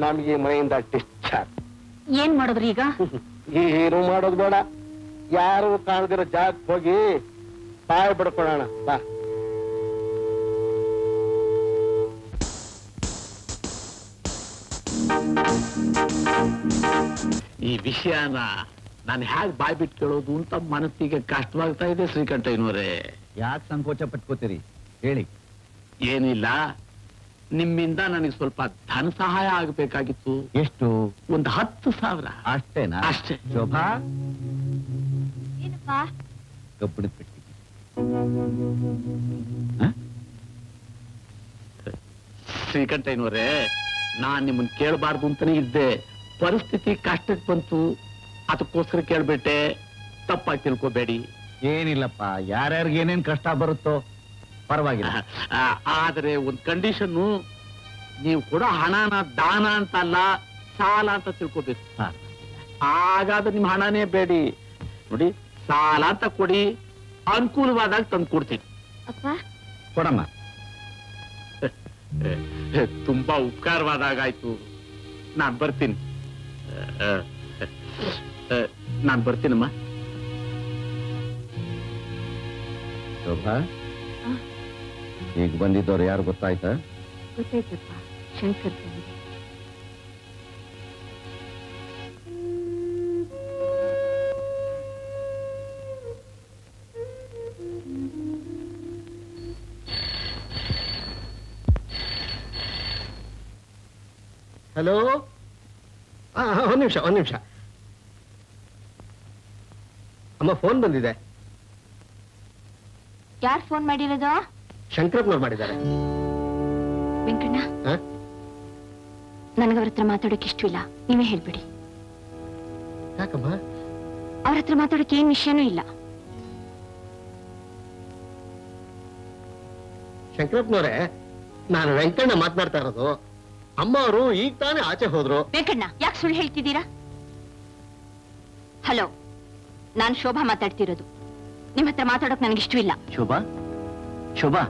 ನಮ್ಗೆ ಮನೆಯಿಂದ ಡಿಸ್ಚಾರ್ಜ್. ಏನ್ ಮಾಡೋದ್ರಿ ಈಗ? ಏನು ಮಾಡೋದು ಬೇಡ, ಯಾರು ಕಾಣದಿರೋ ಜಾಗಕ್ಕೆ ಹೋಗಿ ಬಾಯ್ ಬಿಡ್ಕೊಳ್ಳೋಣ ಬಾ. ಈ ವಿಷಯನ ನಾನು ಹೇಗೆ ಬಾಯ್ ಬಿಟ್ಟು ಕೇಳೋದು ಅಂತ ಮನಸ್ಸಿಗೆ ಕಷ್ಟವಾಗ್ತಾ ಇದೆ ಶ್ರೀಕಂಠಯ್ಯನವರೇ. ಯಾಕೆ ಸಂಕೋಚ ಪಟ್ಕೋತೀರಿ ಹೇಳಿ. ಏನಿಲ್ಲ, ನಿಮ್ಮಿಂದ ನನಗೆ ಸ್ವಲ್ಪ ಧನ ಸಹಾಯ ಆಗಬೇಕಾಗಿತ್ತು. ಎಷ್ಟು? ಒಂದು 10,000. ಅಷ್ಟೇನಾ? ಅಷ್ಟೇ. ಶೋಭಾ, ಏನಪ್ಪಾ? ಕಬ್ಬಿಣದ ಪೆಟ್ಟಿ. ಶ್ರೀಕಂಠಯ್ಯನವರೇ, ನಾನ್ ನಿಮ್ಮನ್ನ ಕೇಳಬಾರ್ದು ಅಂತಾನೆ ಇದ್ದೆ. ಪರಿಸ್ಥಿತಿ ಕಷ್ಟಕ್ಕೆ ಬಂತು, ಅದಕ್ಕೋಸ್ಕರ ಕೇಳ್ಬಿಟ್ಟೆ. ತಪ್ಪಾಗಿ ತಿಳ್ಕೋಬೇಡಿ. ಏನಿಲ್ಲಪ್ಪ, ಯಾರ್ಯಾರಿಗೆ ಏನೇನ್ ಕಷ್ಟ ಬರುತ್ತೋ ಪರವಾಗಿಲ್ಲ. ಆದ್ರೆ ಒಂದ್ ಕಂಡೀಷನ್ನು, ನೀವು ಕೊಡೋ ಹಣನ ದಾನ ಅಂತ ಅಲ್ಲ, ಸಾಲ ಅಂತ ತಿಳ್ಕೋಬೇಕು. ಹಾಗಾದ್ರೆ ನಿಮ್ ಹಣನೇ ಬೇಡಿ. ನೋಡಿ, ಸಾಲ ಅಂತ ಕೊಡಿ, ಅನುಕೂಲವಾದಾಗ ತಂದು ಕೊಡ್ತೀನಿ. ಅಪ್ಪ ಕೊಡಮ್ಮ. ತುಂಬಾ ಉಪಕಾರವಾದಾಗಾಯ್ತು. ನಾನ್ ಬರ್ತೀನಿ. ನಾನ್ ಬರ್ತೀನಮ್ಮ. ಶೋಭಾ, ಈಗ ಬಂದಿದ್ದವ್ರು ಯಾರು ಗೊತ್ತಾಯ್ತಾ? ಗೊತ್ತಾಯ್ತಪ್ಪ, ಶಂಕರ್ ತಂದೆ. ಹಲೋ, ಒಂದ್ ನಿಮಿಷ. ಅಮ್ಮ ಫೋನ್ ಬಂದಿದೆ. ಯಾರು ಫೋನ್ ಮಾಡಿರೋದು? ಶಂಕರಪ್ಪನವ್ರು ಮಾಡಿದ್ದಾರೆ. ವೆಂಕಣ್ಣ, ನನಗವ್ರ ಹತ್ರ ಮಾತಾಡೋಕೆ ಇಷ್ಟವಿಲ್ಲ, ನೀವೇ ಹೇಳ್ಬಿಡಿ. ಯಾಕಮ್ಮ? ಅವ್ರ ಹತ್ರ ಮಾತಾಡೋಕೆ ಏನ್ ವಿಷಯನೂ ಇಲ್ಲ. ಶಂಕರಪ್ಪನವ್ರೆ, ನಾನು ವೆಂಕಣ್ಣ ಮಾತನಾಡ್ತಾ ಇರೋದು. ಅಮ್ಮ ಅವರು ಈಗ ತಾನೇ ಆಚೆ ಹೋದ್ರು. ವೆಂಕಣ್ಣ, ಯಾಕೆ ಸುಳ್ಳು ಹೇಳ್ತಿದ್ದೀರಾ? ಹಲೋ, ನಾನು ಶೋಭಾ ಮಾತಾಡ್ತಿರೋದು. ನಿಮ್ ಹತ್ರ ಮಾತಾಡೋಕೆ ನನಗೆ ಇಷ್ಟವಿಲ್ಲ. ಶೋಭಾ, ಶೋಭಾ,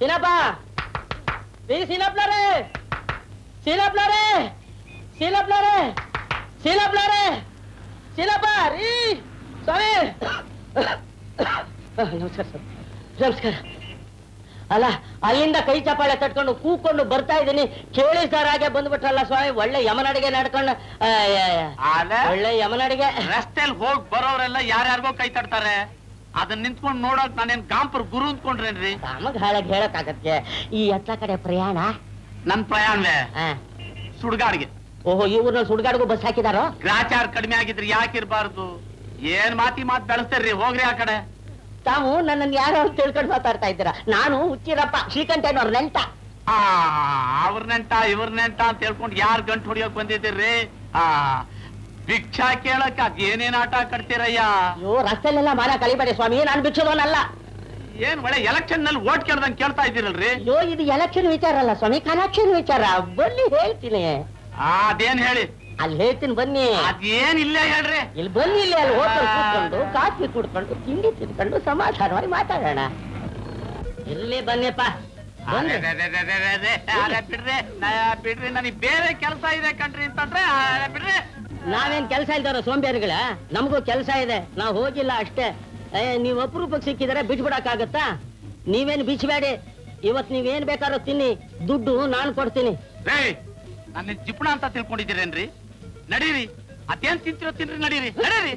ಸೀನಪ್ಪ, ಸೀನಪ್ಪನವ್ರೆ, ಸೀನಪ್ಪನವ್ರೆ, ಸೀನಪ್ಪನವ್ರೆ, ಸೀನಪ್ಪನವ್ರೆ, ಸೀನಪ್ಪ ರೀ ಸ್ವಾಮಿ. ನಮಸ್ಕಾರ ಸರ್, ನಮಸ್ಕಾರ. ಅಲ್ಲ, ಅಲ್ಲಿಂದ ಕೈ ಚಪ್ಪಾಳೆ ತಟ್ಕೊಂಡು ಕೂಕೊಂಡು ಬರ್ತಾ ಇದ್ದೀನಿ, ಕೇಳಿಸ್ದಾರಾಗೆ ಬಂದ್ಬಿಟ್ರಲ್ಲ ಸ್ವಾಮಿ. ಒಳ್ಳೆ ಯಮನಡಿಗೆ ನಡ್ಕೊಂಡು, ಒಳ್ಳೆ ಯಮನಡಿಗೆ. ರಸ್ತೆಯಲ್ಲಿ ಹೋಗಿ ಬರೋರೆಲ್ಲ ಯಾರ್ಯಾರಿಗೋ ಕೈ ತಡ್ತಾರೆ, ಅದನ್ನ ನಿಂತ್ಕೊಂಡು ನೋಡಕ್ ನಾನೇನ್ ಗಾಂಪರ್ ಗುರು ಅಂದ್ಕೊಂಡ್ರೇನ್ರಿ? ನಮಗ್ ಹೇಳಕ್ಕಾಗತ್ತೆ. ಈ ಎತ್ತ ಕಡೆ ಪ್ರಯಾಣ? ನನ್ ಪ್ರಯಾಣವೇ ಸುಡ್ಗಾಡ್ಗೆ. ಓಹೋ, ಈ ಊರ್ನಲ್ಲಿ ಸುಡ್ಗಾಡ್ಗೂ ಬಸ್ ಹಾಕಿದಾರೋ? ಗ್ರಾಚಾರ ಕಡಿಮೆ ಆಗಿದ್ರಿ ಯಾಕಿರ್ಬಾರ್ದು? ಏನ್ ಮಾತ್ ಬೆಳೆಸ್ತಾರ್ರಿ, ಹೋಗ್ರಿ ಆ ಕಡೆ. ತಾವು ನನ್ನನ್ನು ಯಾರೋ ತಿಳ್ಕೊಂಡು ಮಾತಾಡ್ತಾ ಇದ್ದೀರಾ. ನಾನು ಹುಚ್ಚಿರಪ್ಪ, ಶ್ರೀಕಂಠಯ್ಯನವ್ರ ನೆಂಟ. ಅವ್ರ ನೆಂಟ ಇವ್ರ ನೆಂಟ ಅಂತ ಹೇಳ್ಕೊಂಡು ಯಾರ್ ಗಂಟು ಹೊಡಿಯೋಕ್ ಬಂದಿದ್ದೀರಿ? ಭಿಕ್ಷಾ ಕೇಳಕ್ ಅದೇನೇನ್ ಆಟ ಕಟ್ತೀರಯ್ಯ? ಅಯ್ಯೋ, ರಸ್ತೆಲೆಲ್ಲ ಮಾರ ಕಳಿಬೇಡಿ ಸ್ವಾಮಿ, ನಾನು ಭಿಕ್ಷದವನಲ್ಲ. ಏನ್ ಒಳ್ಳೆ ಎಲೆಕ್ಷನ್ ನಲ್ಲಿ ಓಟ್ ಕೇಳ್ದಂಗ್ ಕೇಳ್ತಾ ಇದ್ದೀರಲ್ರಿ? ಅಯ್ಯೋ, ಇದು ಎಲೆಕ್ಷನ್ ವಿಚಾರ ಅಲ್ಲ ಸ್ವಾಮಿ, ಕನೆಕ್ಷನ್ ವಿಚಾರ. ಬನ್ನಿ ಹೇಳ್ತೀನಿ. ಅದೇನ್ ಹೇಳಿ? ಅಲ್ಲಿ ಹೇಳ್ತೀನಿ ಬನ್ನಿ. ಅದೇನ್ ಇಲ್ಲೇ ಹೇಳ್ರಿ. ಇಲ್ಲಿ ಬನ್ನಿ, ಇಲ್ಲಿ ಅಲ್ಲಿ ಹೋಟೆಲ್ ಕೂತ್ಕೊಂಡು ಕಾಫಿ ಕುಡ್ಕೊಂಡು ತಿಂಡಿ ತಿನ್ಕೊಂಡು ಸಮಾಧಾನವಾಗಿ ಮಾತಾಡೋಣ. ಇಲ್ಲಿ ಬನ್ನಿಪ್ಪ. ಬಿಡ್ರಿ, ನನಗೆ ಬೇರೆ ಕೆಲಸ ಇದೆ ಕಣ್ರಿ ಅಂತಂದ್ರೆ ಬಿಡ್ರಿ. ನಾವೇನ್ ಕೆಲಸ ಇಲ್ದಾರ ಸೋಂಬೇರಿಗಳ? ನಮಗೂ ಕೆಲಸ ಇದೆ, ನಾವು ಹೋಗಿಲ್ಲ ಅಷ್ಟೇ. ನೀವ್ ಅಪರೂಪಕ್ಕೆ ಸಿಕ್ಕಿದ್ರೆ ಬಿಟ್ಬಿಡಕ್ಕಾಗತ್ತಾ? ನೀವೇನ್ ಬಿಚ್ಚಬೇಡಿ. ಇವತ್ ನೀವೇನ್ ಬೇಕಾದ್ರೂ ತಿನ್ನಿ, ದುಡ್ಡು ನಾನು ಕೊಡ್ತೀನಿ. ನನ್ನ ಜಿಪುಣ ಅಂತ ತಿಳ್ಕೊಂಡಿದ್ದೀರೇನ್ರಿ? ನಡೀರಿ, ಅದೇನ್ ತಿಂತಿರೋ ತಿನ್ರಿ, ನಡೀರಿ ನಡೀರಿ.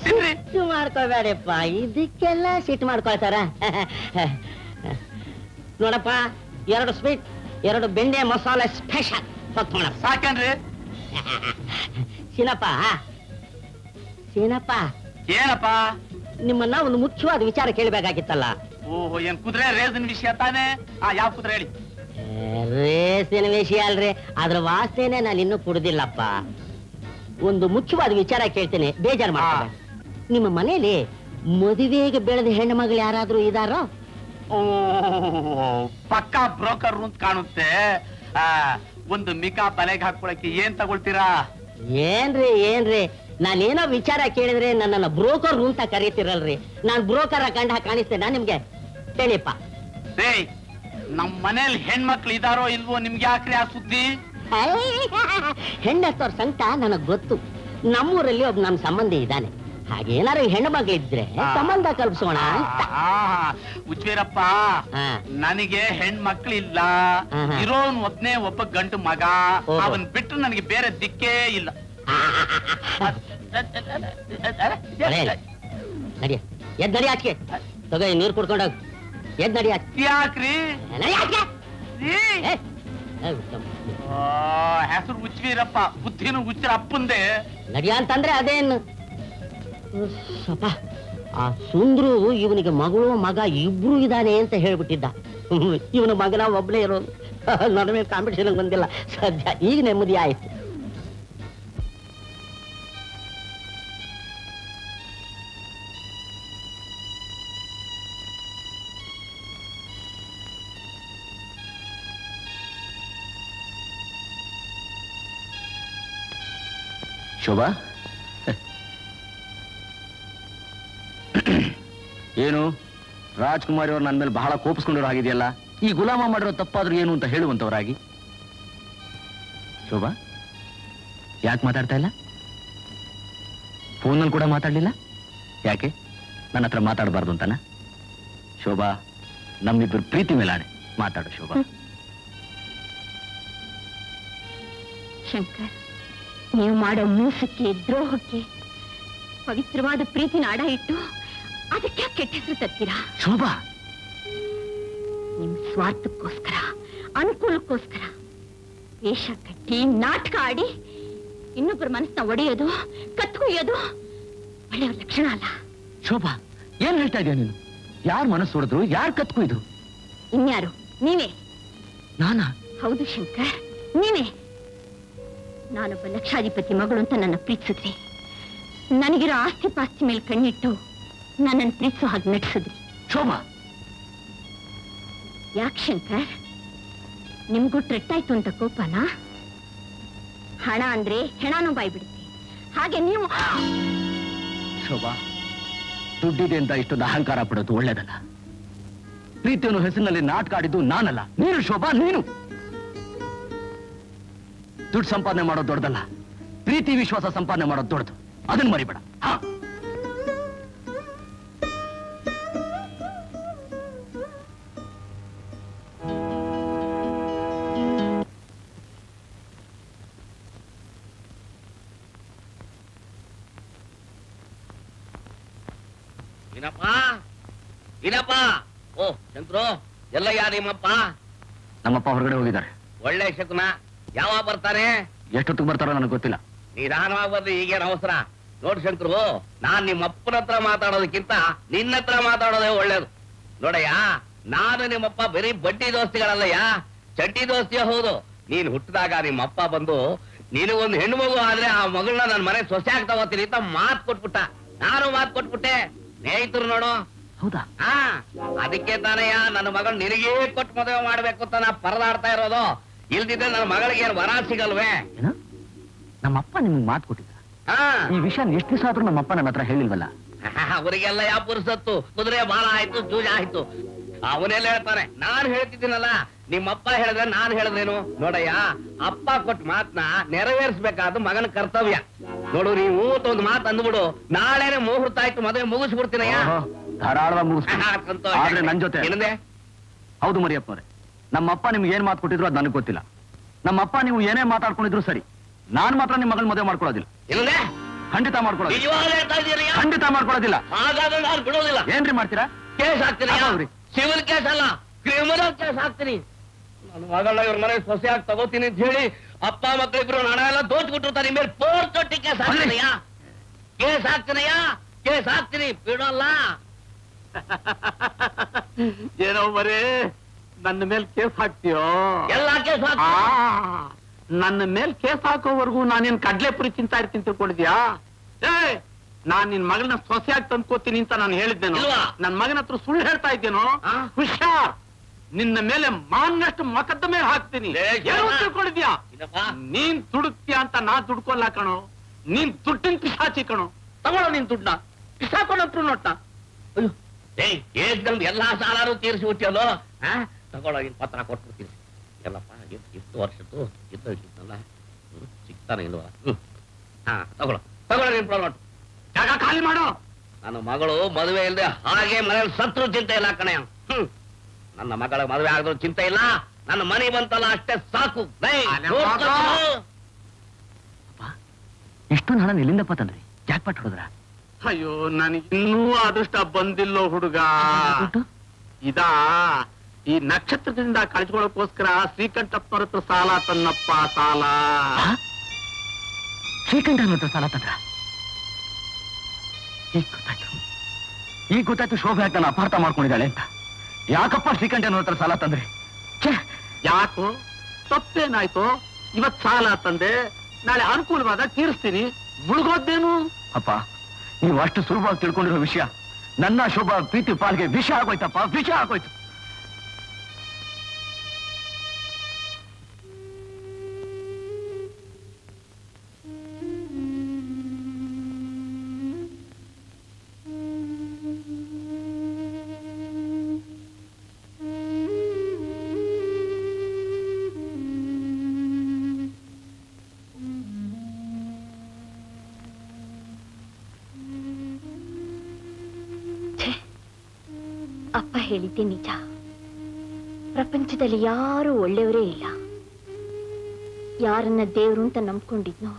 ಸಿಟ್ಟು ಮಾಡ್ಕೋಬೇಡಪ್ಪ, ಇದಕ್ಕೆಲ್ಲ ಸಿಟ್ಟು ಮಾಡ್ಕೊಳ್ತಾರ? ನೋಡಪ್ಪ, 2 ಸ್ವೀಟ್, 2 ಬೆಂಡೆ ಮಸಾಲೆ ಸ್ಪೆಷಲ್ ಸಾಕೇನ್ರಿ? ಸೀನಪ್ಪ, ಸೀನಪ್ಪ. ಏನಪ್ಪ? ನಿಮ್ಮನ್ನ ಒಂದು ಮುಖ್ಯವಾದ ವಿಚಾರ ಕೇಳಬೇಕಾಗಿತ್ತಲ್ಲ. ಓಹೋ, ಏನ್ ಕುದುರೆ ರೇಸಿನ ವಿಷಯ ತಾನೇ? ಯಾವ ಕುದುರೆ ಹೇಳಿ? ರೇಸಿನ ವಿಷಯ ಅಲ್ರಿ, ಅದ್ರ ವಾಸನೆ ನಾನು ಇನ್ನೂ ಕುಡ್ದಿಲ್ಲಪ್ಪ. ಒಂದು ಮುಖ್ಯವಾದ ವಿಚಾರ ಕೇಳ್ತೇನೆ, ಬೇಜಾರು ಮಾಡ್ತಾರೆ. ನಿಮ್ಮ ಮನೇಲಿ ಮದುವೆಗೆ ಬೆಳೆದ ಹೆಣ್ಣು ಮಗಳು ಯಾರಾದ್ರೂ ಇದಾರೋ? ಪಕ್ಕಾ ಬ್ರೋಕರ್ ಅಂತ ಕಾಣುತ್ತೆ. ಒಂದು ಮಿಕಾ ತಲೆಗೆ ಹಾಕೊಳಕ್ಕೆ ಏನ್ ತಗೊಳ್ತೀರಾ? ಏನ್ರಿ ನಾನೇನೋ ವಿಚಾರ ಕೇಳಿದ್ರೆ ನನ್ನನ್ನ ಬ್ರೋಕರ್ ಅಂತ ಕರೀತಿರಲ್ರಿ. ನಾನ್ ಬ್ರೋಕರ್ ಕಂಡ ಕಾಣಿಸ್ತೇನಾ ನಿಮ್ಗೆ? ಹೇಳಿಪ್ಪ. ನಮ್ ಮನೇಲಿ ಹೆಣ್ಮಕ್ಳು ಇದಾರೋ ಇಲ್ವೋ ನಿಮ್ಗೆ ಯಾಕ್ರಿ ಆ ಸುದ್ದಿ? ಹೆಣ್ಣತ್ತವ್ರ ಸಂಕಟ ನನಗ್ ಗೊತ್ತು. ನಮ್ಮೂರಲ್ಲಿ ಒಬ್ಬ ನಮ್ ಸಂಬಂಧಿ ಇದ್ದಾನೆ. ಹಾಗೇನಾರು ಹೆಣ್ಣು ಮಗಳಿದ್ರೆ ಸಂಬಂಧ ಕಲ್ಪಿಸೋಣ ಅಂತ. ಉಚ್ವೀರಪ್ಪ, ನನಗೆ ಹೆಣ್ಮಕ್ಳಿಲ್ಲ, ಇರೋನ್ ಒಬ್ಬ ಗಂಟು ಮಗ. ಅವನ್ ಬಿಟ್ಟು ನನಗೆ ಬೇರೆ ದಿಕ್ಕೇ ಇಲ್ಲ. ನಡಿಯ, ಎದ್ ನಡಿ ಆಚೆ. ತಗೋ ನೀರು ಕುಡ್ಕೊಂಡೋಗ್, ಎದ್ ನಡಿ ಆಚೆ. ಯಾಕ್ರಿ? ಹೆಸರು ಉಚ್ವೀರಪ್ಪ, ಬುದ್ಧಿನೂ ಹುಚ್ಚರ ಅಪ್ಪಂದೆ. ನಡಿಯ ಅಂತಂದ್ರೆ ಅದೇನು ಸ್ವಲ್ಪ. ಆ ಸುಂದ್ರು ಇವನಿಗೆ ಮಗಳು ಮಗ ಇಬ್ರು ಇದ್ದಾನೆ ಅಂತ ಹೇಳ್ಬಿಟ್ಟಿದ್ದ. ಇವನ ಮಗನ ಒಬ್ನೇ ಇರೋದು. ನನ್ನ ಮೇಲೆ ಕಾಂಪಿಟೇಷನ್ ಬಂದಿಲ್ಲ ಸದ್ಯ, ಈಗ ನೆಮ್ಮದಿ ಆಯ್ತು. ಶೋಭಾ, ಏನು ರಾಜ್ಕುಮಾರಿ ಅವ್ರು ನನ್ನ ಮೇಲೆ ಬಹಳ ಕೋಪಿಸ್ಕೊಂಡಿರೋ ಆಗಿದೆಯಲ್ಲ? ಈ ಗುಲಾಮ ಮಾಡಿರೋ ತಪ್ಪಾದ್ರೂ ಏನು ಅಂತ ಹೇಳುವಂತವರಾಗಿ. ಶೋಭಾ, ಯಾಕೆ ಮಾತಾಡ್ತಾ ಇಲ್ಲ? ಫೋನಲ್ಲಿ ಕೂಡ ಮಾತಾಡ್ಲಿಲ್ಲ ಯಾಕೆ? ನನ್ನ ಹತ್ರ ಮಾತಾಡಬಾರ್ದು ಅಂತಾನ? ಶೋಭಾ, ನಮ್ಮಿಬ್ಬರು ಪ್ರೀತಿ ಮೇಲಾಣೆ, ಮಾತಾಡು ಶೋಭಾ. ಶಂಕರ್, ನೀವು ಮಾಡೋ ಮೋಸಕ್ಕೆ, ದ್ರೋಹಕ್ಕೆ ಪವಿತ್ರವಾದ ಪ್ರೀತಿನ ಅಡ ಇಟ್ಟು ಅದಕ್ಕೆ ಕೆಟ್ಟ ಹೆಸರು ತರ್ತೀರಾ? ಶೋಭಾ, ನಿಮ್ ಸ್ವಾರ್ಥಕ್ಕೋಸ್ಕರ, ಅನುಕೂಲಕ್ಕೋಸ್ಕರ ವೇಷ ಕಟ್ಟಿ, ನಾಟಕ ಆಡಿ ಇನ್ನೊಬ್ಬರ ಮನಸ್ಸನ್ನ ಒಡೆಯೋದು, ಕತ್ಕೊಯ್ಯೋದು ಒಳ್ಳೆಯ ಲಕ್ಷಣ ಅಲ್ಲ. ಶೋಭಾ, ಏನ್ ಹೇಳ್ತಾ ಇದೀಯ ನೀನು? ಯಾರು ಮನಸ್ಸು ಹೊಡೆದ್ರು, ಯಾರು ಕತ್ಕೊಯ್ದು? ಇನ್ಯಾರು? ನೀವೇ. ನಾನಾ? ಹೌದು ಶಂಕರ್, ನೀವೇ. ನಾನೊಬ್ಬ ಲಕ್ಷಾಧಿಪತಿ ಮಗಳು ಅಂತ ನನ್ನ ಪ್ರೀತಿಸಿದ್ರಿ. ನನಗಿರೋ ಆಸ್ತಿ ಪಾಸ್ತಿ ಮೇಲೆ ಕಣ್ಣಿಟ್ಟು ನನ್ನನ್ನು ಪ್ರೀತಿಸೋ ಹಾಗೆ ನಟಿಸಿದ್ರಿ. ಶೋಭಾ, ಯಾಕೆ ಶಂಕರ್, ನಿಮ್ಗೂ ಟ್ರೆಟ್ಟಾಯ್ತು ಅಂತ ಕೋಪನಾ? ಹಣ ಅಂದ್ರೆ ಹೆಣನೂ ಬಾಯ್ಬಿಡುತ್ತೆ, ಹಾಗೆ ನೀವು. ಶೋಭಾ, ದುಡ್ಡಿದೆ ಅಂತ ಇಷ್ಟೊಂದು ಅಹಂಕಾರ ಪಡೋದು ಒಳ್ಳೇದಲ್ಲ. ಪ್ರೀತಿಯನ್ನು ಹೆಸರಿನಲ್ಲಿ ನಾಟಕ ಆಡಿದ್ದು ನಾನಲ್ಲ, ನೀನು ಶೋಭಾ, ನೀನು. ದುಡ್ಡು ಸಂಪಾದನೆ ಮಾಡೋದು ದೊಡ್ಡದಲ್ಲ, ಪ್ರೀತಿ ವಿಶ್ವಾಸ ಸಂಪಾದನೆ ಮಾಡೋದು ದೊಡ್ಡದು. ಅದನ್ನ ಮರಿಬೇಡ. ಏನಪ್ಪ ಏನಪ್ಪ? ಓ ಶಂಕರು, ಎಲ್ಲಯ್ಯ ನಿಮ್ಮಪ್ಪ? ನಮ್ಮಪ್ಪ ಹೊರಗಡೆ ಹೋಗಿದ್ದಾರೆ. ಒಳ್ಳೆ ಶಕುನ. ಯಾವಾಗ ಬರ್ತಾರೆ? ಎಷ್ಟೊತ್ತಿಗೆ ಬರ್ತಾರೋ ನನಗೆ ಗೊತ್ತಿಲ್ಲ. ನಿಧಾನವಾಗಿ ಬರ್ರಿ, ಈಗೇನು ಅವಸರ? ನೋಡ್ ಶಂಕರು, ನಾನ್ ನಿಮ್ಮ ಅಪ್ಪನ ಹತ್ರ ಮಾತಾಡೋದಕ್ಕಿಂತ ನಿನ್ನ ಹತ್ರ ಮಾತಾಡೋದೇ ಒಳ್ಳೇದು. ನೋಡಯ್ಯ, ನಾನು ನಿಮ್ಮಪ್ಪ ಬರೀ ಬಡ್ಡಿ ದೋಸ್ತಿಗಳಲ್ಲಯ್ಯ, ಚಡ್ಡಿ ದೋಸ್ತಿಯ ಹೌದು. ನೀನ್ ಹುಟ್ಟಿದಾಗ ನಿಮ್ಮ ಅಪ್ಪ ಬಂದು ನಿನಗೊಂದು ಹೆಣ್ಣು ಮಗು ಆದ್ರೆ ಆ ಮಗಳನ್ನ ನನ್ನ ಮನೆ ಸೊಸೆ ಆಗ್ತಾ ಹೋಗ್ತೀನಿ ಅಂತ ಮಾತು ಕೊಟ್ಬಿಟ್ಟ. ನಾನು ಮಾತು ಕೊಟ್ಬಿಟ್ಟೆ. ಸ್ನೇಹಿತರು ನೋಡು. ಹೌದಾ? ಹಾ, ಅದಕ್ಕೆ ತಾನಯ್ಯ ನನ್ನ ಮಗಳು ನಿನಗೇ ಕೊಟ್ಟು ಮದುವೆ ಮಾಡ್ಬೇಕು ಅಂತ ನಾ ಪರದಾಡ್ತಾ ಇರೋದು. ಇಲ್ದಿದ್ರೆ ನನ್ನ ಮಗಳಿಗೆ ಏನು ವರ ಸಿಗಲ್ವೇ? ಏನು? ನಮ್ಮಪ್ಪ ನಿಮ್ಗೆ ಮಾತು ಕೊಟ್ಟಿದ್ದ? ಈ ವಿಷಯ ಎಷ್ಟು ದಿವಸ ಆದ್ರೂ ನಮ್ಮಪ್ಪ ನನ್ನ ಹತ್ರ ಹೇಳಿಲ್ವಲ್ಲ? ಅವರಿಗೆಲ್ಲ ಯಾವ ಪುರುಸತ್ತು, ಕುದುರೆ ಬಾಳ ಆಯ್ತು, ಜೂಜ ಆಯ್ತು. ಅವನೆಲ್ಲ ಹೇಳ್ತಾನೆ, ನಾನ್ ಹೇಳ್ತಿದ್ದೀನಲ್ಲ, ನಿಮ್ಮಪ್ಪ ಹೇಳಿದ್ರೆ ನಾನ್ ಹೇಳಿದ್ರೇನು? ನೋಡಯ್ಯ, ಅಪ್ಪ ಕೊಟ್ಟ ಮಾತನ್ನ ನೆರವೇರಿಸ್ಬೇಕಾದ ಮಗನ ಕರ್ತವ್ಯ. ನೋಡು, ನೀವು ಒಂದು ಮಾತು ಅಂದ್ಬಿಡು, ನಾಳೆನೆ ಮುಹೂರ್ತ ಆಯ್ತು, ಮದುವೆ ಮುಗಿಸ್ಬಿಡ್ತೀನಯ್ಯ. ಧಾರಾಳವಾಗಿ ಮುಗಿಸ್ಬಿಡ್ತೀನಿ ನನ್ ಜೊತೆ. ಹೌದು ಮರಿಯಪ್ಪ ಅವರೇ, ನಮ್ಮಪ್ಪ ನಿಮ್ಗೆ ಏನ್ ಮಾತು ಕೊಟ್ಟಿದ್ರು ಅದು ನನಗೆ ಗೊತ್ತಿಲ್ಲ. ನಮ್ಮಪ್ಪ ನೀವು ಏನೇ ಮಾತಾಡ್ಕೊಂಡಿದ್ರು ಸರಿ, ನಾನ್ ಮಾತ್ರ ನಿಮ್ಮ ಮಗಳನ್ನ ಮದುವೆ ಮಾಡ್ಕೊಳ್ಳೋದಿಲ್ಲ. ಖಂಡಿತ ಮಾಡ್ಕೊಳ್ಳೋದಿಲ್ಲ. ಖಂಡಿತ ಮಾಡ್ಕೊಳ್ಳೋದಿಲ್ಲ. ಹಾಗಾದ್ರೆ ನಾನು ಬಿಡೋದಿಲ್ಲ. ಏನ್ರಿ ಮಾಡ್ತೀರಾ? ಕೇಸ್ ಹಾಕ್ತೀನಿ. ಸಿವಿಲ್ ಕೇಸ್ ಅಲ್ಲ, ಕ್ರಿಮಿನಲ್ ಕೇಸ್ ಹಾಕ್ತೀನಿ. ನನ್ನ ಮಗಳನ್ನ ಇವ್ರ ಮನೆ ಸೊಸೆಯಾಗಿ ತಗೋತೀನಿ ಅಂತ ಹೇಳಿ ಅಪ್ಪ ಮಕ್ಕಳಿಬ್ರು ಹಣ ಎಲ್ಲ ದೋಚ್ಬಿಟ್ಟಿರ್ತಾರೆ. ಮೇಲೆ ಪೋರ್ ತೊಟ್ಟಿ ಕೇಸ್ ಹಾಕ್ತೀನಯ್ಯ. ಕೇಸ್ ಹಾಕ್ತೀನಯ್ಯ, ಕೇಸ್ ಹಾಕ್ತೀನಿ, ಬಿಡೋಲ್ಲ. ಏನೋ ಬರೇ ನನ್ನ ಮೇಲೆ ಕೇಸ್ ಹಾಕ್ತೀಯೋ? ಎಲ್ಲ ಕೇಸ್ ನನ್ನ ಮೇಲ್ ಕೇಸ್ ಹಾಕೋವರೆಗೂ ನಾನೇನ್ ಕಡ್ಲೆಪುರಿ ತಿಂತಾ ಇರ್ತೀನಿ ತಿಳ್ಕೊಂಡಿದ್ಯಾ? ನಾನ್ ನಿನ್ ಮಗಳನ್ನ ಸೊಸೆಯಾಗಿ ತಂದ್ಕೋತೀನಿ ಅಂತ ನಾನು ಹೇಳಿದ್ದೇನೋ? ನನ್ ಮಗನ ಹತ್ರ ಸುಳ್ಳು ಹೇಳ್ತಾ ಇದ್ದೇನೋ? ಹುಷಾರ್, ನಿನ್ನ ಮೇಲೆ ಮಾನ್ನಷ್ಟು ಮೊಕದ್ದಮೆ ಹಾಕ್ತೀನಿ. ಏನು ತಿಳ್ಕೊಂಡಿದ್ಯಾ? ನೀನ್ ದುಡುಕ್ತೀಯ ಅಂತ ನಾ ದುಡ್ಕೊಲ್ಲ ಕಣೋ. ನೀನ್ ದುಡ್ಡಿನ ಪಿಶಾಚಿ ಕಣೋ. ತಗೊಳ್ಳೋ ನಿನ್ ದುಡ್ಡನ್ನ, ಪಿಸಾಕೊಂಡ್ರು ನೋಟ್ನ. ಎಲ್ಲಾ ಸಾಲಾರು ತೀರಿಸಿ ಬಿಟ್ಟಿಯಲ್ಲೋ. ತಗೊಳ್ಳೋ, ಇನ್ ಪತ್ರ ಕೊಟ್ಬಿಡ್ತೀನಿ. ಎಲ್ಲಪ್ಪ, ಎಷ್ಟು ವರ್ಷದ್ದು ಇದ್ದಲ್ಲ, ಸಿಗ್ತಾನೆ ಇಲ್ವಾ? ತಗೊಳ್ಳೋ ತಗೊಳ್ಳೋ, ನಿನ್ ನೋಟ್. ಜಾಗ ಖಾಲಿ ಮಾಡೋ. ನನ್ನ ಮಗಳು ಮದುವೆ ಇಲ್ಲದೆ ಹಾಗೆ ಮನೇಲಿ ಸತ್ರು ಚಿಂತೆ ಇಲ್ಲ ಕಣೆ. ನನ್ನ ಮಗಳ ಮದುವೆ ಆದ್ರೂ ಚಿಂತೆ ಇಲ್ಲ, ನನ್ನ ಮನೆ ಬಂತಲ್ಲ ಅಷ್ಟೇ ಸಾಕು. ಇಷ್ಟೊಂದು ಹಣ ಎಲ್ಲಿಂದಪ್ಪ ತಂದ್ರಿ? ಜಾಕ್ಪಾಟ್ ಹೊಡೆದ್ರ? ಅಯ್ಯೋ, ನನಗಿನ್ನೂ ಅದೃಷ್ಟ ಬಂದಿಲ್ಲೋ ಹುಡುಗ. ಇದಾ ಈ ನಕ್ಷತ್ರದಿಂದ ಕಳಿಸ್ಕೊಳ್ಳೋಕೋಸ್ಕರ ಶ್ರೀಕಂಠಪ್ಪನವ್ರ ಹತ್ರ ಸಾಲ ತನ್ನಪ್ಪ. ಸಾಲ ಶ್ರೀಕಂಠನ ಹತ್ರ ಸಾಲ ತಂದ್ರ? ಈಗ ಗೊತ್ತಾಯ್ತು ಶೋಭೆ ಆಯ್ತು ನಾನು ಅಪಾರ್ಥ ಮಾಡ್ಕೊಂಡಿದ್ದಾಳೆ ಅಂತ. ಯಾಕಪ್ಪ ಶ್ರೀಕಂಠನ ಹತ್ರ ಸಾಲ ತಂದ್ರಿ? ಯಾಕೋ ತಪ್ಪೇನಾಯ್ತು? ಇವತ್ ಸಾಲ ತಂದೆ, ನಾಳೆ ಅನುಕೂಲವಾದ ತೀರಿಸ್ತೀನಿ. ಮುಳುಗೋದೇನು? ಅಪ್ಪ, ನೀವು ಅಷ್ಟು ಸುಲಭವಾಗಿ ತಿಳ್ಕೊಂಡಿರೋ ವಿಷಯ ನನ್ನ ಶೋಭಾ ಪ್ರೀತಿ ಪಾಲ್ಗೆ ವಿಷ ಆಗೋಯ್ತಪ್ಪ, ವಿಷ ಆಗೋಯ್ತು. ಅಪ್ಪ ಹೇಳಿದ್ದೆ ನಿಜ. ಪ್ರಪಂಚದಲ್ಲಿ ಯಾರೂ ಒಳ್ಳೆಯವರೇ ಇಲ್ಲ. ಯಾರನ್ನ ದೇವ್ರು ಅಂತ ನಂಬ್ಕೊಂಡಿದ್ನೋ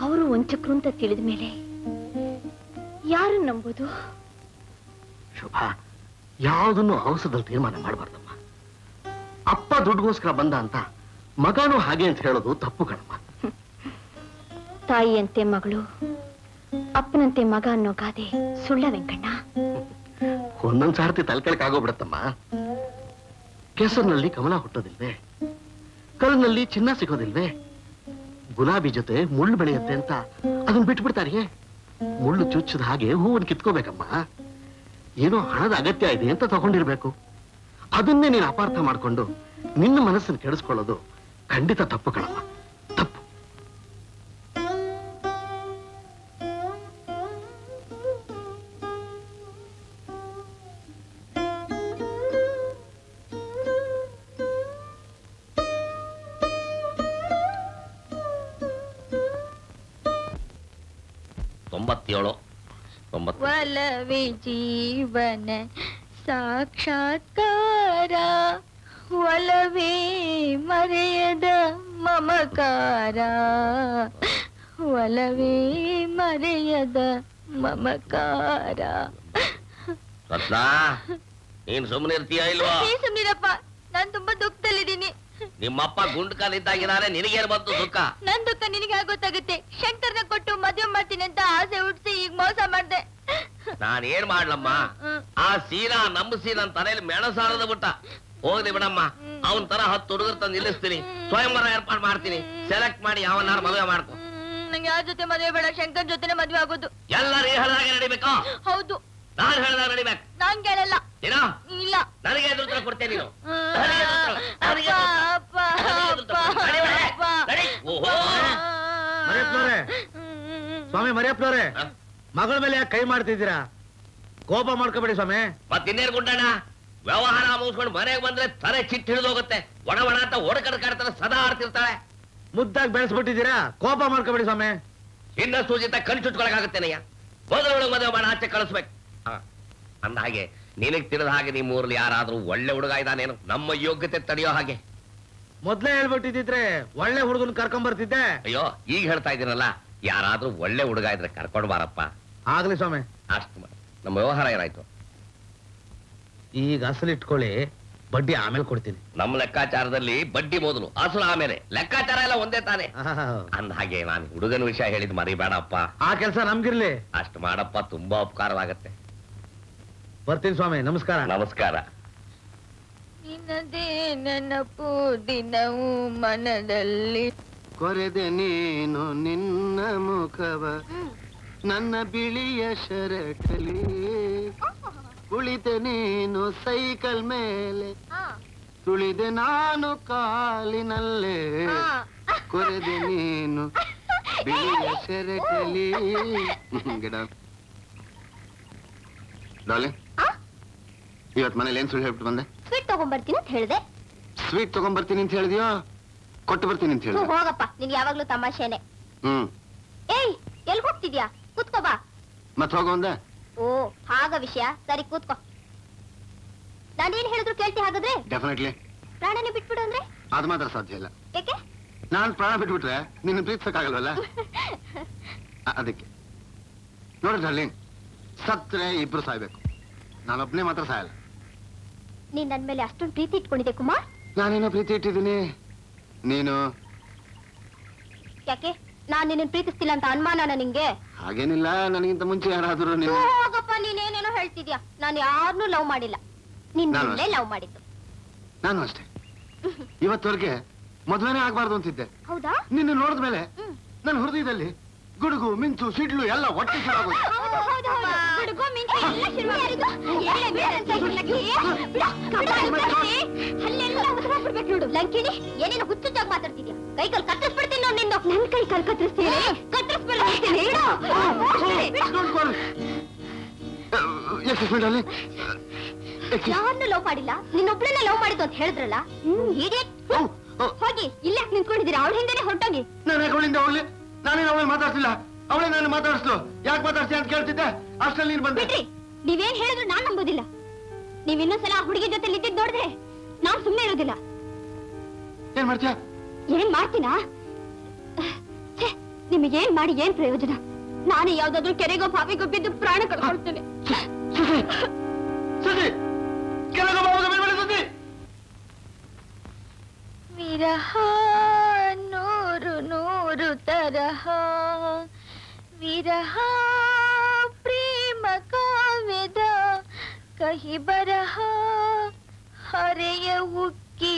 ಅವರು ವಂಚಕರು ಅಂತ ತಿಳಿದ ಮೇಲೆ ಯಾರನ್ನ ನಂಬೋದು? ಶೋಭಾ, ಯಾವುದನ್ನು ಅವಸರದಲ್ಲಿ ತೀರ್ಮಾನ ಮಾಡಬಾರ್ದಮ್ಮ. ಅಪ್ಪ ದುಡ್ಡುಗೋಸ್ಕರ ಬಂದ ಅಂತ ಮಗನೂ ಹಾಗೆ ಅಂತ ಹೇಳೋದು ತಪ್ಪು ಕಣಮ್ಮ. ತಾಯಿಯಂತೆ ಮಗಳು, ಅಪ್ಪನಂತೆ ಮಗ ಅನ್ನೋ ಗಾದೆ ಸುಳ್ಳ ವೆಂಕಣ್ಣ? ಒಂದೊಂದ್ ಸಾರ್ತಿ ತಲೆಕೆಳಕಾಗೋಗ್ಬಿಡತ್ತಮ್ಮ. ಕೆಸರಿನಲ್ಲಿ ಕಮಲ ಹುಟ್ಟೋದಿಲ್ವೇ? ಕಲ್ಲಿನಲ್ಲಿ ಚಿನ್ನ ಸಿಗೋದಿಲ್ವೇ? ಗುಲಾಬಿ ಜೊತೆ ಮುಳ್ಳು ಬೆಳೆಯುತ್ತೆ ಅಂತ ಅದನ್ನ ಬಿಟ್ಬಿಡ್ತಾರಿಯೇ? ಮುಳ್ಳು ಚುಚ್ಚದ ಹಾಗೆ ಹೂವನ್ನು ಕಿತ್ಕೋಬೇಕಮ್ಮ. ಏನೋ ಹಣದ ಅಗತ್ಯ ಇದೆ ಅಂತ ತಗೊಂಡಿರ್ಬೇಕು. ಅದನ್ನೇ ನೀನು ಅಪಾರ್ಥ ಮಾಡ್ಕೊಂಡು ನಿನ್ನ ಮನಸ್ಸನ್ನು ಕೆಡಿಸ್ಕೊಳ್ಳೋದು ಖಂಡಿತ ತಪ್ಪು ಕಣಮ್ಮ, ತಪ್ಪು. ಒಲವೇ ಜೀವನ ಸಾಕ್ಷಾತ್ಕಾರ, ಒಲವೇ ಮರೆಯದ ಮಮಕಾರ, ಒಲವೇ ಮರೆಯದ ಮಮಕಾರ. ರತ್ನ, ನೀನ್ ಸುಮ್ಮನೆ ಇರ್ತೀಯ ಇಲ್ವಾ? ಸುಮ್ನಿರಪ್ಪ, ನಾನ್ ತುಂಬಾ ದುಃಖದಲ್ಲಿದ್ದೀನಿ. ನಿಮ್ಮಪ್ಪ ಗುಂಡ್ ಕಾಲಿದ್ದಾಗಿದ್ದಾರೆ, ನಿನಗೇನು ಬಂತು ದುಃಖ? ನನ್ ದುಃಖ ನಿನಗೆ ಗೊತ್ತಾಗುತ್ತೆ. ಶಂಕರ್ನ ಕೊಟ್ಟು ಮದುವೆ ಮಾಡ್ತೀನಿ ಅಂತ ಆಸೆ ಹುಡ್ಸಿ ಈಗ ಮೋಸ ಮಾಡ್ದೆ. ನಾನ್ ಏನ್ ಮಾಡ್ಲಮ್ಮ? ಆ ಸೀನಾ ನಮ್ಮ ಸೀನಾ ತಲೆಯಲ್ಲಿ ಮೆಣಸಾರದ ಬಿಟ್ಟ. ಹೋಗ್ಲಿ ಬಿಡಮ್ಮ, ಅವನ್ ತರ 10 ಹುಡುಗರ ತಂದು ನಿಲ್ಲಿಸ್ತೀನಿ, ಸ್ವಯಂವರ ಏರ್ಪಾಡು ಮಾಡ್ತೀನಿ, ಸೆಲೆಕ್ಟ್ ಮಾಡಿ ಯಾವನ್ನಾರು ಮದುವೆ ಮಾಡ್ಕೊ. ನಂಗೆ ಯಾರ ಜೊತೆ ಮದುವೆ ಬೇಡ, ಶಂಕರ್ ಜೊತೆನೆ ಮದುವೆ ಆಗೋದು. ಎಲ್ಲರೂ ಹೇಳ್ದಾಗೆ ನಡಿಬೇಕಾ? ಹೌದು. ನಾನ್ ಹೇಳ್ದಾಗ ನಡಿಬೇಕು. ನಾನ್ ಕೇಳಲ್ಲ. ಏನೋ ಇಲ್ಲ, ನನಗೆ ಎದುರು ಕೊಡ್ತೇನೆ ನೀನು. ಸ್ವಾಮಿ ಮರಿಯಪ್ಪನವ್ರೆ, ಮಗಳ ಮೇಲೆ ಯಾಕೆ ಕೈ ಮಾಡ್ತಿದ್ದೀರಾ? ಕೋಪ ಮಾಡ್ಕೋಬೇಡಿ ಸ್ವಾಮಿ. ಮತ್ತಿನ್ನೇನು ಗುಂಡಣ್ಣ, ವ್ಯವಹಾರ ಮುಗಿಸ್ಕೊಂಡು ಮನೆಗೆ ಬಂದ್ರೆ ತಲೆ ಚಿಟ್ಟು ಹಿಡಿದೋಗುತ್ತೆ. ಒಣ ಒಣ ಅಂತ ಓಡಕಡ್ ಕಾಡ್ತಾನೆ, ಸದಾ ಆಡ್ತಿರ್ತಾಳೆ. ಮುದ್ದಾಗಿ ಬೆಳೆಸ್ಬಿಟ್ಟಿದ್ದೀರಾ, ಕೋಪ ಮಾಡ್ಕೋಬೇಡಿ ಸ್ವಾಮಿ. ಇನ್ನ ಸೂಜಿತ ಕಣ್ ಚುಟ್ಕೊಳಕಾಗತ್ತೇನಯ್ಯ. ಮೊದಲು ಮದುವೆ ಮಾಡಿ ಆಚೆ ಕಳಿಸ್ಬೇಕು. ಅಂದ ಹಾಗೆ ನಿನಗ್ ತಿಳಿದ ಹಾಗೆ ನಿಮ್ಮ ಊರಲ್ಲಿ ಯಾರಾದ್ರೂ ಒಳ್ಳೆ ಹುಡುಗ ಇದ್ದಾನೇನು ನಮ್ಮ ಯೋಗ್ಯತೆ ತಡೆಯೋ ಹಾಗೆ? ಮೊದ್ಲೇ ಹೇಳ್ಬಿಟ್ಟಿದ್ರೆ ಒಳ್ಳೆ ಹುಡುಗನ್ ಕರ್ಕೊಂಡ್ ಬರ್ತಿದ್ದೆ. ಅಯ್ಯೋ, ಈಗ ಹೇಳ್ತಾ ಇದ್ದೀನಲ್ಲ, ಯಾರಾದ್ರೂ ಒಳ್ಳೆ ಹುಡುಗ ಇದ್ರೆ ಕರ್ಕೊಂಡು ಬಾರಪ್ಪ. ಆಗ್ಲಿ ಸ್ವಾಮಿ. ಅಷ್ಟು ನಮ್ಮ ವ್ಯವಹಾರ ಏನಾಯ್ತು? ಈಗ ಅಸಲಿಟ್ಕೊಳ್ಳಿ, ಬಡ್ಡಿ ಆಮೇಲೆ ಕೊಡ್ತೀನಿ. ನಮ್ಮ ಲೆಕ್ಕಾಚಾರದಲ್ಲಿ ಬಡ್ಡಿ ಮೊದಲು, ಅಸಲು ಆಮೇಲೆ. ಲೆಕ್ಕಾಚಾರ ಎಲ್ಲ ಒಂದೇ ತಾನೆ. ಅಂದ ಹಾಗೆ ನಾನು ಹುಡುಗನ ವಿಷಯ ಹೇಳಿದ್ ಮರಿಬೇಡಪ್ಪ. ಆ ಕೆಲಸ ನಮ್ಗಿರ್ಲಿ. ಅಷ್ಟು ಮಾಡಪ್ಪ, ತುಂಬಾ ಉಪಕಾರವಾಗತ್ತೆ. ಬರ್ತೀನಿ ಸ್ವಾಮಿ, ನಮಸ್ಕಾರ. ನಮಸ್ಕಾರ. ನಿನ್ನದೇ ನೆನಪು ದಿನವೂ ಮನದಲ್ಲಿ. ಕೊರೆದೆ ನೀನು ನಿನ್ನ ಮುಖವ ನನ್ನ ಬಿಳಿಯ ಶರಟಲಿ, ಕುಳಿತೆ ನೀನು ಸೈಕಲ್ ಮೇಲೆ, ತುಳಿದೆ ನಾನು ಕಾಲಿನಲ್ಲೇ, ಕೊರೆದೆ ನೀನು ಬಿಳಿಯ ಶರಟಲಿ. ಗಿಡ ಡಾರ್ಲಿಂಗ್, ಇವತ್ತು ಮನೇಲಿ ಏನ್ ಸುಳ್ಳು ಹೇಳ್ಬಿಟ್ಟು ಬಂದೆ? ಸ್ವೀಟ್ ತಗೊಂಡ್ಬರ್ತೀನಿ ಅಂತ ಹೇಳಿದೆ. ಸ್ವೀಟ್ ತಗೊಂಡ್ಬರ್ತೀನಿ ಅಂತ ಹೇಳಿದ್ಯೋ, ಕೊಟ್ಟು ಬರ್ತೀನಿ ಅಂತ ಹೇಳಿದೆ? ಹೋಗಪ್ಪ, ನಿನ್ ಯಾವಾಗ್ಲೂ ತಮಾಷೆನೆ. ಏಯ್, ಎಲ್ಲಿ ಹೋಗ್ತಿದ್ಯಾ? ಕೂತ್ಕೋ ಬಾ. ಮತ್ ಹೋಗೋ ಒಂದ? ಓ, ಹಾಗ ವಿಷಯ. ಸರಿ, ಕೂತ್ಕೋ. ನಾನೇನ್ ಹೇಳಿದ್ರು ಕೇಳ್ತಿ ಹಾಗಾದ್ರೆ? ಡೆಫಿನೆಟ್ಲಿ. ಪ್ರಾಣನೇ ಬಿಟ್ಬಿಡು ಅಂದ್ರೆ? ಅದು ಮಾತ್ರ ಸಾಧ್ಯ ಇಲ್ಲ. ಯಾಕೆ? ನಾನ್ ಪ್ರಾಣ ಬಿಟ್ಬಿಟ್ರೆ ನಿನ್ನ ಪ್ರೀತಿಸಕ್ಕಾಗಲ್ವಲ್ಲ, ಅದಕ್ಕೆ. ನೋಡಿ ಡಾರ್ಲಿಂಗ್, ಸತ್ರೆ ಇಬ್ರು ಸಾಯ್ಬೇಕು, ನಾನೊಬ್ನೇ ಮಾತ್ರ ಸಾಯಲ್ಲ. ನೀನ್ ನನ್ ಮೇಲೆ ಅಷ್ಟೊಂದು ಪ್ರೀತಿ ಇಟ್ಕೊಂಡಿದ್ದೆ ಕುಮಾರ್? ನಾನೇನೋ ಪ್ರೀತಿ ಇಟ್ಟಿದ್ದೀನಿ, ನೀನು? ಯಾಕೆ, ನಾನ್ ನಿನ್ನ ಪ್ರೀತಿಸ್ತಿಲ್ಲ ಅಂತ ಅನುಮಾನನ ನಿಂಗೆ? ಹಾಗೇನಿಲ್ಲ, ನನಗಿಂತ ಮುಂಚೆ ಯಾರಾದ್ರೂ ನೀನು? ಹೋಗಪ್ಪ, ನೀನೇನೇನೋ ಹೇಳ್ತಿದ್ಯಾ. ನಾನು ಯಾರನ್ನೂ ಲವ್ ಮಾಡಿಲ್ಲ, ನಿನ್ನೇ ಲವ್ ಮಾಡಿದ್ದು. ನಾನು ಅಷ್ಟೇ. ಇವತ್ತವರೆಗೆ ಮದುವೆನೇ ಆಗ್ಬಾರ್ದು ಅಂತಿದ್ದೆ. ಹೌದಾ? ನಿನ್ನ ನೋಡಿದ್ಮೇಲೆ ನನ್ನ ಹೃದಯದಲ್ಲಿ ಗುಡುಗು ಮಿಂಚು ಸಿಡ್ಲು ಎಲ್ಲ ಒಟ್ಟಿಗೆ ಶುರುವಾಗೋಯ್ತು. ಲಂಕಿಣಿ, ಏನೇನು ಹುಚ್ಚುಚ್ಚಾಗಿ ಮಾತಾಡ್ತಿದ್ಯಾ? ಕೈ ಕಾಲು ಕತ್ತರಿಸ್ಬಿಡ್ತೀನಿ ನೋಡಿ ನಿನ್ನ. ನನ್ ಕೈ ಕಾಲು ಕತ್ತರಿಸ್ತೀನಿ, ಕತ್ತರಿಸ್ಬಿಡ್ತೀನಿ. ಯಾರನ್ನೂ ಲವ್ ಮಾಡಿಲ್ಲ, ನಿನ್ನೊಬ್ಳನ್ನ ಲವ್ ಮಾಡಿದ್ದು ಅಂತ ಹೇಳಿದ್ರಲ್ಲ. ಹೋಗಿ, ಇಲ್ಲ ನಿಂತ್ಕೊಂಡಿದ್ದೀರಾ? ಅವಳ ಹಿಂದೆನೆ ಹೊರಟೋಗಿ. ನಾನು ಅವಳಿಂದ ಹೋಗ್ಲಿ? ನಾನೇನು ಅವಳು ಮಾತಾಡ್ತಿಲ್ಲ, ಅವಳೇ ನಾನು ಮಾತಾಡಿಸ್ಲು. ಯಾಕೆ ಮಾತಾಡ್ತೀನಿ ಅಂತ ಕೇಳ್ತಿದ್ದೆ, ಅಷ್ಟರಲ್ಲಿ ನೀನು ಬಂದೆ. ನೀವೇನ್ ಹೇಳಿದ್ರು ನಾನ್ ನಂಬೋದಿಲ್ಲ. ನೀವ್ ಇನ್ನೊಂದ್ಸಲ ಹುಡುಗಿ ಜೊತೆ ಇದ್ದಿದ್ ನೋಡಿದ್ರೆ ನಾನ್ ಸುಮ್ನೆ ಇರೋದಿಲ್ಲ. ಏನ್ ಮಾಡ್ತೀಯ? ಏನ್ ಮಾಡ್ತೀನಾ? ನಿಮಗೇನ್ ಮಾಡಿ ಏನ್ ಪ್ರಯೋಜನ? ನಾನೇ ಯಾವ್ದಾದ್ರು ಕೆರೆಗೋ ಬಾವಿಗೋ ಬಿದ್ದು ಪ್ರಾಣ ಕಳ್ಕೊಳ್ತೇನೆ. ವಿರಹ ನೂರು ನೂರು ತರಹ, ವಿರಹ ಪ್ರೇಮ ಕಾವ್ಯದ ಕಹಿ ಬರಹ, ಹರೆಯ ಉಕ್ಕಿ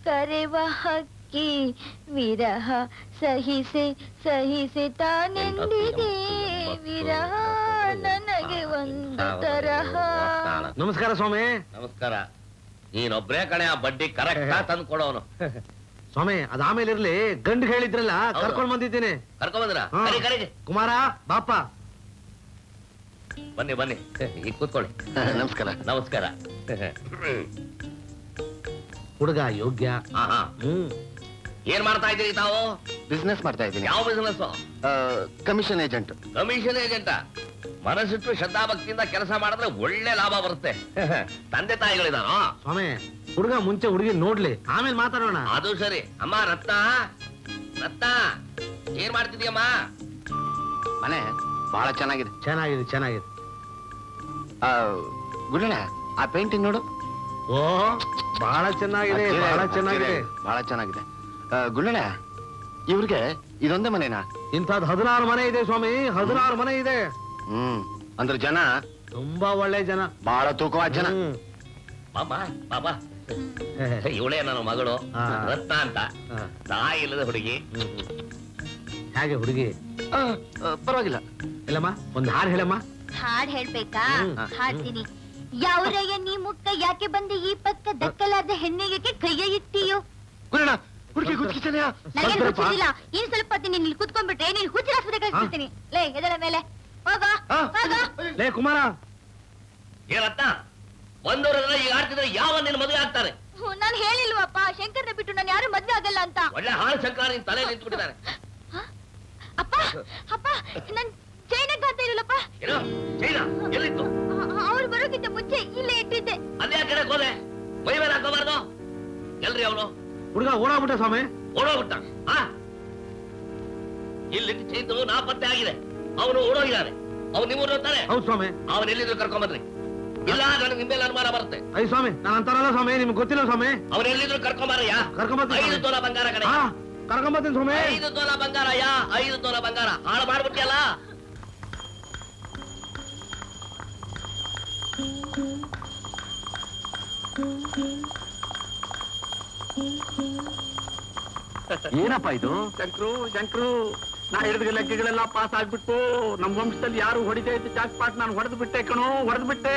ಕರೆವ ಹಕ್ಕಿ, ವಿರಹ ಸಹಿಸೆ ಸಹಿಸೆ ತಾನೆಂದಿದೆ, ವಿರಹ ನನಗೆ ಒಂದು ತರಹ. ನಮಸ್ಕಾರ ಸ್ವಾಮಿ. ನಮಸ್ಕಾರ. ನೀನೊಬ್ರೇ ಕಣೆ ಆ ಬಡ್ಡಿ ಕರೆಕ್ಟ್ ತಂದು ಕೊಡೋನು. ಸ್ವಾಮಿ ಅದ ಆಮೇಲೆ ಇರ್ಲಿ, ಗಂಡು ಹೇಳಿದ್ರಲ್ಲ ಕರ್ಕೊಂಡ್ ಬಂದಿದ್ದೀನಿ. ಕರ್ಕೊಂಡ್ ಬಂದ್ರ? ಕರೆಗೆ ಕುಮಾರ ಬಾಪ. ಬನ್ನಿ ಬನ್ನಿ, ಈಗ ಕೂತ್ಕೊಳ್ಳಿ. ನಮಸ್ಕಾರ. ನಮಸ್ಕಾರ. ಹುಡುಗ ಯೋಗ್ಯ. ಏನ್ ಮಾಡ್ತಾ ಇದ್ದೀರಿ ತಾವು? ಬಿಸ್ನೆಸ್ ಮಾಡ್ತಾ ಇದ್ದೀನಿ. ಯಾವ ಬಿಸ್ನೆಸ್? Commission agent. ಕಮಿಷನ್ ಏಜೆಂಟ? ಮನಸ್ಸಿಟ್ಟು ಶ್ರದ್ಧಾಭಕ್ತಿಯಿಂದ ಕೆಲಸ ಮಾಡಿದ್ರೆ ಒಳ್ಳೆ ಲಾಭ ಬರುತ್ತೆ. ತಂದೆ ತಾಯಿಗಳಿದಾನೋ? ಸ್ವಾಮಿ ಹುಡುಗ ಮುಂಚೆ ಹುಡುಗಿ ನೋಡ್ಲಿ, ಆಮೇಲೆ ಮಾತಾಡೋಣ. ಅದು ಸರಿ. ಅಮ್ಮ ರತ್ನ, ರತ್ನ ಏನ್ ಮಾಡ್ತಿದ್ಯಮ್ಮ? ಮನೆ ಬಹಳ ಚೆನ್ನಾಗಿದೆ. ಚೆನ್ನಾಗಿದೆ ಚೆನ್ನಾಗಿದೆ. ಗುಡಣ ಆ ಪೇಂಟಿಂಗ್ ನೋಡು. ಓ ಬಹಳ ಚೆನ್ನಾಗಿದೆ, ಬಹಳ ಚೆನ್ನಾಗಿದೆ, ಬಹಳ ಚೆನ್ನಾಗಿದೆ. ಗುಡಣ ಇವ್ರಿಗೆ ಇದೊಂದೇ ಮನೆನಾ? ಇಂಥದ್ 16 ಮನೆ ಇದೆ ಸ್ವಾಮಿ, 16 ಮನೆ ಇದೆ. ಅಂದ್ರೆ ಜನ ತುಂಬಾ ಒಳ್ಳೆ ಜನ, ಬಹಳ ತೂಕವಾದ ಜನ. ಬಾಬಾ ಬಾಬಾ, ಇವಳೇ ನನ್ನ ಮಗಳು ರತ್ನ ಅಂತ, ತಾಯಿ ಇಲ್ಲದ ಹುಡುಗಿ. ಹೇಗೆ ಹುಡುಗಿ? ಪರವಾಗಿಲ್ಲ. ಇಲ್ಲಮ್ಮ ಒಂದು ಹಾಡು ಹೇಳಮ್ಮ. ಹಾಡ್ ಹೇಳ್ಬೇಕಾ? ಹಾಡ್ತೀನಿ. ಯಾವ್ರಯ್ಯ ನೀ ಮುಕ್ಕ ಯಾಕೆ ಬಂದೆ ಈ ಪಕ್ಕ, ದಕ್ಕಲಾದ ಹೆಣ್ಣಿಗೆ ಕೈಯ ಇಟ್ಟಿಯೋ? ಗುಡಣ ಹುಡುಗಿ ಗುರ್ತಿಸನೆಯಾ? ನನಗೇನು ಹುಚ್ಚಿಲ್ಲ. ಇನ್ ಸ್ವಲ್ಪ ಹೊತ್ತು ನೀನ್ ಇಲ್ಲಿ ಕುತ್ಕೊಂಡ್ಬಿಟ್ರೆ ನೀನ್ ಹುಚ್ಚಿನ ಆಸ್ಪತ್ರೆ ಕಳಿಸ್ಬಿಡ್ತೀನಿ. ಲೇ ಎದಳ ಮೇಲೆ ಹೋಗ ಹೋಗ. ಲೇ ಕುಮಾರ. ಏನತ್ತ ಒಂದೂರಲ್ಲ ಈಗ ಆಡ್ತಿದ್ರೆ ಯಾವ ನಿನ್ನ ಮದುವೆ ಆಗ್ತಾರೆ? ನಾನ್ ಹೇಳಿಲ್ವಪ್ಪ ಶಂಕರ್ನ ಬಿಟ್ಟು ನಾನು ಯಾರು ಮದ್ವೆ ಆಗಲ್ಲ ಅಂತ. ಒಳ್ಳೆ ಹಾಳು ಶಂಕರ ನಿನ್ ತಲೆ ನಿಂತ್ಬಿಟ್ಟಿದ್ದಾರೆ. ಅಪ್ಪ ಅಪ್ಪ ನನ್ ಚೈನಕ್ಕ ಅಂತ ಇರಲ್ಲಪ್ಪ. ಏನು ಚೈನಾ ಎಲ್ಲಿತ್ತು? ಅವ್ರು ಬರೋಕ್ಕಿಂತ ಮುಂಚೆ ಇಲ್ಲೇ ಇಟ್ಟಿದ್ದೆ. ಅದೇ ಕಡೆ ಹೋದೆ, ಮೈ ಮೇಲೆ ಹಾಕೋಬಾರ್ದು. ಎಲ್ರಿ ಅವನು? ಹುಡುಗ ಓಡಾಗ್ಬಿಟ್ಟ ಸ್ವಾಮಿ. ಓಡೋಗ್ಬಿಟ್ಟ? ಇಲ್ಲಿ ಚೈತು ನಾಪತ್ತೆ ಆಗಿದೆ. ಅವನು ಓಡೋಗಿದ್ದಾನೆ. ಅವ್ನು ನಿಮ್ಮೂರು ಅಂತಾನೆ? ಹೌದು ಸ್ವಾಮಿ. ಅವನು ಎಲ್ಲಿದ್ರು ಕರ್ಕೊಂಬನ್ರಿ. ಇಲ್ಲ ನನಗೆ ನಿಮ್ಮೇಲೆ ಅನುಮಾನ ಬರುತ್ತೆ. ಅಯ್ಯ ಸ್ವಾಮಿ ನಾನು ಅಂತಾರಲ್ಲ ಸ್ವಾಮಿ, ನಿಮ್ಗೆ ಗೊತ್ತಿಲ್ಲ ಸ್ವಾಮಿ. ಅವ್ನು ಎಲ್ಲಿದ್ರು ಕರ್ಕೊಂಬಾರಯ್ಯ. ಕರ್ಕೊಂಬರ್ತೀನಿ. 5 ತೊಲ ಬಂಗಾರ ಕಡೆ. ಕರ್ಕೊಂಬರ್ತೀನಿ ಸ್ವಾಮಿ. 5 ತೊಲ ಬಂಗಾರಯ್ಯ, 5 ತೊಲ ಬಂಗಾರ. ಹಾಳು ಮಾಡ್ಬಿಟ್ಟಿಯಲ್ಲ. ಏನಪ್ಪ ಇದು? ಶಂಕ್ರು ನಾ ಹಿಡಿದ ಲೆಕ್ಕಗಳೆಲ್ಲ ಪಾಸ್ ಆಗ್ಬಿಟ್ಟು ನಮ್ ವಂಶದಲ್ಲಿ ಯಾರು ಹೊಡಿದೆ ಇತ್ತು ಜಾಕ್ ಪಾಟ್ ನಾನು ಹೊಡೆದು ಬಿಟ್ಟೆ ಕಣೋ. ಹೊಡೆದು ಬಿಟ್ಟೆ.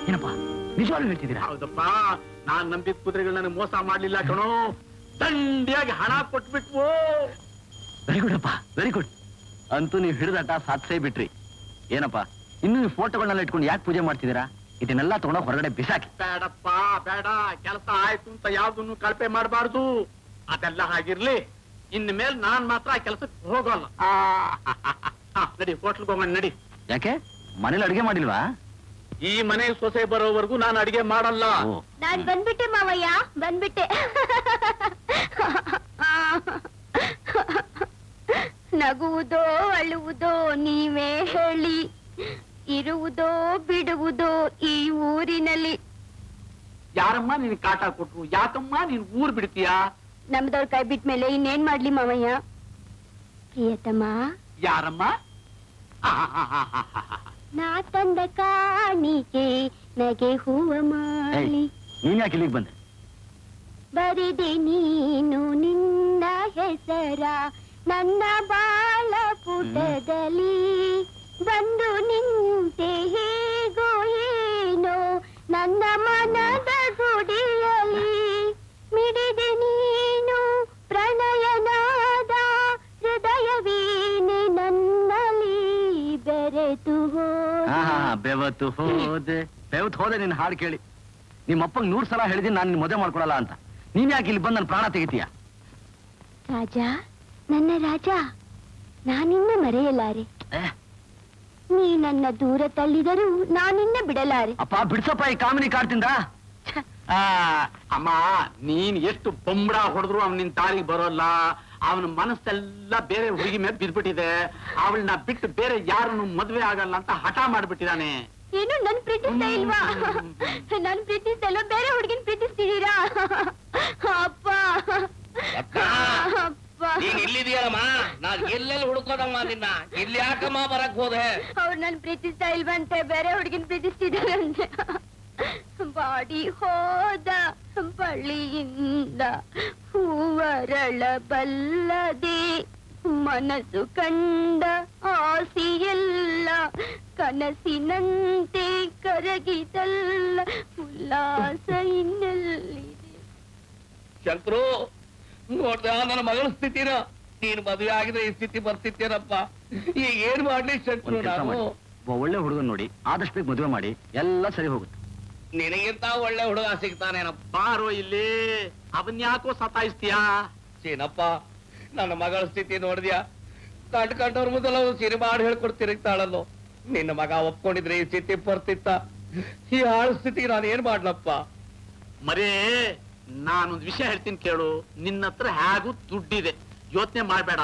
ಏನಪ್ಪ ನಿಜವಾಗ್ಲೂ ಹೇಳ್ತಿದ್ದೀರಾ? ಹೌದಪ್ಪ, ನಾನ್ ನಂಬಿದ ಕುದುರೆಗಳು ನನಗೆ ಮೋಸ ಮಾಡ್ಲಿಲ್ಲ ಕಣೋ. ದಂಡಿಯಾಗಿ ಹಣ ಕೊಟ್ಬಿಟ್ವು. ವೆರಿ ಗುಡ್ ಅಪ್ಪ, ವೆರಿ ಗುಡ್. ಅಂತೂ ನೀವು ಹಿಡಿದಾಟ ಸಾಧಿಸೇ ಬಿಟ್ರಿ. ಏನಪ್ಪ ಇನ್ನು ಈ ಫೋಟೋಗಳನ್ನೆಲ್ಲ ಇಟ್ಕೊಂಡು ಯಾಕೆ ಪೂಜೆ ಮಾಡ್ತಿದ್ದೀರಾ? ಇದನ್ನೆಲ್ಲ ತಗೊಂಡೋಗಿ ಹೊರಗಡೆ ಬಿಸಾಕಿ. ಬೇಡಪ್ಪ ಬೇಡ, ಕೆಲಸ ಆಯ್ತು ಅಂತ ಯಾವ್ದನ್ನು ಕಳಪೆ ಮಾಡಬಾರ್ದು. ಅದೆಲ್ಲ ಹಾಗಿರ್ಲಿ, ಇನ್ ಮೇಲೆ ನಾನ್ ಮಾತ್ರ ಆ ಕೆಲಸಕ್ಕೆ ಹೋಗಲ್ಲ. ನಡಿ ಹೋಟ್ಲ್ಗೆ ಹೋಗೋಣ ನಡಿ. ಯಾಕೆ ಮನೇಲಿ ಅಡಿಗೆ ಮಾಡಿಲ್ವಾ? ಈ ಮನೆ ಸೊಸೆ ಬರೋವರೆಗೂ ನಾನು ಅಡಿಗೆ ಮಾಡಲ್ಲ. ನಾನ್ ಬಂದ್ಬಿಟ್ಟೆ ಮಾವಯ್ಯ, ಬಂದ್ಬಿಟ್ಟೆ. ನಗುವುದೋ ಅಳುವುದೋ ನೀವೇ ಹೇಳಿ, ಇರುವುದೋ ಬಿಡುವುದೋ ಈ ಊರಿನಲ್ಲಿ. ಯಾರಮ್ಮ ನೀನ್ ಕಾಟ ಕೊಟ್ರು? ಯಾಕಮ್ಮ ನೀನ್ ಊರ್ ಬಿಡ್ತೀಯಾ? ನಮ್ದವ್ರ ಕೈ ಬಿಟ್ಟ ಮೇಲೆ ಇನ್ನೇನ್ ಮಾಡ್ಲಿ ಮಾವಯ್ಯ? ಪ್ರಿಯತಮ. ಯಾರಮ್ಮ? ನಾ ತಂದ ಕಾಣಿಕೆ ನಗೆ ಹೂವ ಮಾಲಿ. ನೀನ್ ಯಾಕೆ ಇಲ್ಲಿಗೆ ಬಂದೆ? ಬರಿದೆ ನೀನು ನಿನ್ನ ಹೆಸರ ನನ್ನ ಬಾಳ ಪುಟದಲ್ಲಿ, ಬಂದು ನಿಂತೆ ಹೇಗೋ ಏನೋ ನನ್ನ ಮನದ ಗುಡಿಯಲ್ಲಿ. ಮಿಡಿದೆ ನೀನು ಪ್ರಣಯನಾದ ಹೃದಯವೀನೆ ನನ್ನಲ್ಲಿ ಬೆರೆತು ಬೆವತ್ತು ಹೋದೆ ನಿನ್ ಹಾಡು ಕೇಳಿ. ನಿಮ್ಮಪ್ಪಂಗ್ 100 ಸಲ ಹೇಳಿದೀನಿ ನಾನು ನಿನ್ ಮದುವೆ ಮಾಡ್ಕೊಡಲ್ಲ ಅಂತ. ನೀನ್ ಯಾಕೆ ಇಲ್ಲಿ ಬಂದು ನನ್ನ ಪ್ರಾಣ ತೆಗಿತೀಯ? ರಾಜ, ನನ್ನ ರಾಜ, ನಾನಿನ್ನ ಮರೆಯಲಾರೆ. ನೀ ನನ್ನ ದೂರ ತಳ್ಳಿದರೂ ನಾನಿನ್ನ ಬಿಡಲಾರೆ. ಅಪ್ಪ ಬಿಡ್ಸಪ್ಪ ಈ ಕಾಮಿನಿ ಕಾಡ್ತಿಂದ. ಅಮ್ಮ ನೀನ್ ಎಷ್ಟು ಬೊಂಬಡ ಹೊಡೆದ್ರು ಅವ್ನ ನಿನ್ ತಾಳಿಗೆ ಬರೋಲ್ಲ. ಅವನ ಮನಸ್ಸೆಲ್ಲ ಬೇರೆ ಹುಡುಗಿ ಮೇಲೆ ಬಿದ್ಬಿಟ್ಟಿದೆ. ಅವಳನ್ನ ಬಿಟ್ಟು ಬೇರೆ ಯಾರನ್ನು ಮದ್ವೆ ಆಗಲ್ಲ ಅಂತ ಹಠ ಮಾಡ್ಬಿಟ್ಟಿದಾನೆ. ಏನು ನನ್ ಪ್ರೀತಿಸ್ತಾ ಇಲ್ವಾ? ನನ್ ಪ್ರೀತಿಸ್ತಾ ಇಲ್ವಾ? ಬೇರೆ ಹುಡುಗಿನ ಪ್ರೀತಿಸ್ತಿದ್ದೀರಾ? ಅಪ್ಪ ನೀನ್ ಇಲ್ಲಿದೀಯಲ್ಲಮ್ಮ, ನಾನ್ ಎಲ್ಲೆಲ್ಲಿ ಹುಡುಕೋದಮ್ಮ ನಿನ್ನ. ಇಲ್ಲಿ ಯಾಕಮ್ಮ ಬರಕ್ ಹೋದೆ? ಅವ್ರು ನನ್ ಪ್ರೀತಿಸ್ತಾ ಇಲ್ವಂತೆ, ಬೇರೆ ಹುಡುಗಿನ ಪ್ರೀತಿಸ್ತಿದಾರಂತೆ. ಬಾಡಿ ಹೋದ ಬಳ್ಳಿಯಿಂದ ಹೂವರಳ ಬಲ್ಲದೆ, ಮನಸ್ಸು ಕಂಡ ಆಸೆಯೆಲ್ಲ ಕನಸಿನಂತೆ ಕರಗಿದಲ್ಲ, ಉಲ್ಲಾಸ ಇನ್ನೆಲ್ಲಿದೆ. ಶಂಕರು ನೋಡ್ದ ನನ್ನ ಮಗಳ ಸ್ಥಿತಿನ. ನೀನು ಮದುವೆ ಆಗಿದ್ರೆ ಈ ಸ್ಥಿತಿ ಬರ್ತಿತ್ತೇನಪ್ಪ. ಈಗ ಏನ್ ಮಾಡ್ಲಿ ಶಂಕರು? ನಾನು ಒಳ್ಳೆ ಹುಡುಗನ್ ನೋಡಿ ಆದಷ್ಟು ಬೇಗ ಮದುವೆ ಮಾಡಿ ಎಲ್ಲ ಸರಿ ಹೋಗುತ್ತೆ. ನಿನಗಿಂತ ಒಳ್ಳೆ ಹುಡುಗ ಸಿಗ್ತಾನೇನಪ್ಪ. ಬಾರೋ ಇಲ್ಲಿ, ಅವನ್ಯಾಕೋ ಸತಾಯಿಸ್ತೀಯಾ? ಏನಪ್ಪ ನನ್ನ ಮಗಳ ಸ್ಥಿತಿ ನೋಡಿದ್ಯಾ? ಕಂಡ್ಕಂಡವ್ರ ಮೊದಲು ಸಿರಿ ಮಾಡಿ ಹೇಳ್ಕೊಡ್ ತಿರುಗ್ತಾಳಲ್ಲೋ. ನಿನ್ನ ಮಗ ಒಪ್ಕೊಂಡಿದ್ರೆ ಈ ಸ್ಥಿತಿ ಬರ್ತಿತ್ತ. ಈ ಹಾಳು ಸ್ಥಿತಿಗೆ ನಾನು ಏನ್ ಮಾಡ್ಲಪ್ಪ? ಮರೇ, ನಾನೊಂದು ವಿಷಯ ಹೇಳ್ತೀನಿ ಕೇಳು. ನಿನ್ನ ಹತ್ರ ಹೇಗೂ ದುಡ್ಡಿದೆ, ಯೋಚನೆ ಮಾಡ್ಬೇಡ.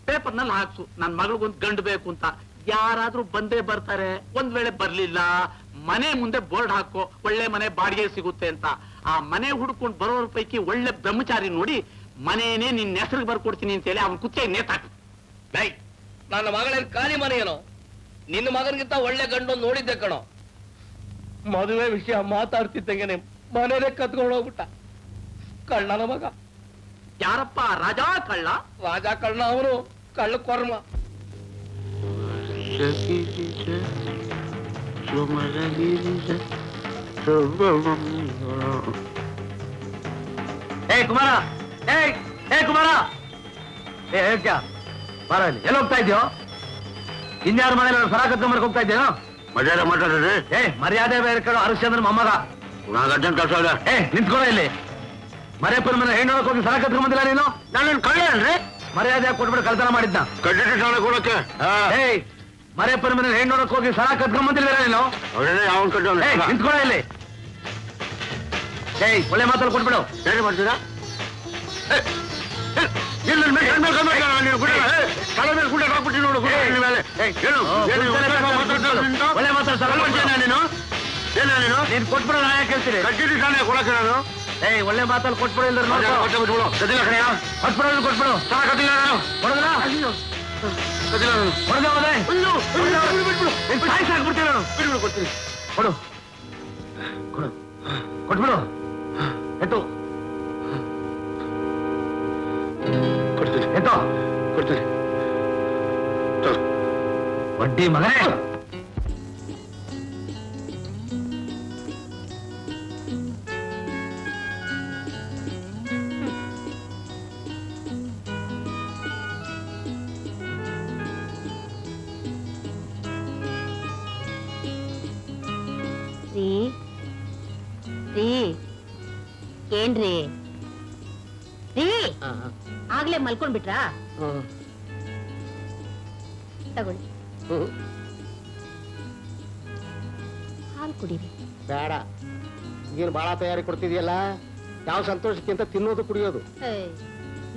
ಪೇಪರ್ನಲ್ಲಿ ಹಾಕ್ಸು ನನ್ ಮಗಳಿಗೊಂದು ಗಂಡು ಬೇಕು ಅಂತ. ಯಾರಾದ್ರೂ ಬಂದೇ ಬರ್ತಾರೆ. ಒಂದ್ ವೇಳೆ ಬರ್ಲಿಲ್ಲ, ಮನೆ ಮುಂದೆ ಬೋರ್ಡ್ ಹಾಕೋ, ಒಳ್ಳೆ ಮನೆ ಬಾಡಿಗೆ ಸಿಗುತ್ತೆ ಅಂತ. ಆ ಮನೆ ಹುಡ್ಕೊಂಡು ಬರೋರ ಪೈಕಿ ಒಳ್ಳೆ ಬ್ರಹ್ಮಚಾರಿ ನೋಡಿ ಮನೇನೆ ನಿನ್ನ ಹೆಸರಿಗೆ ಬರ್ಕೊಡ್ತೀನಿ ಅಂತ ಹೇಳಿ ಅವ್ನ ಕುತ್ತೆ ನೇತಾಕು. ಲೈ, ನನ್ನ ಮಗಳೇನು ಖಾಲಿ ಮನೆ ಏನೋ? ನಿನ್ನ ಮಗನಿಗಿಂತ ಒಳ್ಳೆ ಗಂಡು ನೋಡಿದ್ದೆ ಕಣೋ. ಮದುವೆ ವಿಷಯ ಮಾತಾಡ್ತಿದ್ದಂಗೆನೆ ಮನೇನೆ ಕತ್ಕೊಂಡು ಹೋಗ್ಬಿಟ್ಟ. ಕಳ್ಳನ ಮಗ. ಯಾರಪ್ಪ? ರಾಜಾ ಕಳ್ಳ? ರಾಜಾ ಕಳ್ಳ ಅವನು, ಕಳ್ಳ ಕೊರ್ಮ. ಏ ಕುಮಾರ, ಏ ಕುಮಾರ, ಬಾರ ಇಲ್ಲಿ. ಎಲ್ಲಿ ಹೋಗ್ತಾ ಇದ್ಯೋ? ಇನ್ಯಾರ ಮನೇಲಿ ಸರ ಕತ್ಕೊಂಡ್ ಹೋಗ್ತಾ ಇದ್ದೇನೋ? ಮರ್ಯಾದೆ ಮಾತಾಡ್ರಿ. ಏ ಮರ್ಯಾದೆ ಬೇರೆ ಕಡೆ ಹರಿಶ್ಚಂದ್ರ ಮೊಮ್ಮಗ. ಅರ್ಜೆಂಟ್ ಕೆಲಸ ಇದೆ. ಏ ನಿಂತ್ಕೊಳ ಇಲ್ಲಿ. ಮರೆಯಪ್ಪನ ಮನೆ ಹೆಣ್ಣು ಹೋಗಿ ಸರ ಕತ್ಕೊಂಡ್ ಬಂದಿಲ್ಲ ನೀನು? ನಾನೇನ್ ಕಳ್ಳ ಅಲ್ರಿ? ಮರ್ಯಾದೆ ಕೊಟ್ಬಿಟ್ಟು ಕಳ್ತನ ಮಾಡಿದ್ನ. ಕಡ್ಡಿ ಶಾಲೆ ಕೊಡಕ್ಕೆ ಏಯ್ ಮರೆಯಪ್ಪನ ಮನೆ ಹೆಣ್ಣು ಹೋಗಿ ಸರ ಕತ್ಕೊಂಡ್ ಬಂದಿಲ್ಲ ನೀನು? ಅವನ್ ಕಡ್ಡ ನಿಂತ್ಕೊಳ ಇಲ್ಲಿ. ಏಯ್ ಒಳ್ಳೆ ಮಾತಲ್ಲಿ ಕೊಟ್ಬಿಡು. ಹೇಳಿ ಮಾಡ್ತೀರಾ? ಒಳ್ಳೆ ಮಾತಾಡ್ತೀನಿ ನೀನ್ ಕೊಟ್ಬಿಡು. ನಾ ಯಾಕೆ ಕೇಳ್ತೀನಿ? ಕೊಡಕ್ಕೆ ನಾನು ಏಯ್ ಒಳ್ಳೆ ಮಾತಲ್ಲಿ ಕೊಟ್ಬಿಡು. ಇಲ್ಲ ಕೊಟ್ಬಿಡು. ಕೊಟ್ಬಿಡು. ಕೊಡೋದಿಲ್ಲ ಹೊಡೆದ ಹೋದೆ ಸಾಕ್ಬಿಡ್ತೀನಿ ನಾನು. ಕೊಡ್ತೀನಿ. ಕೊಡು ಕೊಡು ಕೊಟ್ಬಿಡು. ಎತ್ತು ಕೊಡ್ತೀನಿ. ಎತ್ತೋ ಕೊಡ್ತೀನಿ. ವಡ್ಡಿ ಮಗನೇ. ಏನ್ರಿ ಆಗ್ಲೇ ಮಲ್ಕೊಂಡ್ಬಿಟ್ರಾ? ತಗೊಳ್ಳಿ ಹಾಲು ಕುಡೀರಿ. ಬೇಡ, ಏನು ಬಾಳ ತಯಾರಿ ಕೊಡ್ತಿದ್ಯಲ್ಲ. ಯಾವ ಸಂತೋಷಕ್ಕಿಂತ ತಿನ್ನೋದು ಕುಡಿಯೋದು.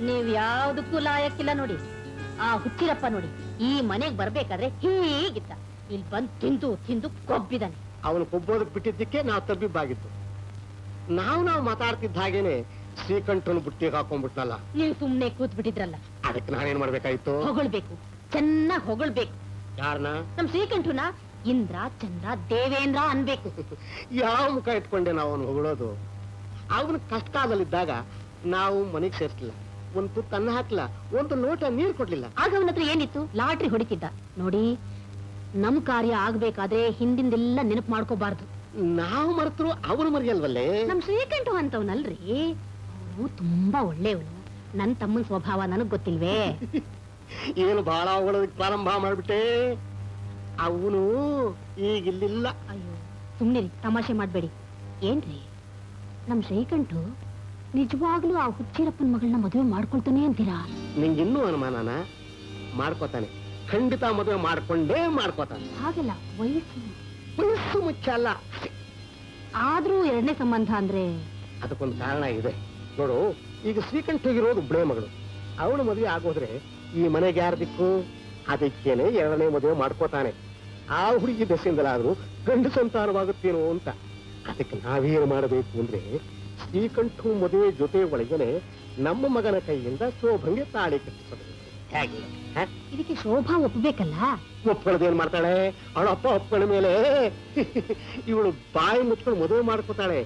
ನೀವ್ ಯಾವ್ದಕ್ಕೂ ಲಾಯಕ್ಕಿಲ್ಲ ನೋಡಿ. ಆ ಹುಚ್ಚಿರಪ್ಪ ನೋಡಿ, ಈ ಮನೆಗ್ ಬರ್ಬೇಕಾದ್ರೆ ಹೀಗಿತ್ತ, ಇಲ್ಲಿ ಬಂದ್ ತಿಂದು ತಿಂದು ಕೊಬ್ಬಿದಾನೆ. ಅವನು ಕೊಬ್ಬೋದಕ್ಕೆ ಬಿಟ್ಟಿದ್ದಕ್ಕೆ ನಾವು ತಬ್ಬಿಬ್ಬಾಗಿತ್ತು. ನಾವು ಮಾತಾಡ್ತಿದ್ದ ಹಾಗೇನೆ ಶ್ರೀಕಂಠನು ಬುಟ್ಟಿಗೆ ಹಾಕೊಂಡ್ಬಿಟ್ನಲ್ಲ. ನೀವು ಸುಮ್ನೆ ಕೂತ್ ಬಿಟ್ಟಿದ್ರಲ್ಲ, ಅದಕ್ಕೆ ನಾನೇನ್ ಮಾಡ್ಬೇಕಾಯ್ತು? ಹೊಗಳ್ಬೇಕು, ಚೆನ್ನಾಗ್ ಹೊಗಳ್ಬೇಕು. ಯಾರನ್ನ? ನಮ್ ಶ್ರೀಕಂಠನ ಇಂದ್ರ ಚಂದ್ರ ದೇವೇಂದ್ರ ಅನ್ಬೇಕು. ಯಾವ ಮುಖ ಇಟ್ಕೊಂಡೆ ನಾವು ಅವನು ಹೊಗಳೋದು? ಅವನ ಕಷ್ಟ ಕಾಲದಲ್ಲಿದ್ದಾಗ ನಾವು ಮನೆಗ್ ಸೇರ್ಸಲಿಲ್ಲ, ಒಂದು ತುತ್ತು ಅನ್ನ ಹಾಕ್ಲಿಲ್ಲ, ಒಂದು ಲೋಟ ನೀರು ಕೊಡ್ಲಿಲ್ಲ. ಆಗ ಅವನ ಹತ್ರ ಏನಿತ್ತು? ಲಾಟ್ರಿ ಹೊಡಿತಿದ್ದ ನೋಡಿ. ನಮ್ ಕಾರ್ಯ ಆಗ್ಬೇಕಾದ್ರೆ ಹಿಂದಿಂದೆಲ್ಲ ನೆನಪು ಮಾಡ್ಕೋಬಾರ್ದು. ನಾವು ಮರೆತರು ಅವನು ಮರಿಯಲ್ವಲ್ಲೇ. ನಮ್ ಶ್ರೀಕಂಠ ಅಂತವನಲ್ರಿ, ಅವನು ತುಂಬಾ ಒಳ್ಳೆಯವನು. ನನ್ ತಮ್ಮನ ಸ್ವಭಾವ ನನಗ್ ಗೊತ್ತಿಲ್ವೇ? ಏನು ಬಹಳ ಹೊಗಳೋದಕ್ಕೆ ಪ್ರಾರಂಭ ಮಾಡ್ಬಿಟ್ಟೆ. ಅವನು ಈಗಿಲ್ಲಿಲ್ಲ. ಅಯ್ಯೋ ಸುಮ್ನೆ ತಮಾಷೆ ಮಾಡ್ಬೇಡಿ. ಏನ್ರಿ ನಮ್ ಶ್ರೀಕಂಠ ನಿಜವಾಗ್ಲೂ ಆ ಹುಚ್ಚಿರಪ್ಪನ ಮಗಳನ್ನ ಮದುವೆ ಮಾಡ್ಕೊಳ್ತಾನೆ ಅಂತೀರಾ? ನಿಂಗಿನ್ನೂ ಅನುಮಾನನ? ಮಾಡ್ಕೋತಾನೆ. ಖಂಡಿತ ಮದುವೆ ಮಾಡ್ಕೊಂಡೇ ಮಾಡ್ಕೋತಾನೆ. ಹಾಗಲ್ಲ, ವಯಸ್ಸು ಮುಖ್ಯ ಅಲ್ಲ. ಆದ್ರೂ ಎರಡನೇ ಸಂಬಂಧ ಅಂದ್ರೆ ಅದಕ್ಕೊಂದು ಕಾರಣ ಇದೆ ನೋಡು. ಈಗ ಶ್ರೀಕಂಠಗಿರೋದು ಒಬ್ಬಳೇ ಮಗಳು. ಅವಳು ಮದುವೆ ಆಗೋದ್ರೆ ಈ ಮನೆಗೆ ಯಾರ ದಿಕ್ಕು? ಅದಕ್ಕೇನೆ ಎರಡನೇ ಮದುವೆ ಮಾಡ್ಕೋತಾನೆ. ಆ ಹುಡುಗಿ ದೆಸೆಯಿಂದಲಾದ್ರೂ ಗಂಡು ಸಂತಾನವಾಗುತ್ತೇನೋ ಅಂತ. ಅದಕ್ಕೆ ನಾವೇನು ಮಾಡಬೇಕು ಅಂದ್ರೆ ಶ್ರೀಕಂಠ ಮದುವೆ ಜೊತೆ ಒಳಗೇನೆ ನಮ್ಮ ಮಗನ ಕೈಯಿಂದ ಶೋಭಂಗೆ ತಾಳಿ ಕಟ್ಟಿಸಬೇಕು. ಹೇಗೆ? ಇದಕ್ಕೆ ಶೋಭಾ ಒಪ್ಪಬೇಕಲ್ಲ. ಒಪ್ಕೊಳ್ಳೋದೇನ್ ಮಾಡ್ತಾಳೆ? ಅವಳ ಅಪ್ಪ ಒಪ್ಕೊಂಡ ಮೇಲೆ ಇವಳು ಬಾಯಿ ಮುಚ್ಕೊಂಡು ಮದುವೆ ಮಾಡ್ಕೋತಾಳೆ.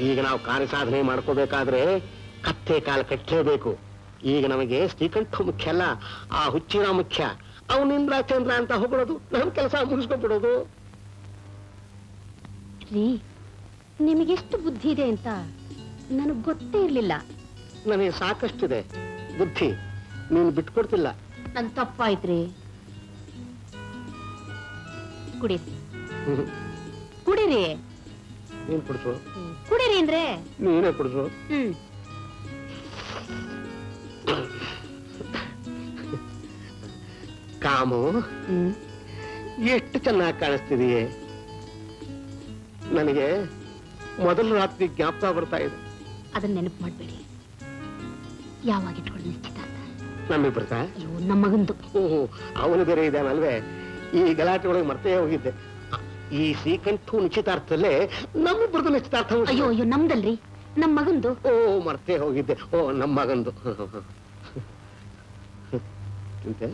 ಈಗ ನಾವು ಕಾರ್ಯಸಾಧನೆ ಮಾಡ್ಕೋಬೇಕಾದ್ರೆ ಕತ್ತೆ ಕಾಲು ಕಟ್ಟಲೇಬೇಕು. ಈಗ ನಮಗೆ ಶ್ರೀಕಂಠ ಮುಖ್ಯ ಅಲ್ಲ, ಆ ಹುಚ್ಚಿನ ಮುಖ್ಯ. ಅವನಿಂದ್ರ ಚಂದ್ರ ಅಂತ ಹೊಗಳೋದು, ನಮ್ಮ ಕೆಲಸ ಮುಗಿಸ್ಕೊಂಡ್ಬಿಡೋದು. ರೀ, ನಿಮಗೆಷ್ಟು ಬುದ್ಧಿ ಇದೆ ಅಂತ ನನಗ್ ಗೊತ್ತೇ ಇರ್ಲಿಲ್ಲ. ನನಗೆ ಸಾಕಷ್ಟಿದೆ ಬುದ್ಧಿ, ನೀನು ಬಿಟ್ಕೊಡ್ತಿಲ್ಲ. ನನ್ ತಪ್ಪಾಯ್ತ್ರಿ. ಕುಡೀರಿ ಕುಡೀರಿ ನೀನ್ ಕುಡಿಸು. ಕುಡೀರಿ ಅಂದ್ರೆ ನೀನೇ ಕುಡಿಸು. ಕಾಮು, ಎಷ್ಟು ಚೆನ್ನಾಗಿ ಕಾಣಿಸ್ತಿದೆಯೇ. ನನಗೆ ಮೊದಲ ರಾತ್ರಿ ಜ್ಞಾಪಕ ಬರ್ತಾ ಇದೆ. ಅದನ್ನ ನೆನಪು ಮಾಡ್ಬೇಡಿ. ಯಾವಾಗ ಇಟ್ಕೊಂಡು ನಿಶ್ಚಿತಾರ್ಥ? ನಮ್ಮಿಬ್ಬರ್ತಾ? ಅಯ್ಯೋ, ನಮ್ಮ ಮಗಂದು. ಓಹೋ, ಅವನು ಬೇರೆ ಇದ್ದಾನಲ್ವೇ. ಈ ಗಲಾಟೆ ಒಳಗೆ ಮರ್ತೇ ಹೋಗಿದ್ದೆ. ಈ ಶ್ರೀಕಂಠ ನಿಶ್ಚಿತಾರ್ಥದಲ್ಲೇ ನಮ್ಮಿಬ್ಬರದು ನಿಶ್ಚಿತಾರ್ಥ. ಅಯ್ಯೋ ಅಯ್ಯೋ, ನಮ್ದಲ್ರಿ, ನಮ್ಮ ಮಗಂದು. ಓ, ಮರ್ತೇ ಹೋಗಿದ್ದೆ. ಓ, ನಮ್ಮ ಮಗಂದು. ಅಂತೆ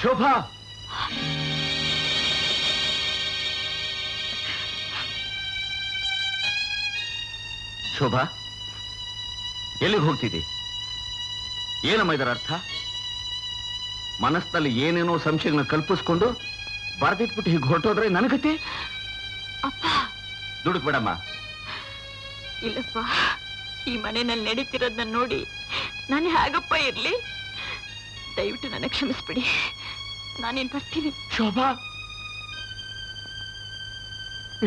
ಶೋಭಾ, ಶೋಭಾ, ಎಲ್ಲಿಗೆ ಹೋಗ್ತಿದ್ದಿ? ಏನಮ್ಮ ಇದರ ಅರ್ಥ? ಮನಸ್ಸಿನಲ್ಲಿ ಏನೇನೋ ಸಂಶಯಗಳನ್ನ ಕಲ್ಪಿಸ್ಕೊಂಡು ಬರೆದಿಟ್ಬಿಟ್ಟು ಹೀಗೆ ಹೊರಟೋದ್ರೆ ನನಗತ್ತೆ. ದುಡುಕ್ ಬೇಡಮ್ಮ. ಇಲ್ಲಪ್ಪ, ಈ ಮನೆಯಲ್ಲಿ ನಡೀತಿರೋದನ್ನ ನೋಡಿ ನಾನು ಹೇಗಪ್ಪ ಇರ್ಲಿ? ದಯವಿಟ್ಟು ನನ್ನ ಕ್ಷಮಿಸ್ಬಿಡಿ, ನಾನೇನ್ ಬರ್ತೀನಿ. ಶೋಭಾ,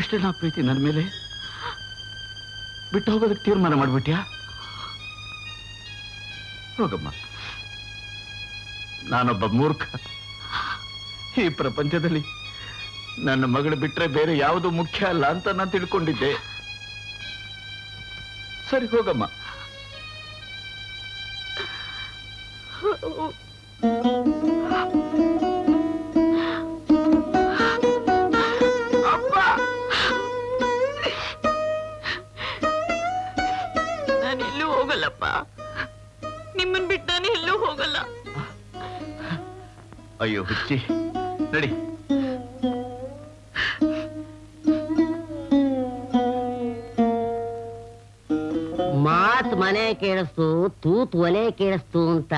ಇಷ್ಟೆಲ್ಲ ಪ್ರೀತಿ ನನ್ನ ಮೇಲೆ ಬಿಟ್ಟು ಹೋಗೋದಕ್ಕೆ ತೀರ್ಮಾನ ಮಾಡ್ಬಿಟ್ಯಾ? ಹೋಗಮ್ಮ. ನಾನೊಬ್ಬ ಮೂರ್ಖ. ಈ ಪ್ರಪಂಚದಲ್ಲಿ ನನ್ನ ಮಗಳು ಬಿಟ್ರೆ ಬೇರೆ ಯಾವುದು ಮುಖ್ಯ ಅಲ್ಲ ಅಂತ ನಾನು ತಿಳ್ಕೊಂಡಿದ್ದೆ. ಸರಿ, ಹೋಗಮ್ಮ. ನಾನೆಲ್ಲೂ ಹೋಗಲ್ಲಪ್ಪ, ನಿಮ್ಮನ್ ಬಿಟ್ಟು ನಾನು ಎಲ್ಲೂ ಹೋಗಲ್ಲ. ಅಯ್ಯೋ ಹುಚ್ಚಿ, ನಡಿ. ಮಾತ್ ಮನೆ ಕೇಳಿಸ್ತು ತೂತ್ ಒಲೆ ಕೇಳಿಸ್ತು ಅಂತ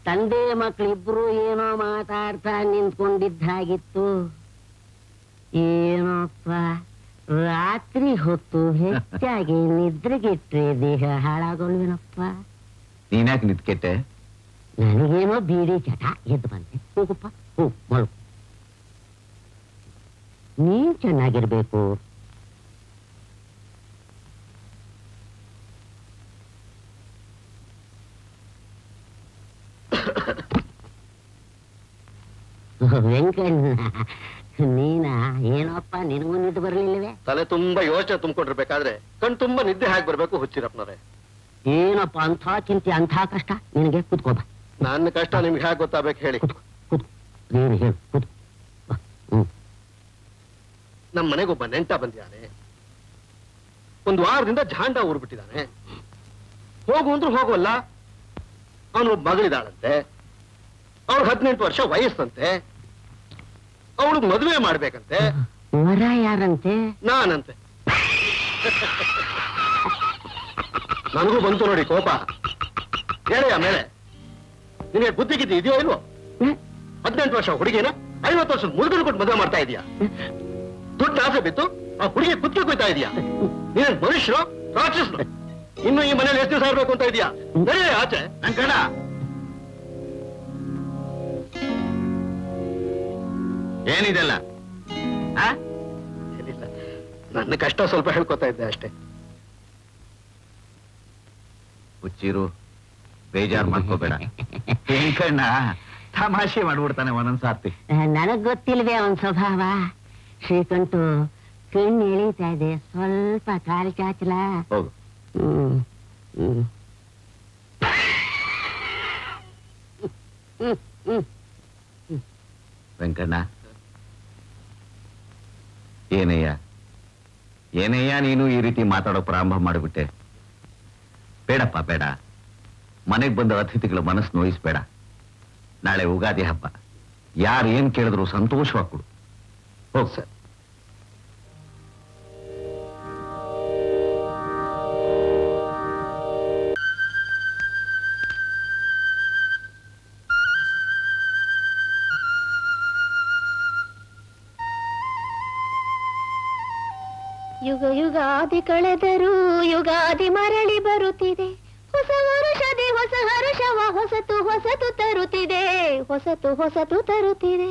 ತಂದೆ ಮಕ್ಕಳಿಬ್ರು ಏನೋ ಮಾತಾಡ್ತಾ ನಿಂತ್ಕೊಂಡಿದ್ದಾಗಿತ್ತು. ಏನೋಪ್ಪ ರಾತ್ರಿ ಹೊತ್ತು ಹೆಚ್ಚಾಗಿ ನಿದ್ರೆಗೆಟ್ರೆ ದೇಹ ಹಾಳಾಗೋಲ್ವೇನಪ್ಪ. ನೀನ್ಯಾಕೆ ನಿದ್ಕೆಟ್ಟೆ? ನನಗೇನೋ ಬೀಡಿ ಚಟ ಎದ್ದು ಬಂದೆ. ಹೋಗಪ್ಪ ಹೋಗ್ ಮಳು. ನೀನ್ ಚೆನ್ನಾಗಿರ್ಬೇಕು. ವೆಂಕಣ್ಣ ನೀನಾ? ಏನಪ್ಪ ನಿನಗೂ ನಿದ್ದೆ ಬರ್ಲಿಲ್ಲವೇ? ತಲೆ ತುಂಬಾ ಯೋಚನೆ ತುಂಬಿಕೊಂಡಿರ್ಬೇಕಾದ್ರೆ ಕಣ್ ತುಂಬಾ ನಿದ್ದೆ ಹಾಕಿ ಬರ್ಬೇಕು ಹುಚ್ಚಿರಪ್ಪನವ್ರೆ. ಏನಪ್ಪ ಅಂಥ ಚಿಂತೆ ಅಂಥ ಕಷ್ಟ ನಿನಗೆ? ಕೂತ್ಕೋಬ. ನನ್ನ ಕಷ್ಟ ನಿಮ್ಗೆ ಹೇಗೆ ಗೊತ್ತಾಗಬೇಕು ಹೇಳಿ. ನೀನು ಹೇಳು ಕೂತ್ಕೋ. ನಮ್ಮ ಮನೆಗೊಬ್ಬ ನೆಂಟ ಬಂದಿದ್ದಾನೆ. ಒಂದು ವಾರದಿಂದ ಜಾಂಡ ಊರ್ಬಿಟ್ಟಿದ್ದಾನೆ. ಹೋಗು ಅಂದ್ರೂ ಹೋಗುವಲ್ಲ. ಅವನು ಮಗಳಿದ್ದಾಳಂತೆ. ಅವ್ರು 18 ವರ್ಷ ವಯಸ್ಸಂತೆ. ಅವಳು ಮದುವೆ ಮಾಡ್ಬೇಕಂತೆ. ವರ ಯಾರಂತೆ? ನಾನಂತೆ. ನನಗೂ ಬಂತು ನೋಡಿ ಕೋಪ. ಹೇಳಿ ಆಮೇಲೆ ನಿನಗೆ ಬುದ್ಧಿ ಗಿದ್ದಿ ಇದೆಯೋ ಇಲ್ವೋ? 18 ವರ್ಷ ಹುಡುಗಿನ 50 ವರ್ಷದ ಮುದುಗನ ಕೊಟ್ಟು ಮದುವೆ ಮಾಡ್ತಾ ಇದೀಯಾ? ದುಡ್ಡು ಆಸೆ ಬಿತ್ತು ಆ ಹುಡುಗಿ ಕುತ್ತಿಗೆ ಕೊಯ್ತಾ ಇದೀಯಾ? ನೀನ್ ಮನುಷ್ಯರು ರಾಕ್ಷಸರು. ಇನ್ನು ಈ ಮನೇಲಿ ಎಷ್ಟು ದಿವಸ ಇರ್ಬೇಕು ಅಂತ ಇದೀಯಾ? ನಡೀ ಆಚೆ. ನನ್ ಕಣ ಏನಿದೆಲ್ಲ? ಏನಿಲ್ಲ, ನನ್ನ ಕಷ್ಟ ಸ್ವಲ್ಪ ಹೇಳ್ಕೊತಾ ಇದ್ದೆ ಅಷ್ಟೇ. ಹುಚ್ಚಿರು, ಬೇಜಾರು ಮಾಡ್ಕೋಬೇಡ. ಹೆಂಕಣ್ಣ ತಮಾಷೆ ಮಾಡ್ಬಿಡ್ತಾನೆ ಒಂದೊಂದ್ಸಾರ್ತಿ. ನನಗ್ ಗೊತ್ತಿಲ್ವೇ ಅವನ್ ಸ್ವಭಾವ. ಶ್ರೀಕಂಠು ಕಣ್ಣು ಎಳೀತಾ ಇದೆ, ಸ್ವಲ್ಪ ಕಾಲು ಚಾಚಲ. ಹೋಗು. ವೆಂಕಣ್ಣ, ಏನಯ್ಯ ನೀನು ಈ ರೀತಿ ಮಾತಾಡೋ ಪ್ರಾರಂಭ ಮಾಡಿಬಿಟ್ಟೆ. ಬೇಡಪ್ಪ ಬೇಡ. ಮನೆಗೆ ಬಂದ ಅತಿಥಿಗಳ ಮನಸ್ಸು ನೋಯಿಸ್ಬೇಡ. ನಾಳೆ ಉಗಾದಿ ಹಬ್ಬ, ಯಾರು ಏನ್ ಕೇಳಿದ್ರು ಸಂತೋಷವಾಗಿ ಕೊಡು. ಹೋಗ್ ಸರ್. ಯುಗ ಯುಗಾದಿ ಕಳೆದರೂ ಯುಗಾದಿ ಮರಳಿ ಬರುತ್ತಿದೆ. ಹೊಸ ವರುಷದಿ ಹೊಸ ಹರುಷವ ಹೊಸತು ಹೊಸತು ತರುತ್ತಿದೆ. ಹೊಸತು ಹೊಸತು ತರುತ್ತಿದೆ.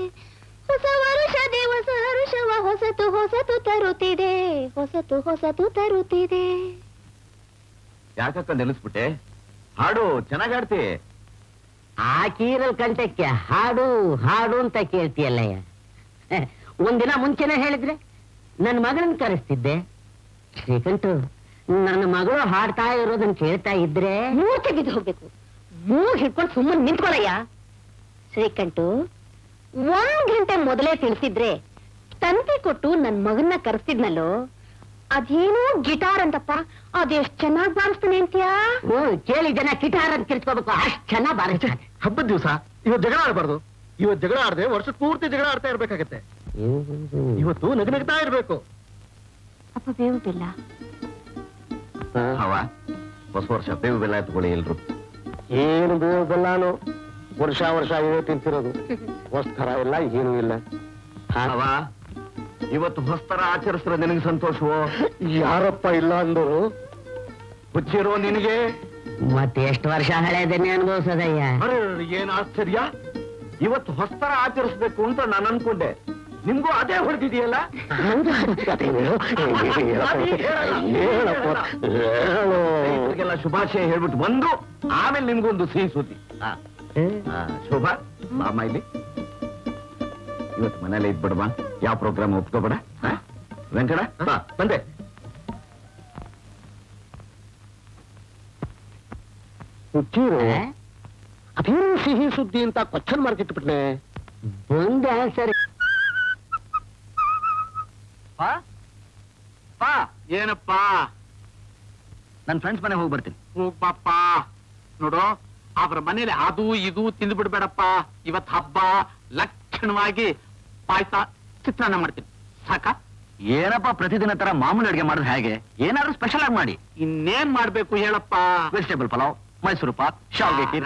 ಹೊಸ ವರುಷದಿ ಹೊಸ ಹರುಷವ ಹೊಸತು ಹೊಸತು ತರುತ್ತಿದೆ. ಹೊಸತು ಹೊಸತು ತರುತ್ತಿದೆ. ಯಾಕಕ್ಕ ನಿಲ್ಲಿಸ್ಬಿಟ್ಟೆ? ಹಾಡು ಚೆನ್ನಾಗ್ ಹಾಡ್ತಿ. ಆ ಕೀರಲ್ ಕಂಠಕ್ಕೆ ಹಾಡು ಹಾಡು ಅಂತ ಕೇಳ್ತೀಯಲ್ಲಯ್ಯ. ಒಂದಿನ ಮುಂಚೆನೆ ಹೇಳಿದ್ರೆ ನನ್ನ ಮಗಳನ್ನ ಕರೆಸ್ತಿದ್ದೆ. ಶ್ರೀಕಂಠು, ನನ್ನ ಮಗಳು ಹಾಡ್ತಾ ಇರೋದನ್ನ ಕೇಳ್ತಾ ಇದ್ರೆ ಮೂರ್ ತೆಗೆದು ಹೋಗ್ಬೇಕು. ಮೂಗ್ ಹಿಡ್ಕೊಂಡು ಸುಮ್ಮನೆ ನಿಂತ್ಕೊಳ್ಳಯ್ಯ. ಶ್ರೀಕಂಠು, 1 ಗಂಟೆ ಮೊದಲೇ ತಿಳಿಸಿದ್ರೆ ತಂತಿ ಕೊಟ್ಟು ನನ್ ಮಗನ್ನ ಕರೆಸ್ತಿದ್ನಲ್ಲೋ. ಅದೇನೋ ಗಿಟಾರ್ ಅಂತಪ್ಪ, ಅದೆಷ್ಟ್ ಚೆನ್ನಾಗ್ ಬಾರಿಸ್ತಾನೆ ಅಂತೀಯಾ? ಕೇಳಿ ಜನ ಗಿಟಾರ್ ಅಂತ ಕಿರ್ಚ್ಕೋಬೇಕು, ಅಷ್ಟ್ ಚೆನ್ನಾಗ್ ಬಾರಿಸ್ತಾನೆ. ಹಬ್ಬದ ದಿವಸ ಇವತ್ತು ಜಗಳ ಆಡಬಾರ್ದು. ಇವತ್ತು ಜಗಳ ಆಡದೆ ವರ್ಷ ಪೂರ್ತಿ ಜಗಳ ಆಡ್ತಾ ಇರ್ಬೇಕಾಗತ್ತೆ. ಇವತ್ತು ನಗನಗ್ತಾ ಇರ್ಬೇಕು. ಅಪ್ಪ ಬೇವು ಬೆಲ್ಲ. ಅವ ಹೊಸ ವರ್ಷ ಬೇವು ಬೆಲ್ಲ ಎತ್ಕೊಳ್ಳಿ ಎಲ್ರು. ಏನು ಬೇವು ಬೆಲ್ಲಾನು? ವರ್ಷ ವರ್ಷ ಇವೇ ತಿಂತಿರೋದು. ಹೊಸ್ತರ ಇಲ್ಲ, ಏನೂ ಇಲ್ಲ. ಅವ ಇವತ್ತು ಹೊಸ್ತರ ಆಚರಿಸಿದ್ರೆ ನಿನಗೆ ಸಂತೋಷವೋ? ಯಾರಪ್ಪ ಇಲ್ಲ ಅಂದರು? ಹುಚ್ಚಿರೋ ನಿನಗೆ. ಮತ್ತೆ ಎಷ್ಟು ವರ್ಷ ಹಳೆದನ್ನೇ ಅನುಭವಿಸೋದಯ್ಯ. ಏನ್ ಆಶ್ಚರ್ಯ! ಇವತ್ತು ಹೊಸ್ತರ ಆಚರಿಸ್ಬೇಕು ಅಂತ ನಾನು ಅನ್ಕೊಂಡೆ. ನಿಮ್ಗೂ ಅದೇ ಹೊಡೆದಿದೆಯಲ್ಲ? ರೈತರಿಗೆಲ್ಲ ಶುಭಾಶಯ ಹೇಳ್ಬಿಟ್ಟು ಬಂದು ಆಮೇಲೆ ನಿಮ್ಗೊಂದು ಸಿಹಿ ಸುದ್ದಿ. ಶೋಭಾ, ಬಾಮ ಇಲ್ಲಿ. ಇವತ್ತು ಮನೇಲಿ ಇದ್ಬಿಡಬಾ, ಯಾವ ಪ್ರೋಗ್ರಾಮ್ ಒಪ್ಕೋಬೇಡ. ವೆಂಕಟ ಬಾ, ಬಂದೆ. ಅದೇನು ಸಿಹಿ ಸುದ್ದಿ ಅಂತ ಕ್ವಶನ್ ಮಾರ್ಕ್ ಇಟ್ಬಿಟ್ನೆ. ಒಂದು ಆನ್ಸರ್. ಏನಪ್ಪಾ? ನನ್ನ ಫ್ರೆಂಡ್ಸ್ ಮನೆ ಹೋಗಿ ಬರ್ತೀನಿ. ಹೋಗ್ಬಾಪ್ಪ. ನೋಡು, ಅವ್ರ ಮನೇಲಿ ಅದು ಇದು ತಿಂದು ಬಿಡ್ಬೇಡಪ್ಪ. ಇವತ್ ಹಬ್ಬ, ಲಕ್ಷಣವಾಗಿ ಪಾಯಸ ಚಿತ್ರಾನ್ನ ಮಾಡ್ತೀನಿ. ಸಾಕ? ಏನಪ್ಪ ಪ್ರತಿದಿನ ತರ ಮಾಮೂಲಿ ಅಡಿಗೆ ಮಾಡಿದ್ರೆ ಹೇಗೆ? ಏನಾದ್ರೂ ಸ್ಪೆಷಲ್ ಆಗಿ ಮಾಡಿ. ಇನ್ನೇನ್ ಮಾಡ್ಬೇಕು ಹೇಳಪ್ಪ? ವೆಜಿಟೇಬಲ್ ಪಲಾವ್, ಮೈಸೂರು ಪಾಕ್, ಶಾವಿಗೆ.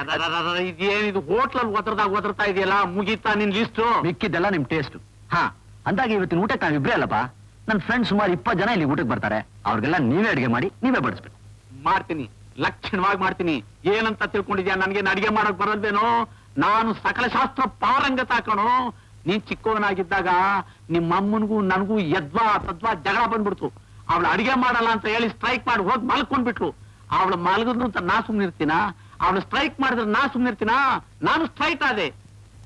ಇದೇನಿದು ಹೋಟ್ಲಲ್ಲಿ ಒದರ್ತಾ ಇದೆಯಲ್ಲ, ಮುಗೀತಾ ನಿನ್ ಲಿಸ್ಟು? ಮಿಕ್ಕಿದ್ದೆಲ್ಲ ನಿಮ್ ಟೇಸ್ಟ್. ಹಾ, ಅಂದಾಗಿ ಇವತ್ತಿನ ಊಟಕ್ಕೆ ನಾವಿಬ್ರೇ ಅಲ್ಲಪ್ಪ. ನನ್ನ ಫ್ರೆಂಡ್ ಸುಮಾರು 20 ಜನ ಇಲ್ಲಿ ಊಟಕ್ಕೆ ಬರ್ತಾರೆ. ಅವ್ರಿಗೆಲ್ಲ ನೀವೇ ಅಡಿಗೆ ಮಾಡಿ ನೀವೇ ಬಡಿಸ್ಬೇಕು. ಮಾಡ್ತೀನಿ, ಲಕ್ಷಣವಾಗಿ ಮಾಡ್ತೀನಿ. ಏನಂತ ತಿಳ್ಕೊಂಡಿದ್ಯಾ? ನನ್ಗೆ ಅಡಿಗೆ ಮಾಡಕ್ ಬರೋದೇನೋ? ನಾನು ಸಕಲ ಶಾಸ್ತ್ರ ಪಾರಂಗತ ಕಣೋ. ನೀನ್ ಚಿಕ್ಕವನಾಗಿದ್ದಾಗ ನಿಮ್ಮ ಅಮ್ಮನಿಗೂ ನನಗೂ ಯದ್ವಾ ತದ್ವಾ ಜಗಳ ಬಂದ್ಬಿಡ್ತು. ಅವಳು ಅಡಿಗೆ ಮಾಡಲ್ಲ ಅಂತ ಹೇಳಿ ಸ್ಟ್ರೈಕ್ ಮಾಡಿ ಹೋಗಿ ಮಲ್ಕೊಂಡ್ಬಿಟ್ಲು. ಅವಳು ಮಲಗಿದ್ರು ಅಂತ ನಾ ಸುಮ್ನಿರ್ತೀನ? ಅವಳು ಸ್ಟ್ರೈಕ್ ಮಾಡಿದ್ರೆ ನಾ ಸುಮ್ನಿರ್ತೀನ? ನಾನು ಸ್ಟ್ರೈಕ್ ಆದೆ,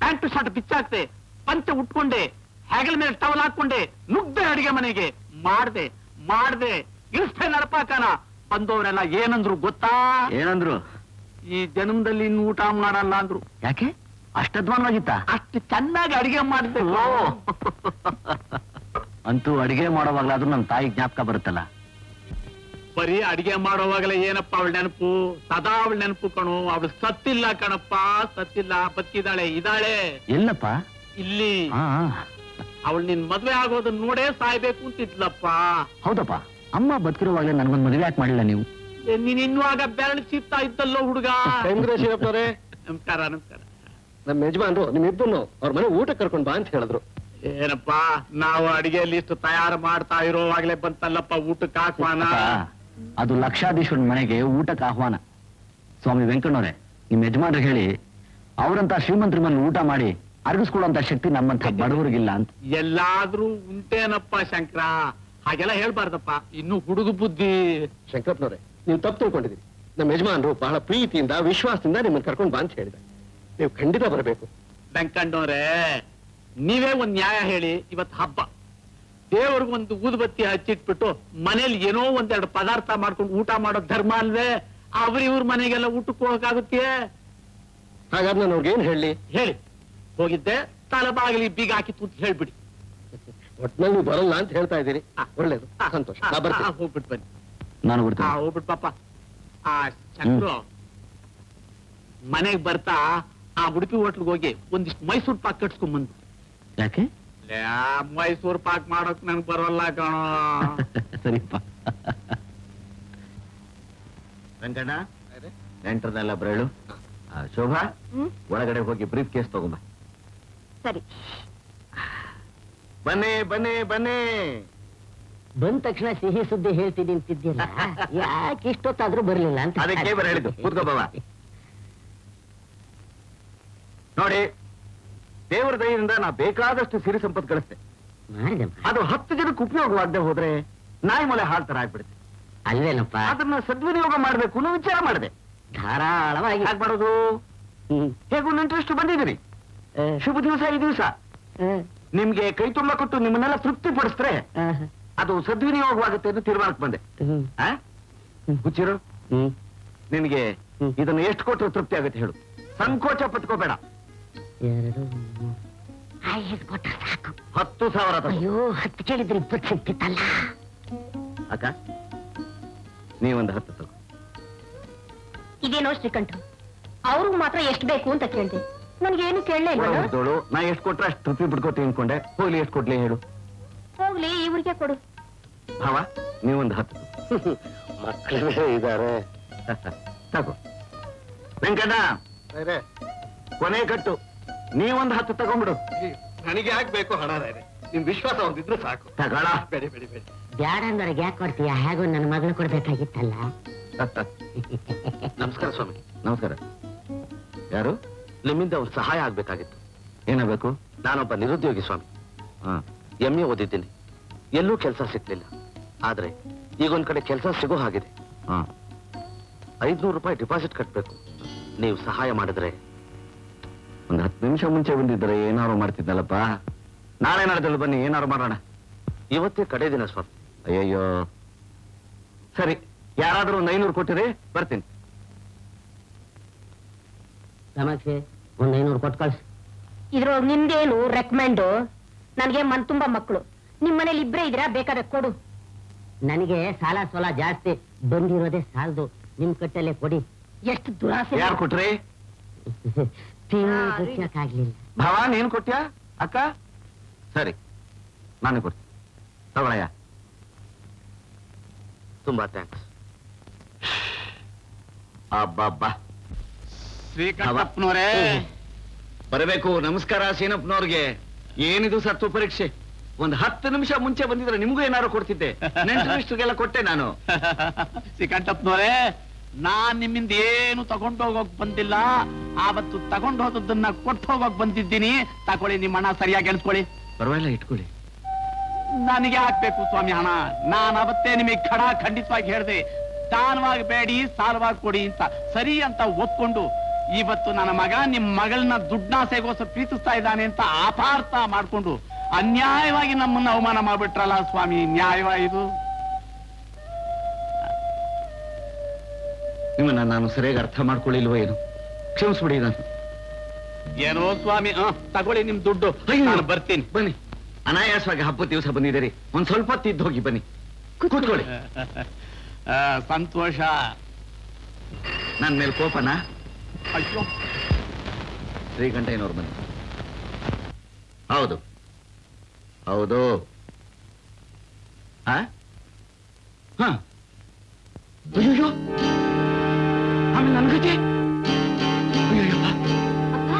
ಪ್ಯಾಂಟು ಶರ್ಟ್ ಬಿಚ್ಚಾಕ್ತೆ, ಪಂಚೆ ಉಟ್ಕೊಂಡೆ, ಹೆಗಲ ಮೇಲೆ ಟವಲ್ ಹಾಕೊಂಡೆ, ನುಗ್ದೆ ಅಡಿಗೆ ಮನೆಗೆ. ಮಾಡ್ದೆ ಇಷ್ಟೇ ನಡಪಾಕನ. ಬಂದವರೆಲ್ಲ ಏನಂದ್ರು ಗೊತ್ತಾ? ಏನಂದ್ರು? ಈ ಜನ್ಮದಲ್ಲಿ ಇನ್ನು ಊಟ ಮಾಡಲ್ಲ ಅಂದ್ರು. ಯಾಕೆ? ಅಷ್ಟದ್ವಾನವಾಗಿತ್ತ? ಅಷ್ಟು ಚೆನ್ನಾಗಿ ಅಡಿಗೆ ಮಾಡ್ಬೇಕು. ಅಂತೂ ಅಡಿಗೆ ಮಾಡೋವಾಗ್ಲಾದ್ರೂ ನಮ್ಮ ತಾಯಿ ಜ್ಞಾಪಕ ಬರುತ್ತಲ್ಲ. ಬರೀ ಅಡಿಗೆ ಮಾಡೋವಾಗಲೇ ಏನಪ್ಪ ಅವಳ ನೆನಪು? ಸದಾ ಅವಳ ನೆನಪು ಕಣು. ಅವಳು ಸತ್ತಿಲ್ಲ ಕಣಪ್ಪ, ಸತ್ತಿಲ್ಲ, ಬದುಕಿದಾಳೆ. ಇದಾಳೆ. ಎಲ್ಲಪ್ಪ? ಇಲ್ಲಿ. ಅವಳು ನಿನ್ ಮದ್ವೆ ಆಗೋದನ್ನ ನೋಡೇ ಸಾಯ್ಬೇಕು ಅಂತಿದ್ಲಪ್ಪ. ಹೌದಪ್ಪ, ಅಮ್ಮ ಬದುಕಿರುವಾಗಲೇ ನನ್ಗೊಂದು ಮದುವೆ ಯಾಕೆ ಮಾಡಿಲ್ಲ ನೀವು? ನೀನ್ ಇನ್ನುವಾಗ ಬೆರಳು ಚಿತ್ತಾ ಇದ್ದಲ್ಲೋ ಹುಡುಗ. ಶಿವಪ್ಪನವರೇ, ನಮಸ್ಕಾರ. ನಮಸ್ಕಾರ. ನಮ್ಮ ಯಜಮಾನ್ರು ನಿಮ್ಮಿಬ್ಬರು ಅವ್ರ ಮನೆ ಊಟ ಕರ್ಕೊಂಡ್ ಬಾ ಅಂತ ಹೇಳಿದ್ರು. ಏನಪ್ಪಾ, ನಾವು ಅಡಿಗೆ ಲಿಸ್ಟ್ ತಯಾರು ಮಾಡ್ತಾ ಇರೋವಾಗ್ಲೇ ಬಂತಲ್ಲಪ್ಪ ಊಟಕ್ಕೆ ಆಹ್ವಾನ. ಅದು ಲಕ್ಷಾಧೀಶ್ವರನ ಮನೆಗೆ ಊಟಕ್ಕೆ ಆಹ್ವಾನ. ಸ್ವಾಮಿ ವೆಂಕಣ್ಣವ್ರೆ, ನಿಮ್ ಯಜಮಾನ್ರಿಗೆ ಹೇಳಿ ಅವರಂತ ಶ್ರೀಮಂತರ ಮನೆ ಊಟ ಮಾಡಿ ಅರಗಿಸ್ಕೊಳ್ಳುವಂತ ಶಕ್ತಿ ನಮ್ಮಂತ ಬಡವರಿಗಿಲ್ಲ ಅಂತ. ಎಲ್ಲಾದ್ರೂ ಉಂಟೇನಪ್ಪ ಶಂಕರ? ಹಾಗೆಲ್ಲ ಹೇಳ್ಬಾರ್ದಪ್ಪ, ಇನ್ನು ಹುಡುಗ ಬುದ್ಧಿ. ಶಂಕರಪ್ಪನವ್ರೆ, ನೀವು ತಪ್ಪು ತಿಳ್ಕೊಂಡಿದ್ದೀರಿ. ನಮ್ಮ ಯಜಮಾನ್ರು ಬಹಳ ಪ್ರೀತಿಯಿಂದ ವಿಶ್ವಾಸದಿಂದ ನಿಮ್ಮನ್ನ ಕರ್ಕೊಂಡು ಬಾ ಅಂತ ಹೇಳಿದ. ನೀವು ಖಂಡಿತ ಬರಬೇಕು. ವೆಂಕಣ್ಣವ್ರೆ, ನೀವೇ ಒಂದ್ ನ್ಯಾಯ ಹೇಳಿ. ಇವತ್ತು ಹಬ್ಬ, ದೇವ್ರಿಗೊಂದು ಊದುಬತ್ತಿ ಹಚ್ಚಿಟ್ಬಿಟ್ಟು ಮನೇಲಿ ಏನೋ ಒಂದೆರಡು ಪದಾರ್ಥ ಮಾಡ್ಕೊಂಡು ಊಟ ಮಾಡೋ ಧರ್ಮ ಅಲ್ವೇ? ಇವ್ರ ಮನೆಗೆಲ್ಲ ಊಟಕ್ಕೆ ಹೋಗಕ್ಕಾಗುತ್ತೆ? ಹಾಗಾದ್ರೆ ನಾನು ಅವ್ರಿಗೇನ್ ಹೇಳಿ ಹೋಗಿದ್ದೆ, ತಲೆಬಾಗಿಲಿ ಬೀಗ ಹಾಕಿತ್ತು ಅಂತ ಹೇಳ್ಬಿಡಿ. ಒಟ್ನಲ್ಲಿ ನೀವು ಬರಲ್ಲ ಅಂತ ಹೇಳ್ತಾ ಇದ್ದೀರಿ. ಒಳ್ಳೇದು, ಸಂತೋಷ. ಹೋಗ್ಬಿಟ್ಟು ಬನ್ನಿ. ನಾನು ಬಿಡ್ತೀನಿ. ಹೋಗ್ಬಿಟ್ಟು ಪಾಪ. ಚಂದ್ರು ಮನೆಗ್ ಬರ್ತಾ ಆ ಉಡುಪಿ ಹೋಟ್ಲ್ಗೆ ಹೋಗಿ ಒಂದಿಷ್ಟು ಮೈಸೂರು ಪಾಕ್ ಕಟ್ಸ್ಕೊಂಡ್ಬಂದು. ಯಾಕೆ? ಮೈಸೂರು ಪಾಕ್ ಮಾಡೋಕ್ ನನ್ಗೆ ಬರೋಲ್ಲ ಕಣೋ. ಸರಿಪ್ಪ. ವೆಂಕಣ್ಣ, ನೆಂಟರನ್ನೆಲ್ಲ ಬರಳು. ಶೋಭಾ, ಒಳಗಡೆ ಹೋಗಿ ಬ್ರೀಫ್ ಕೇಸ್ ತಗೊಂಬ. ಸರಿ. ಬನ್ನಿ. ಬಂದ ತಕ್ಷಣ ಸಿಹಿ ಸುದ್ದಿ ಹೇಳ್ತೀನಿ ಅಂತಿದ್ಯಲ್ಲ, ಯಾಕೆ ಇಷ್ಟೊತ್ತಾದ್ರೂ ಬರ್ಲಿಲ್ಲ ಅಂತ. ಅದಕ್ಕೆ ಬರ ಹೇಳಿದ್ದು. ಕೂತ್ಕೋ ಬಾವ. ನೋಡಿ, ದೇವರ ದಯದಿಂದ ನಾ ಬೇಕಾದಷ್ಟು ಸಿರಿ ಸಂಪತ್ತು ಗಳಿಸ್ತೆ. ಅದು 10 ಜನಕ್ಕೆ ಉಪಯೋಗವಾಗದೆ ಹೋದ್ರೆ ನಾಯಿ ಮೊಲೆ ಹಾಳ್ತರ ಆಗ್ಬಿಡುತ್ತೆ. ಅಲ್ವೇನಪ್ಪ? ಅದನ್ನ ಸದ್ವಿನಿಯೋಗ ಮಾಡ್ಬೇಕು ಅನ್ನೋ ವಿಚಾರ ಮಾಡಿದೆ. ಧಾರಾಳವಾಗಿ ಯಾಕೆ ಮಾಡೋದು? ಹೇಗೂ ಇಂಟ್ರೆಸ್ಟ್ ಬಂದಿದ್ದೀರಿ. ಶುಭ ದಿವಸ ಈ ದಿವಸ ನಿಮ್ಗೆ ಕೈ ತುಂಬ ಕೊಟ್ಟು ನಿಮ್ಮನ್ನೆಲ್ಲ ತೃಪ್ತಿ ಪಡಿಸಿದ್ರೆ ಅದು ಸದ್ವಿನಿಯೋಗವಾಗುತ್ತೆ ಅಂತ ತೀರ್ಮಾನಕ್ಕೆ ಬಂದೆ. ಹುಚ್ಚಿರು, ನಿನ್ಗೆ ಇದನ್ನು ಎಷ್ಟು ಕೊಟ್ಟರು ತೃಪ್ತಿ ಆಗುತ್ತೆ ಹೇಳು. ಸಂಕೋಚ ಪಟ್ಕೋಬೇಡ. 10,000. ಅಯ್ಯೋ, 10 ಕೇಳಿದ್ರೆ 20 ಸಿಕ್ತಿತ್ತಲ್ಲ. ಅಕ್ಕ, ನೀವೊಂದು 10 ತಗೋ. ಇದೇನೋ ಶ್ರೀಕಂಠ, ಅವ್ರಿಗೆ ಮಾತ್ರ ಎಷ್ಟು ಬೇಕು ಅಂತ ಕೇಳಿದೆ. ನನ್ಗೇನು ಕೇಳಲೇ ಇಲ್ಲ. ನಾ ಎಷ್ಟು ಕೊಟ್ರೆ ಅಷ್ಟು ತೃಪ್ತಿ ಬಿಡ್ಕೋತೀನಿ ಅನ್ಕೊಂಡೆ. ಹೋಗ್ಲಿ, ಎಷ್ಟು ಕೊಡ್ಲಿ ಹೇಳು. ಹೋಗ್ಲಿ, ಇವ್ರಿಗೆ ಕೊಡು. ಭಾವ, ನೀವೊಂದು 10 ಮಕ್ಕಳೇ ಇದ್ದಾರೆ. ತಗೋ. ವೆಂಕಣ್ಣ, ಕೊನೆ ಕಟ್ಟು. ನೀವೊಂದು 10 ತಗೊಂಡ್ಬಿಡು. ನನಗೆ ಆಗ್ಬೇಕು ಹಣ. ನಿಮ್ ವಿಶ್ವಾಸ ಒಂದಿದ್ರೆ ಸಾಕು. ತಗೋಳ. ಬೇಡಿ. ಬ್ಯಾಡ ಅಂದ್ರೆ ಯಾಕೆ ಕೊಡ್ತೀಯ? ಹೇಗೂ ನನ್ನ ಮಗಳು ಕೊಡ್ಬೇಕಾಗಿತ್ತಲ್ಲ. ನಮಸ್ಕಾರ ಸ್ವಾಮಿ. ನಮಸ್ಕಾರ. ಯಾರು? ನಿಮ್ಮಿಂದ ಒಂದು ಸಹಾಯ ಆಗ್ಬೇಕಾಗಿತ್ತು. ಏನಾಗಬೇಕು? ನಾನೊಬ್ಬ ನಿರುದ್ಯೋಗಿ ಸ್ವಾಮಿ. MA ಓದಿದ್ದೀನಿ. ಎಲ್ಲೂ ಕೆಲಸ ಸಿಗ್ಲಿಲ್ಲ. ಆದ್ರೆ ಈಗೊಂದ್ ಕಡೆ ಕೆಲಸ ಸಿಗೋ ಹಾಗಿದೆ. 500 ರೂಪಾಯಿ ಡಿಪಾಸಿಟ್ ಕಟ್ಬೇಕು. ನೀವು ಸಹಾಯ ಮಾಡಿದ್ರೆ. ಒಂದು 10 ನಿಮಿಷ ಮುಂಚೆ ಬಂದಿದ್ರೆ ಏನಾರು ಮಾಡ್ತಿದ್ದಲ್ಲಪ್ಪ. ನಾಳೆ ನಡೆದಳು ಬನ್ನಿ, ಏನಾರು ಮಾಡೋಣ. ಇವತ್ತೇ ಕಡೆ ದಿನ ಸ್ವಾಮಿ. ಅಯ್ಯಯ್ಯೋ, ಸರಿ. ಯಾರಾದ್ರೂ 500 ಕೊಟ್ಟಿರಿ, ಬರ್ತೀನಿ. ನಮಸ್ತೆ. ಒಂದು 500 ಕೊಟ್ಟು ಕಳ್ಸಿ. ಇದ್ರೊಳಗೆ ನಿಮ್ದೇನು ರೆಕಮೆಂಡು? ನನಗೆ ಮನ್ ತುಂಬಾ ಮಕ್ಕಳು. ನಿಮ್ ಮನೇಲಿ ಇಬ್ರೇ ಇದ್ದೀರಾ, ಬೇಕಾದ್ರೆ ಕೊಡು. ನನಗೆ ಸಾಲ ಸೋಲ ಜಾಸ್ತಿ ಬಂದಿರೋದೇ ಸಾಲದು. ನಿಮ್ ಕಟ್ಟಲ್ಲೇ ಕೊಡಿ. ಎಷ್ಟು ದುರಾಸೆ. ಯಾರು ಕೊಟ್ರಿ? ಆಗ್ಲಿಲ್ಲ. ಭಾವ, ನೀನ್ ಕೊಟ್ಯಾ? ಅಕ್ಕ, ಸರಿ, ನಾನೇ ಕೊಡ್ತೀನಿ. ತಗೊಳಯ್ಯ. ತುಂಬಾ ಥ್ಯಾಂಕ್ಸ್. ಅಬ್ಬಬ್ಬಾ, ಶ್ರೀಕಂಠಪ್ಪನವರೇ ಬರಬೇಕು. ನಮಸ್ಕಾರ ಸೀನಪ್ಪನವ್ರಿಗೆ. ಏನಿದು ಸತ್ತು ಪರೀಕ್ಷೆ? ಒಂದು 10 ನಿಮಿಷ ಮುಂಚೆ ಬಂದಿದ್ರೆ ನಿಮಗೂ ಏನಾರು ಕೊಡ್ತಿದ್ದೆ. ನೆಂಟರಿಷ್ಟರಿಗೆಲ್ಲ ಕೊಟ್ಟೆ ನಾನು. ಶ್ರೀಕಂಠಪ್ಪನವರೇ, ನಾನ್ ನಿಮ್ಮಿಂದ ಏನು ತಗೊಂಡೋಗೋಕ್ ಬಂದಿಲ್ಲ. ಆವತ್ತು ತಗೊಂಡು ಹೋದದ್ದನ್ನ ಕೊಟ್ಟು ಹೋಗೋಕ್ ಬಂದಿದ್ದೀನಿ. ತಕೊಳ್ಳಿ, ನಿಮ್ಮ ಹಣ ಸರಿಯಾಗಿ ಎಣಿಸ್ಕೊಳ್ಳಿ. ಪರವಾಗಿಲ್ಲ, ಇಟ್ಕೊಳ್ಳಿ. ನನಗೆ ಹಾಕ್ಬೇಕು ಸ್ವಾಮಿ ಹಣ. ನಾನು ಅವತ್ತೇ ನಿಮಗೆ ಖಂಡಿತವಾಗಿ ಹೇಳಿದೆ, ದಾನವಾಗಿ ಬೇಡಿ, ಸಾಲವಾಗಿ ಕೊಡಿ ಅಂತ. ಸರಿ ಅಂತ ಒಪ್ಕೊಂಡು ಇವತ್ತು ನನ್ನ ಮಗ ನಿಮ್ ಮಗಳನ್ನ ದುಡ್ನಾಸೆಗೋಸ್ಕರ ಪ್ರೀತಿಸ್ತಾ ಇದ್ದಾನೆ ಅಂತ ಅಪಾರ್ಥ ಮಾಡ್ಕೊಂಡು ಅನ್ಯಾಯವಾಗಿ ನಮ್ಮನ್ನ ಅವಮಾನ ಮಾಡ್ಬಿಟ್ರಲ್ಲ ಸ್ವಾಮಿ. ನ್ಯಾಯವಾ ಇದು? ನಿಮ್ಮನ್ನ ನಾನು ಸರಿಯಾಗಿ ಅರ್ಥ ಮಾಡ್ಕೊಳ್ಳಿಲ್ವೋ ಏನು? ಕ್ಷಮಿಸ್ಬಿಡಿ ನಾನು. ಏನೋ ಸ್ವಾಮಿ, ತಗೊಳ್ಳಿ ನಿಮ್ ದುಡ್ಡು. ನಾನು ಬರ್ತೀನಿ. ಬನ್ನಿ, ಅನಾಯಾಸವಾಗಿ ಹಬ್ಬದ ದಿವಸ ಬಂದಿದ್ದೀರಿ. ಒಂದ್ ಸ್ವಲ್ಪ ತಿದ್ದು ಹೋಗಿ ಬನ್ನಿ, ಕೂತ್ಕೊಳ್ಳಿ. ಸಂತೋಷ. ನನ್ ಮೇಲೆ ಕೋಪನ? ಅಯ್ಯೋ, ಶ್ರೀಕಂಠಯ್ಯನವ್ರು ಬನ್ನಿ. ಹೌದು ಹೌದು. ಅಯ್ಯೋ, ಆಮೇಲೆ ನನ್ ಗತಿ. ಅಯ್ಯಪ್ಪ,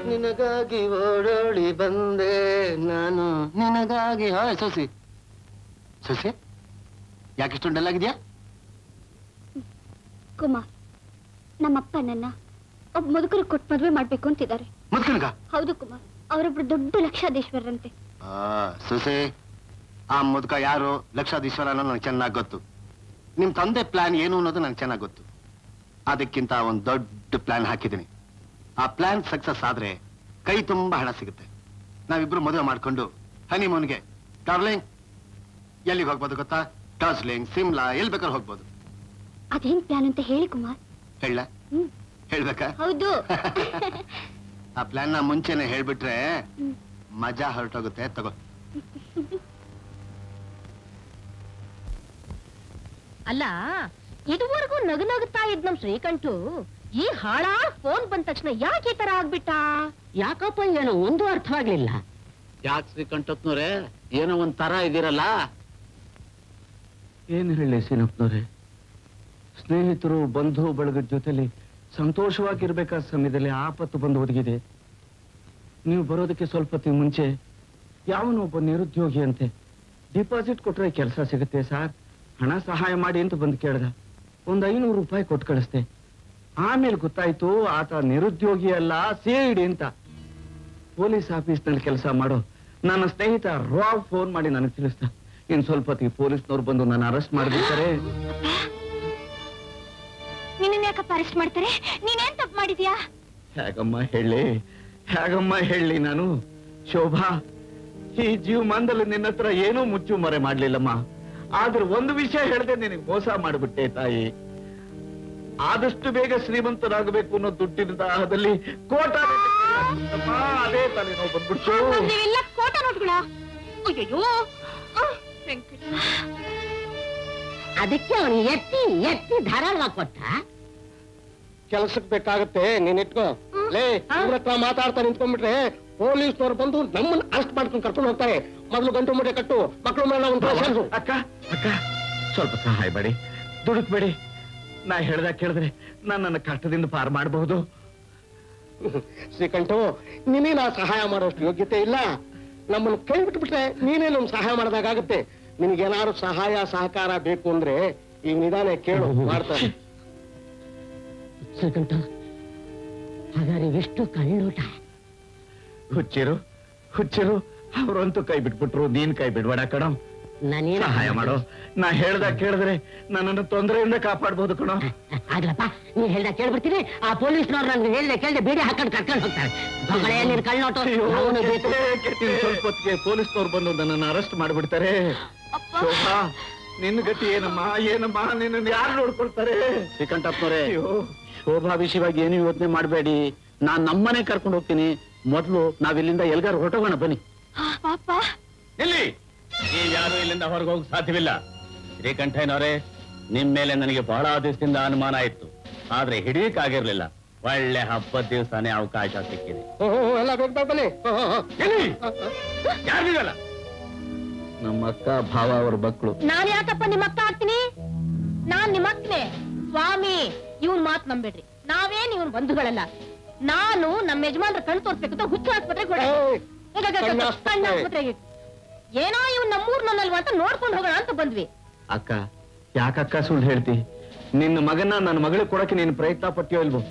ನಿನಗಾಗಿ ಓಡೋಡಿ ಬಂದೆ ನಾನು, ನಿನಗಾಗಿ. ಸೊಸಿ ಸೊಸಿ, ಯಾಕಿಷ್ಟೊಂದು ಡಲ್ ಆಗಿದ್ಯಾ? ಕುಮಾರ್, ನಮ್ಮಪ್ಪ ನನ್ನ ಒಬ್ಬ ಮುದುಕರು ಕೊಟ್ಟು ಮದುವೆ ಮಾಡ್ಬೇಕು ಅಂತಿದ್ದಾರೆ. ಮುದುಕನ್ಗ? ಹೌದು ಕುಮಾರ್, ಅವರೊಬ್ರು ದೊಡ್ಡ ಲಕ್ಷಾಧೀಶ್ವರರಂತೆ. ಸೊಸೆ, ಆ ಮುದುಕ ಯಾರು, ಲಕ್ಷಾಧೀಶ್ವರ ಅನ್ನೋದು ನನಗೆ ಚೆನ್ನಾಗಿ ಗೊತ್ತು. ನಿಮ್ ತಂದೆ ಪ್ಲಾನ್ ಏನು ಅನ್ನೋದು ನನಗೆ ಚೆನ್ನಾಗಿ ಗೊತ್ತು. ಅದಕ್ಕಿಂತ ಒಂದು ದೊಡ್ಡ ಪ್ಲಾನ್ ಹಾಕಿದ್ದೀನಿ. ಆ ಪ್ಲಾನ್ ಸಕ್ಸಸ್ ಆದ್ರೆ ಕೈ ತುಂಬಾ ಹಣ ಸಿಗುತ್ತೆ. ನಾವಿಬ್ರು ಮದುವೆ ಮಾಡ್ಕೊಂಡು ಹನಿಮೂನ್ಗೆ ಡಾರ್ಲಿಂಗ್ ಎಲ್ಲಿಗೆ ಹೋಗ್ಬೋದು ಗೊತ್ತಾ? ಡಾರ್ಜಿಲಿಂಗ್, ಸಿಮ್ಲಾ, ಎಲ್ಲಿ ಬೇಕಾದ್ರೂ ಹೋಗ್ಬೋದು. ಅದೇನ್ ಪ್ಲಾನ್ ಅಂತ ಹೇಳಿ ಕುಮಾರ್. ಹೇಳ ಹೇಳ್ಬೇಕಾ? ಹೌದು. ಆ ಪ್ಲಾನ್ ನ ಮುಂಚೆನೆ ಹೇಳ್ಬಿಟ್ರೆ ಮಜಾ ಹೊರಟೋಗುತ್ತೆ. ತಗೋ. ಅಲ್ಲ, ಇದುವರೆಗೂ ನಗುತ್ತಾ ಇದ್ ನಮ್ ಶ್ರೀಕಂಠು ಈ ಹಾಳ ಫೋನ್ ಬಂದ ತಕ್ಷಣ ಯಾಕೆ ಈ ತರ ಆಗ್ಬಿಟ್ಟ? ಯಾಕಪ್ಪ ಏನೋ ಒಂದು ಅರ್ಥವಾಗ್ಲಿಲ್ಲ. ಯಾಕೆ ಶ್ರೀಕಂಠಪ್ಪನವ್ರೆ, ಏನೋ ಒಂದ್ ತರ ಇದೀರಲ್ಲ? ಏನ್ ಹೇಳಿ ಸೀನಪ್ಪನವ್ರೆ, ಸ್ನೇಹಿತರು ಬಂಧು ಬಳಗದ ಜೊತೆಲಿ ಸಂತೋಷವಾಗಿರ್ಬೇಕಾದ ಸಮಯದಲ್ಲಿ ಆಪತ್ತು ಬಂದು ಒದಗಿದೆ. ನೀವು ಬರೋದಕ್ಕೆ ಸ್ವಲ್ಪ ಹೊತ್ತಿಗೆ ಮುಂಚೆ ಯಾವನೊಬ್ಬ ನಿರುದ್ಯೋಗಿ ಅಂತೆ ಡಿಪಾಸಿಟ್ ಕೊಟ್ರೆ ಕೆಲಸ ಸಿಗುತ್ತೆ ಸರ್, ಹಣ ಸಹಾಯ ಮಾಡಿ ಅಂತ ಬಂದು ಕೇಳ್ದ. ಒಂದ್ 500 ರೂಪಾಯಿ ಕೊಟ್ಟು ಕಳಿಸ್ದೆ. ಆಮೇಲೆ ಗೊತ್ತಾಯ್ತು ಆತ ನಿರುದ್ಯೋಗಿ ಅಲ್ಲ, ಸಿಐಡಿ ಅಂತ. ಪೊಲೀಸ್ ಆಫೀಸ್ನಲ್ಲಿ ಕೆಲಸ ಮಾಡೋ ನನ್ನ ಸ್ನೇಹಿತ ರಾವ್ ಫೋನ್ ಮಾಡಿ ನನಗೆ ತಿಳಿಸ್ದ. ಇನ್ ಸ್ವಲ್ಪ ಹೊತ್ತಿಗೆ ಪೊಲೀಸ್ನವ್ರು ಬಂದು ನನ್ನ ಅರೆಸ್ಟ್ ಮಾಡ್ಬಿಡ್ತಾರೆ. ನಿನ್ನ ಯಾಕಪ್ಪ ಅರೆಸ್ಟ್ ಮಾಡ್ತಾರೆ? ನೀನೇನ್ ತಪ್ಪು ಮಾಡಿದ್ಯಾ? ಹೇಗಮ್ಮ ಹೇಳಿ ನಾನು? ಶೋಭಾ, ಈ ಜೀವಮಾನದಲ್ಲಿ ನಿನ್ನ ಹತ್ರ ಏನೂ ಮುಚ್ಚು ಮರೆ ಮಾಡ್ಲಿಲ್ಲಮ್ಮ. ಆದ್ರೆ ಒಂದು ವಿಷಯ ಹೇಳ್ದೆ ನಿನಗೆ ಮೋಸ ಮಾಡ್ಬಿಟ್ಟೆ ತಾಯಿ. ಆದಷ್ಟು ಬೇಗ ಶ್ರೀಮಂತರಾಗಬೇಕು ಅನ್ನೋ ದುಡ್ಡಿನ ದಾಹದಲ್ಲಿ ಕೋಟ ಅದೇ ತಲೆ ನೋವು ಬಂದ್ಬಿಡ್ತು. ಕೋಟ ನೋಟ್ಗಳ? ಅಯ್ಯೋ, ಅದಕ್ಕೆ ಅವನು ಎತ್ತಿ ಎತ್ತಿ ಧಾರಾಳವಾಗಿ ಕೊಟ್ಟ. ಕೆಲ್ಸಕ್ಕೆ ಬೇಕಾಗತ್ತೆ, ನೀನ್ ಇಟ್ಕೋ. ಲೇ, ಇವ್ರ ಹತ್ರ ಮಾತಾಡ್ತಾ ನಿಂತ್ಕೊಂಡ್ಬಿಟ್ರೆ ಪೊಲೀಸ್ನವ್ರು ಬಂದು ನಮ್ಮನ್ನ ಅರೆಸ್ಟ್ ಮಾಡ್ಕೊಂಡು ಕರ್ಕೊಂಡು ಹೋಗ್ತಾರೆ. ಮೊದಲು ಗಂಟು ಮುಟ್ಟೆ ಕಟ್ಟು, ಮಕ್ಕಳು ಮೇಲೆ ಒಂದು ಅಕ್ಕ ಅಕ್ಕ ಸ್ವಲ್ಪ ಸಹಾಯ ಮಾಡಿ, ದುಡುಕ್ಬೇಡಿ. ನಾ ಹೇಳ್ದಾಗ ಕೇಳಿದ್ರೆ ನಾನು ನನ್ನ ಕಷ್ಟದಿಂದ ಪಾರು ಮಾಡಬಹುದು. ಶ್ರೀಕಂಠು, ನೀನೇ ನಾ ಸಹಾಯ ಮಾಡೋಷ್ಟು ಯೋಗ್ಯತೆ ಇಲ್ಲ. ನಮ್ಮನ್ನು ಕೈ ಬಿಟ್ಬಿಟ್ರೆ ನೀನೇ ನಮ್ ಸಹಾಯ ಮಾಡೋದಾಗತ್ತೆ. ನಿನಗೇನಾದ್ರು ಸಹಾಯ ಸಹಕಾರ ಬೇಕು ಅಂದ್ರೆ ಈಗ ನಿಧಾನ ಕೇಳು, ಮಾಡ್ತಾರೆ. ಶ್ರೀಕಂಠ, ಹಾಗಾದ್ರೆ ಎಷ್ಟು ಕಳ್ಳೋಟ. ಹುಚ್ಚರು ಅವ್ರಂತೂ ಕೈ ಬಿಟ್ಬಿಟ್ರು, ನೀನ್ ಕೈ ಬಿಡ್ಬೇಡ ಕಣೋ. ಸಹಾಯ ಮಾಡೋ. ನಾ ಹೇಳ್ದಾಗ ಕೇಳಿದ್ರೆ ನನ್ನನ್ನು ತೊಂದರೆಯಿಂದ ಕಾಪಾಡ್ಬೋದು ಕಣೋ. ಆಗ್ಲಪ್ಪ, ನೀ ಹೇಳ್ದಾಗ ಕೇಳ್ಬಿಡ್ತೀನಿ. ಆ ಪೊಲೀಸ್ನವ್ರು ನನ್ಗೆ ಹೇಳ್ದೆ ಕೇಳ್ದೆ ಬೇಡಿ ಹಾಕೊಂಡು ಕರ್ಕೊಂಡು ಹೋಗ್ತಾರೆ. ನೀನ್ ಕಳ್ಳೋಟ. ಸ್ವಲ್ಪ ಹೊತ್ತಿಗೆ ಪೊಲೀಸ್ನವ್ರು ಬಂದು ನನ್ನನ್ನು ಅರೆಸ್ಟ್ ಮಾಡ್ಬಿಡ್ತಾರೆ. ಶೋಭಾ, ನಿನ್ನ ಗತಿ ಏನಮ್ಮ ನಿನ್ನ ಯಾರು ನೋಡ್ಕೊಳ್ತಾರೆ? ಶ್ರೀಕಂಠಪ್ಪನವ್ರೆ, ಶೋಭಾ ವಿಷಯವಾಗಿ ಏನು ಯೋಚನೆ ಮಾಡಬೇಡಿ. ನಾನ್ ನಮ್ಮನೆ ಕರ್ಕೊಂಡು ಹೋಗ್ತೀನಿ. ಮೊದಲು ನಾವಿಲ್ಲಿಂದ ಎಲ್ಗಾರು ಹೊರಟೋಗೋಣ ಬನ್ನಿ. ಪಾಪ ಎಲ್ಲಿ? ಯಾರು ಇಲ್ಲಿಂದ ಹೊರಗೆ ಹೋಗಕ್ ಸಾಧ್ಯವಿಲ್ಲ. ಶ್ರೀಕಂಠಯ್ಯನವರೇ, ನಿಮ್ ಮೇಲೆ ನನಗೆ ಬಹಳ ದಿವಸದಿಂದ ಅನುಮಾನ ಇತ್ತು, ಆದ್ರೆ ಹಿಡಿಯಕ್ಕಾಗಿರ್ಲಿಲ್ಲ. ಒಳ್ಳೆ ಹಬ್ಬದ ದಿವಸನೇ ಅವಕಾಶ ಸಿಕ್ಕಿದೆ. ಎಲ್ಲ ಬನ್ನಿ. ಯಾರಿಗಲ್ಲ ನಮ್ಮ ಅಕ್ಕ ಭಾವ ಅವ್ರ ಮಕ್ಕಳು. ನಾನ್ ಯಾಕಪ್ಪ ನಿಮ್ಮ ಅಕ್ಕ ಆಗ್ತೀನಿ? ನಾನ್ ನಿಮ್ಮ ಅಕ್ಕನೇ. ಸ್ವಾಮಿ, ಇವನ್ ಮಾತ್ ನಂಬೇಡ್ರಿ. ನಾವೇನ್ ಇವನ್ ಬಂಧುಗಳಲ್ಲ. ನಾನು ನಮ್ಮ ಯಜಮಾನ್ರ ಕಣ್ ತೋರ್ಸ್ಬೇಕಂತ ಹುಚ್ಚು ಆಸ್ಪತ್ರೆಗೆ ಆಸ್ಪತ್ರೆಗೆ ಏನೋ ಇವ್ನ್ ನಮ್ಮೂರ್ನಲ್ವ ಅಂತ ನೋಡ್ಕೊಂಡು ಹೋಗೋಣ ಅಂತ ಬಂದ್ವಿ. ಅಕ್ಕ, ಯಾಕಕ್ಕ ಸುಳ್ಳು ಹೇಳ್ತಿ? ನಿನ್ನ ಮಗನ ನನ್ನ ಮಗಳಿಗೆ ಕೊಡಕ್ಕೆ ನೀನು ಪ್ರಯತ್ನ ಪಟ್ಟಿಯೋ ಇಲ್ವೋ?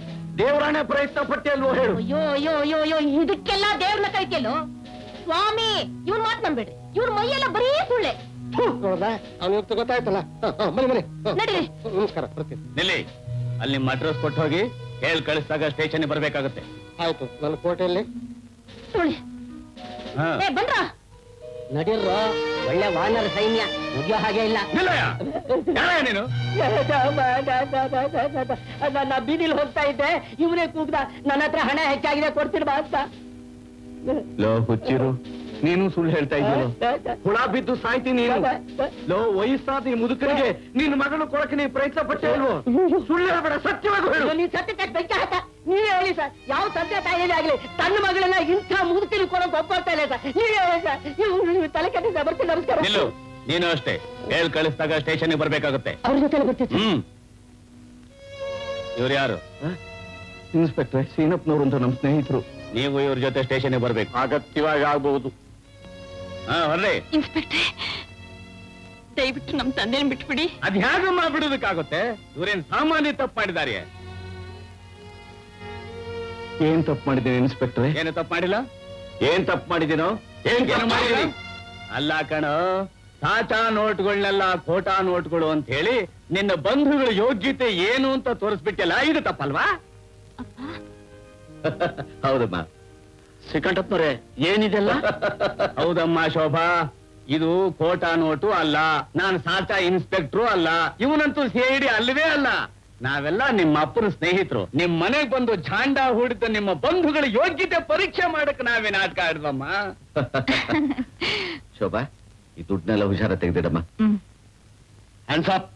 ದೇವರಾಣೆ ಪ್ರಯತ್ನ ಪಟ್ಟಿಯೋ ಇಲ್ವೋ ಹೇಳು? ಅಯ್ಯೋ ಅಯ್ಯೋ ಅಯ್ಯೋ ಅಯ್ಯೋ, ಇದಕ್ಕೆಲ್ಲ ದೇವ್ರನ್ನ ಕೈತಿಯಲ್ಲೋ ಸ್ವಾಮಿ. ಇವನ್ ಮಾತ್ ನಂಬೇಡ್ರಿ. ಇವ್ರ ಮೈಯೆಲ್ಲ ಬರೀ ಸುಳ್ಳೆ. ಅವನಿಗೆ ಗೊತ್ತಾಯ್ತಲ್ಲ. ಬನ್ನಿ ನಡೀರಿ. ನಮಸ್ಕಾರ, ಬರ್ತೀನಿ. ನಿಲ್ಲಿ, ಅಲ್ಲಿ ನಿಮ್ಮ ಅಡ್ರೆಸ್ ಕೊಟ್ಟು ಹೋಗಿ ಹೇಳಿ ಕಳಿಸಿದಾಗ ಸ್ಟೇಷನ್ ಬರ್ಬೇಕಾಗುತ್ತೆ. ಆಯ್ತು. ನನ್ನ ಕೋಟೆಯಲ್ಲಿ ಬಂದ್ರ ನಡೀರ್ರೋ. ಒಳ್ಳೆ ವಾನರ ಸೈನ್ಯ, ಮುಗಿಯೋ ಹಾಗೆ ಇಲ್ಲ. ನೀನು ನನ್ನ ಬೀದಿಲಿ ಹೋಗ್ತಾ ಇದ್ದೆ, ಇವನೇ ಕೂಗ್ದ ನನ್ನ ಹತ್ರ ಹಣ ಹೆಚ್ಚಾಗಿದೆ ಕೊಡ್ತಿಲ್ವಾ ಅಂತ. ಲೋ ಹುಚ್ಚಿರು, ನೀನು ಸುಳ್ಳು ಹೇಳ್ತಾ ಇದ್ದೀರೋ? ಹುಳ ಬಿದ್ದು ಸಾಯ್ತೀನಿ. ಲೋ ವಯಸ್ಸಾದ ಮುದುಕರಿಗೆ ನಿನ್ನ ಮಗನ ಕೊಡಕ್ಕೆ ನೀನು ಪ್ರಯತ್ನ ಪಟ್ಟೆ ಇಲ್ವೋ? ಸುಳ್ಳು ಹೇಳ್ಬೇಡ, ಸತ್ಯವಾಗಿ ಹೇಳು. ನೀನ್ ಸತ್ಯ ಬೆಂಕ ಹಾಕ. ನೀವೇ ಹೇಳಿ ಸರ್, ಯಾವ ತಂದೆ ತಾಯಿಯೇ ಆಗ್ಲಿ ತನ್ನ ಮಗಳನ್ನ ಇಂಥ ಮುದುಕಿನ ಕೊಡೋಕೆ ಒಪ್ಪಾಗ್ತಾ ಇಲ್ಲ ಸರ್. ನೀವೇ ಹೇಳಿ ಸರ್. ನೀವು ತಲೆ ಕಟ್ಟಿದ್ದ ಬರ್ತೀನಿ. ನಮಸ್ಕಾರ. ನೀನು ಅಷ್ಟೇ, ಹೇಳಿ ಕಳಿಸಿದಾಗ ಸ್ಟೇಷನ್ ಬರ್ಬೇಕಾಗುತ್ತೆ. ಅವ್ರ ಜೊತೆ ಬರ್ತೀನಿ. ಇವ್ರು ಯಾರು? ಇನ್ಸ್ಪೆಕ್ಟರ್ ಸೀನಪ್ಪನವರು ಅಂತ ನಮ್ಮ ಸ್ನೇಹಿತರು. ನೀವು ಇವ್ರ ಜೊತೆ ಸ್ಟೇಷನ್ ಬರ್ಬೇಕು. ಅಗತ್ಯವಾಗಿ ಆಗ್ಬಹುದು. ಹೊರ್ರಿ. ಇನ್ಸ್ಪೆಕ್ಟ್ರೆ, ದಯವಿಟ್ಟು ನಮ್ ತಂದೆನ ಬಿಟ್ಬಿಡಿ. ಅದ್ ಹೇಗಮ್ಮ ಬಿಡೋದಕ್ಕಾಗುತ್ತೆ? ಇವ್ರೇನ್ ಸಾಮಾನ್ಯ ತಪ್ಪು ಮಾಡಿದಾರೆ? ಏನ್ ತಪ್ಪು ಮಾಡಿದ್ದೀನಿ ಇನ್ಸ್ಪೆಕ್ಟರ್? ಏನು ತಪ್ಪು ಮಾಡಿಲ್ಲ. ಏನ್ ತಪ್ಪು ಮಾಡಿದ್ದೀನೋ? ಏನು ಮಾಡಿದೀನಿ? ಅಲ್ಲ ಕಣೋ, ಸಾಚಾ ನೋಟ್ಗಳನ್ನೆಲ್ಲ ಖೋಟಾ ನೋಟ್ಗಳು ಅಂತ ಹೇಳಿ ನಿನ್ನ ಬಂಧುಗಳ ಯೋಗ್ಯತೆ ಏನು ಅಂತ ತೋರಿಸ್ಬಿಟ್ಟಲ್ಲ, ಇದು ತಪ್ಪಲ್ವಾ? ಹೌದಮ್ಮ. ಶ್ರೀಕಂಠಪ್ಪನವರೇ, ಏನಿದೆಲ್ಲ? ಹೌದಮ್ಮ ಶೋಭಾ, ಇದು ಖೋಟಾ ನೋಟು ಅಲ್ಲ, ನಾನು ಸಾಚಾ ಇನ್ಸ್ಪೆಕ್ಟ್ರು ಅಲ್ಲ, ಇವನಂತೂ ಸಿಐಡಿ ಅಲ್ಲವೇ ಅಲ್ಲ. ನಾವೆಲ್ಲ ನಿಮ್ಮ ಅಪ್ಪನ ಸ್ನೇಹಿತರು. ನಿಮ್ ಮನೆಗೆ ಬಂದು ಝಾಂಡಾ ಹೂಡಿದ ನಿಮ್ಮ ಬಂಧುಗಳ ಯೋಗ್ಯತೆ ಪರೀಕ್ಷೆ ಮಾಡಕ್ ನಾವೇ ನಾಟಕ ಆಡಿದಮ್ಮ. ಶೋಭಾ, ಈ ದುಡ್ಡನ್ನೆಲ್ಲ ಹುಷಾರ ತೆಗೆದಿಡಮ್ಮ. Hands up.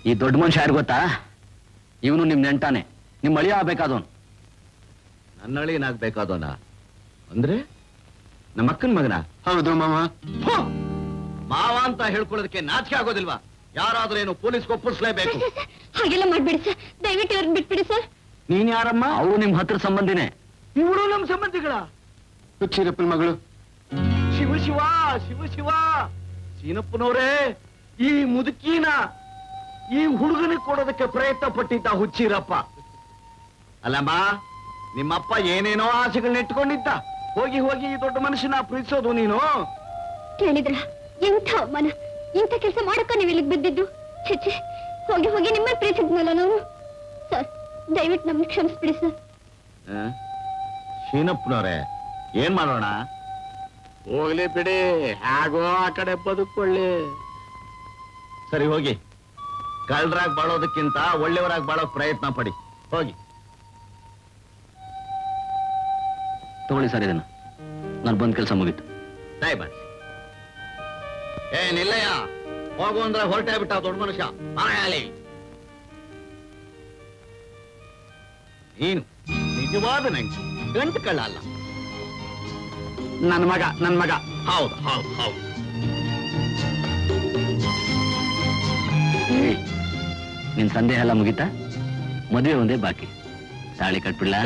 ಈ ದೊಡ್ಡ ಮನುಷ್ಯ ಯಾರು ಗೊತ್ತಾ? ಇವನು ನಿಮ್ ನೆಂಟಾನೆ, ನಿಮ್ ಅಳಿಯ ಆಗ್ಬೇಕಾದವನು. ನನ್ನ ಅಳಿಯನಾಗ್ಬೇಕಾದವನ ಅಂದ್ರೆ ನಮ್ಮ ಅಕ್ಕನ ಮಗನ? ಹೌದು ಮಾವ. ಮಾವ ಅಂತ ಹೇಳ್ಕೊಳ್ಳೋದಕ್ಕೆ ನಾಚಿಕೆ ಆಗೋದಿಲ್ವಾ? ಯಾರಾದ್ರೂ ಏನು ಪೊಲೀಸ್ಗೆ ಒಪ್ಪಿಸ್ಲೇಬೇಕು. ಹಾಗೆಲ್ಲ ಮಾಡ್ಬೇಡಿ ಸರ್, ದಯವಿಟ್ಟು ಇವ್ರನ್ನ ಬಿಟ್ಬಿಡಿ ಸರ್. ನೀನ್ ಯಾರಮ್ಮ? ಅವರು ನಿಮ್ ಹತ್ರ ಸಂಬಂಧಿನೇ. ಇವಳು ನಮ್ ಸಂಬಂಧಿಗಳ? ಹುಚ್ಚಿರಪ್ಪನ ಮಗಳು. ಶಿವ ಶಿವ ಶಿವ ಶಿವ. ಸೀನಪ್ಪನವ್ರೇ, ಈ ಮುದುಕಿನ ಈ ಹುಡುಗನಿಗೆ ಕೊಡೋದಕ್ಕೆ ಪ್ರಯತ್ನ ಪಟ್ಟಿದ್ದ ಹುಚ್ಚಿರಪ್ಪ. ಅಲ್ಲಮ್ಮ, ನಿಮ್ಮಪ್ಪ ಏನೇನೋ ಆಸೆಗಳನ್ನ ಇಟ್ಕೊಂಡಿದ್ದ. ಹೋಗಿ ಹೋಗಿ ಈ ದೊಡ್ಡ ಮನುಷ್ಯನ ಪ್ರೀತಿಸೋದು ನೀನು. ಕೇಳಿದ್ರ ಎಂಥ ಅವಮಾನ, ಇಂಥ ಕೆಲಸ ಮಾಡಕ್ಕ ನೀವು ಇಲ್ಲಿಗೆ ಬಿದ್ದಿದ್ದು. ಛೆ, ಹೋಗಿ ಹೋಗಿ ನಿಮ್ಮ ಪ್ರೀತಿಸಿದ್ನಲ್ಲ ನಾವು. ಸರ್, ದಯವಿಟ್ಟು ನಮ್ಗೆ ಕ್ಷಮಿಸ್ಬಿಡಿ ಸರ್. ಶೀನಪ್ಪನವ್ರೆ, ಏನ್ ಮಾಡೋಣ? ಹೋಗ್ಲಿ ಬಿಡಿ, ಹಾಗೋ ಆ ಕಡೆ ಬದುಕೊಳ್ಳಿ. ಸರಿ ಹೋಗಿ, ಕಳ್ಳರಾಗಿ ಬಾಳೋದಕ್ಕಿಂತ ಒಳ್ಳೆಯವರಾಗಿ ಬಾಳೋಕ್ ಪ್ರಯತ್ನ ಪಡಿ. ಹೋಗಿ ತಗೊಳ್ಳಿ ಸರ್ ಇದನ್ನ. ನಾನು ಬಂದ್ ಕೆಲಸ ಮುಗೀತು. ಬನ್ನಿ. ನಿಲ್ಲಯ್ಯ, ಹೋಗು ಅಂದ್ರೆ ಹೊರಟೇ ಬಿಟ್ಟ ದೊಡ್ಡ ಮನುಷ್ಯ. ಮಾರಾಳಿ, ನೀನು ನಿಜವಾದ ನಂಗೆ ಗಂಟು ಕಳ್ಳ ಅಲ್ಲ, ನನ್ನ ಮಗ. ಹೌದು ಹೌದು ಹೌದು. ನಿನ್ ಸಂದೇಹ ಎಲ್ಲ ಮುಗೀತಾ? ಮದುವೆ ಒಂದೇ ಬಾಕಿ. ತಾಳಿ ಕಟ್ಬಿಡ್ಲಾ?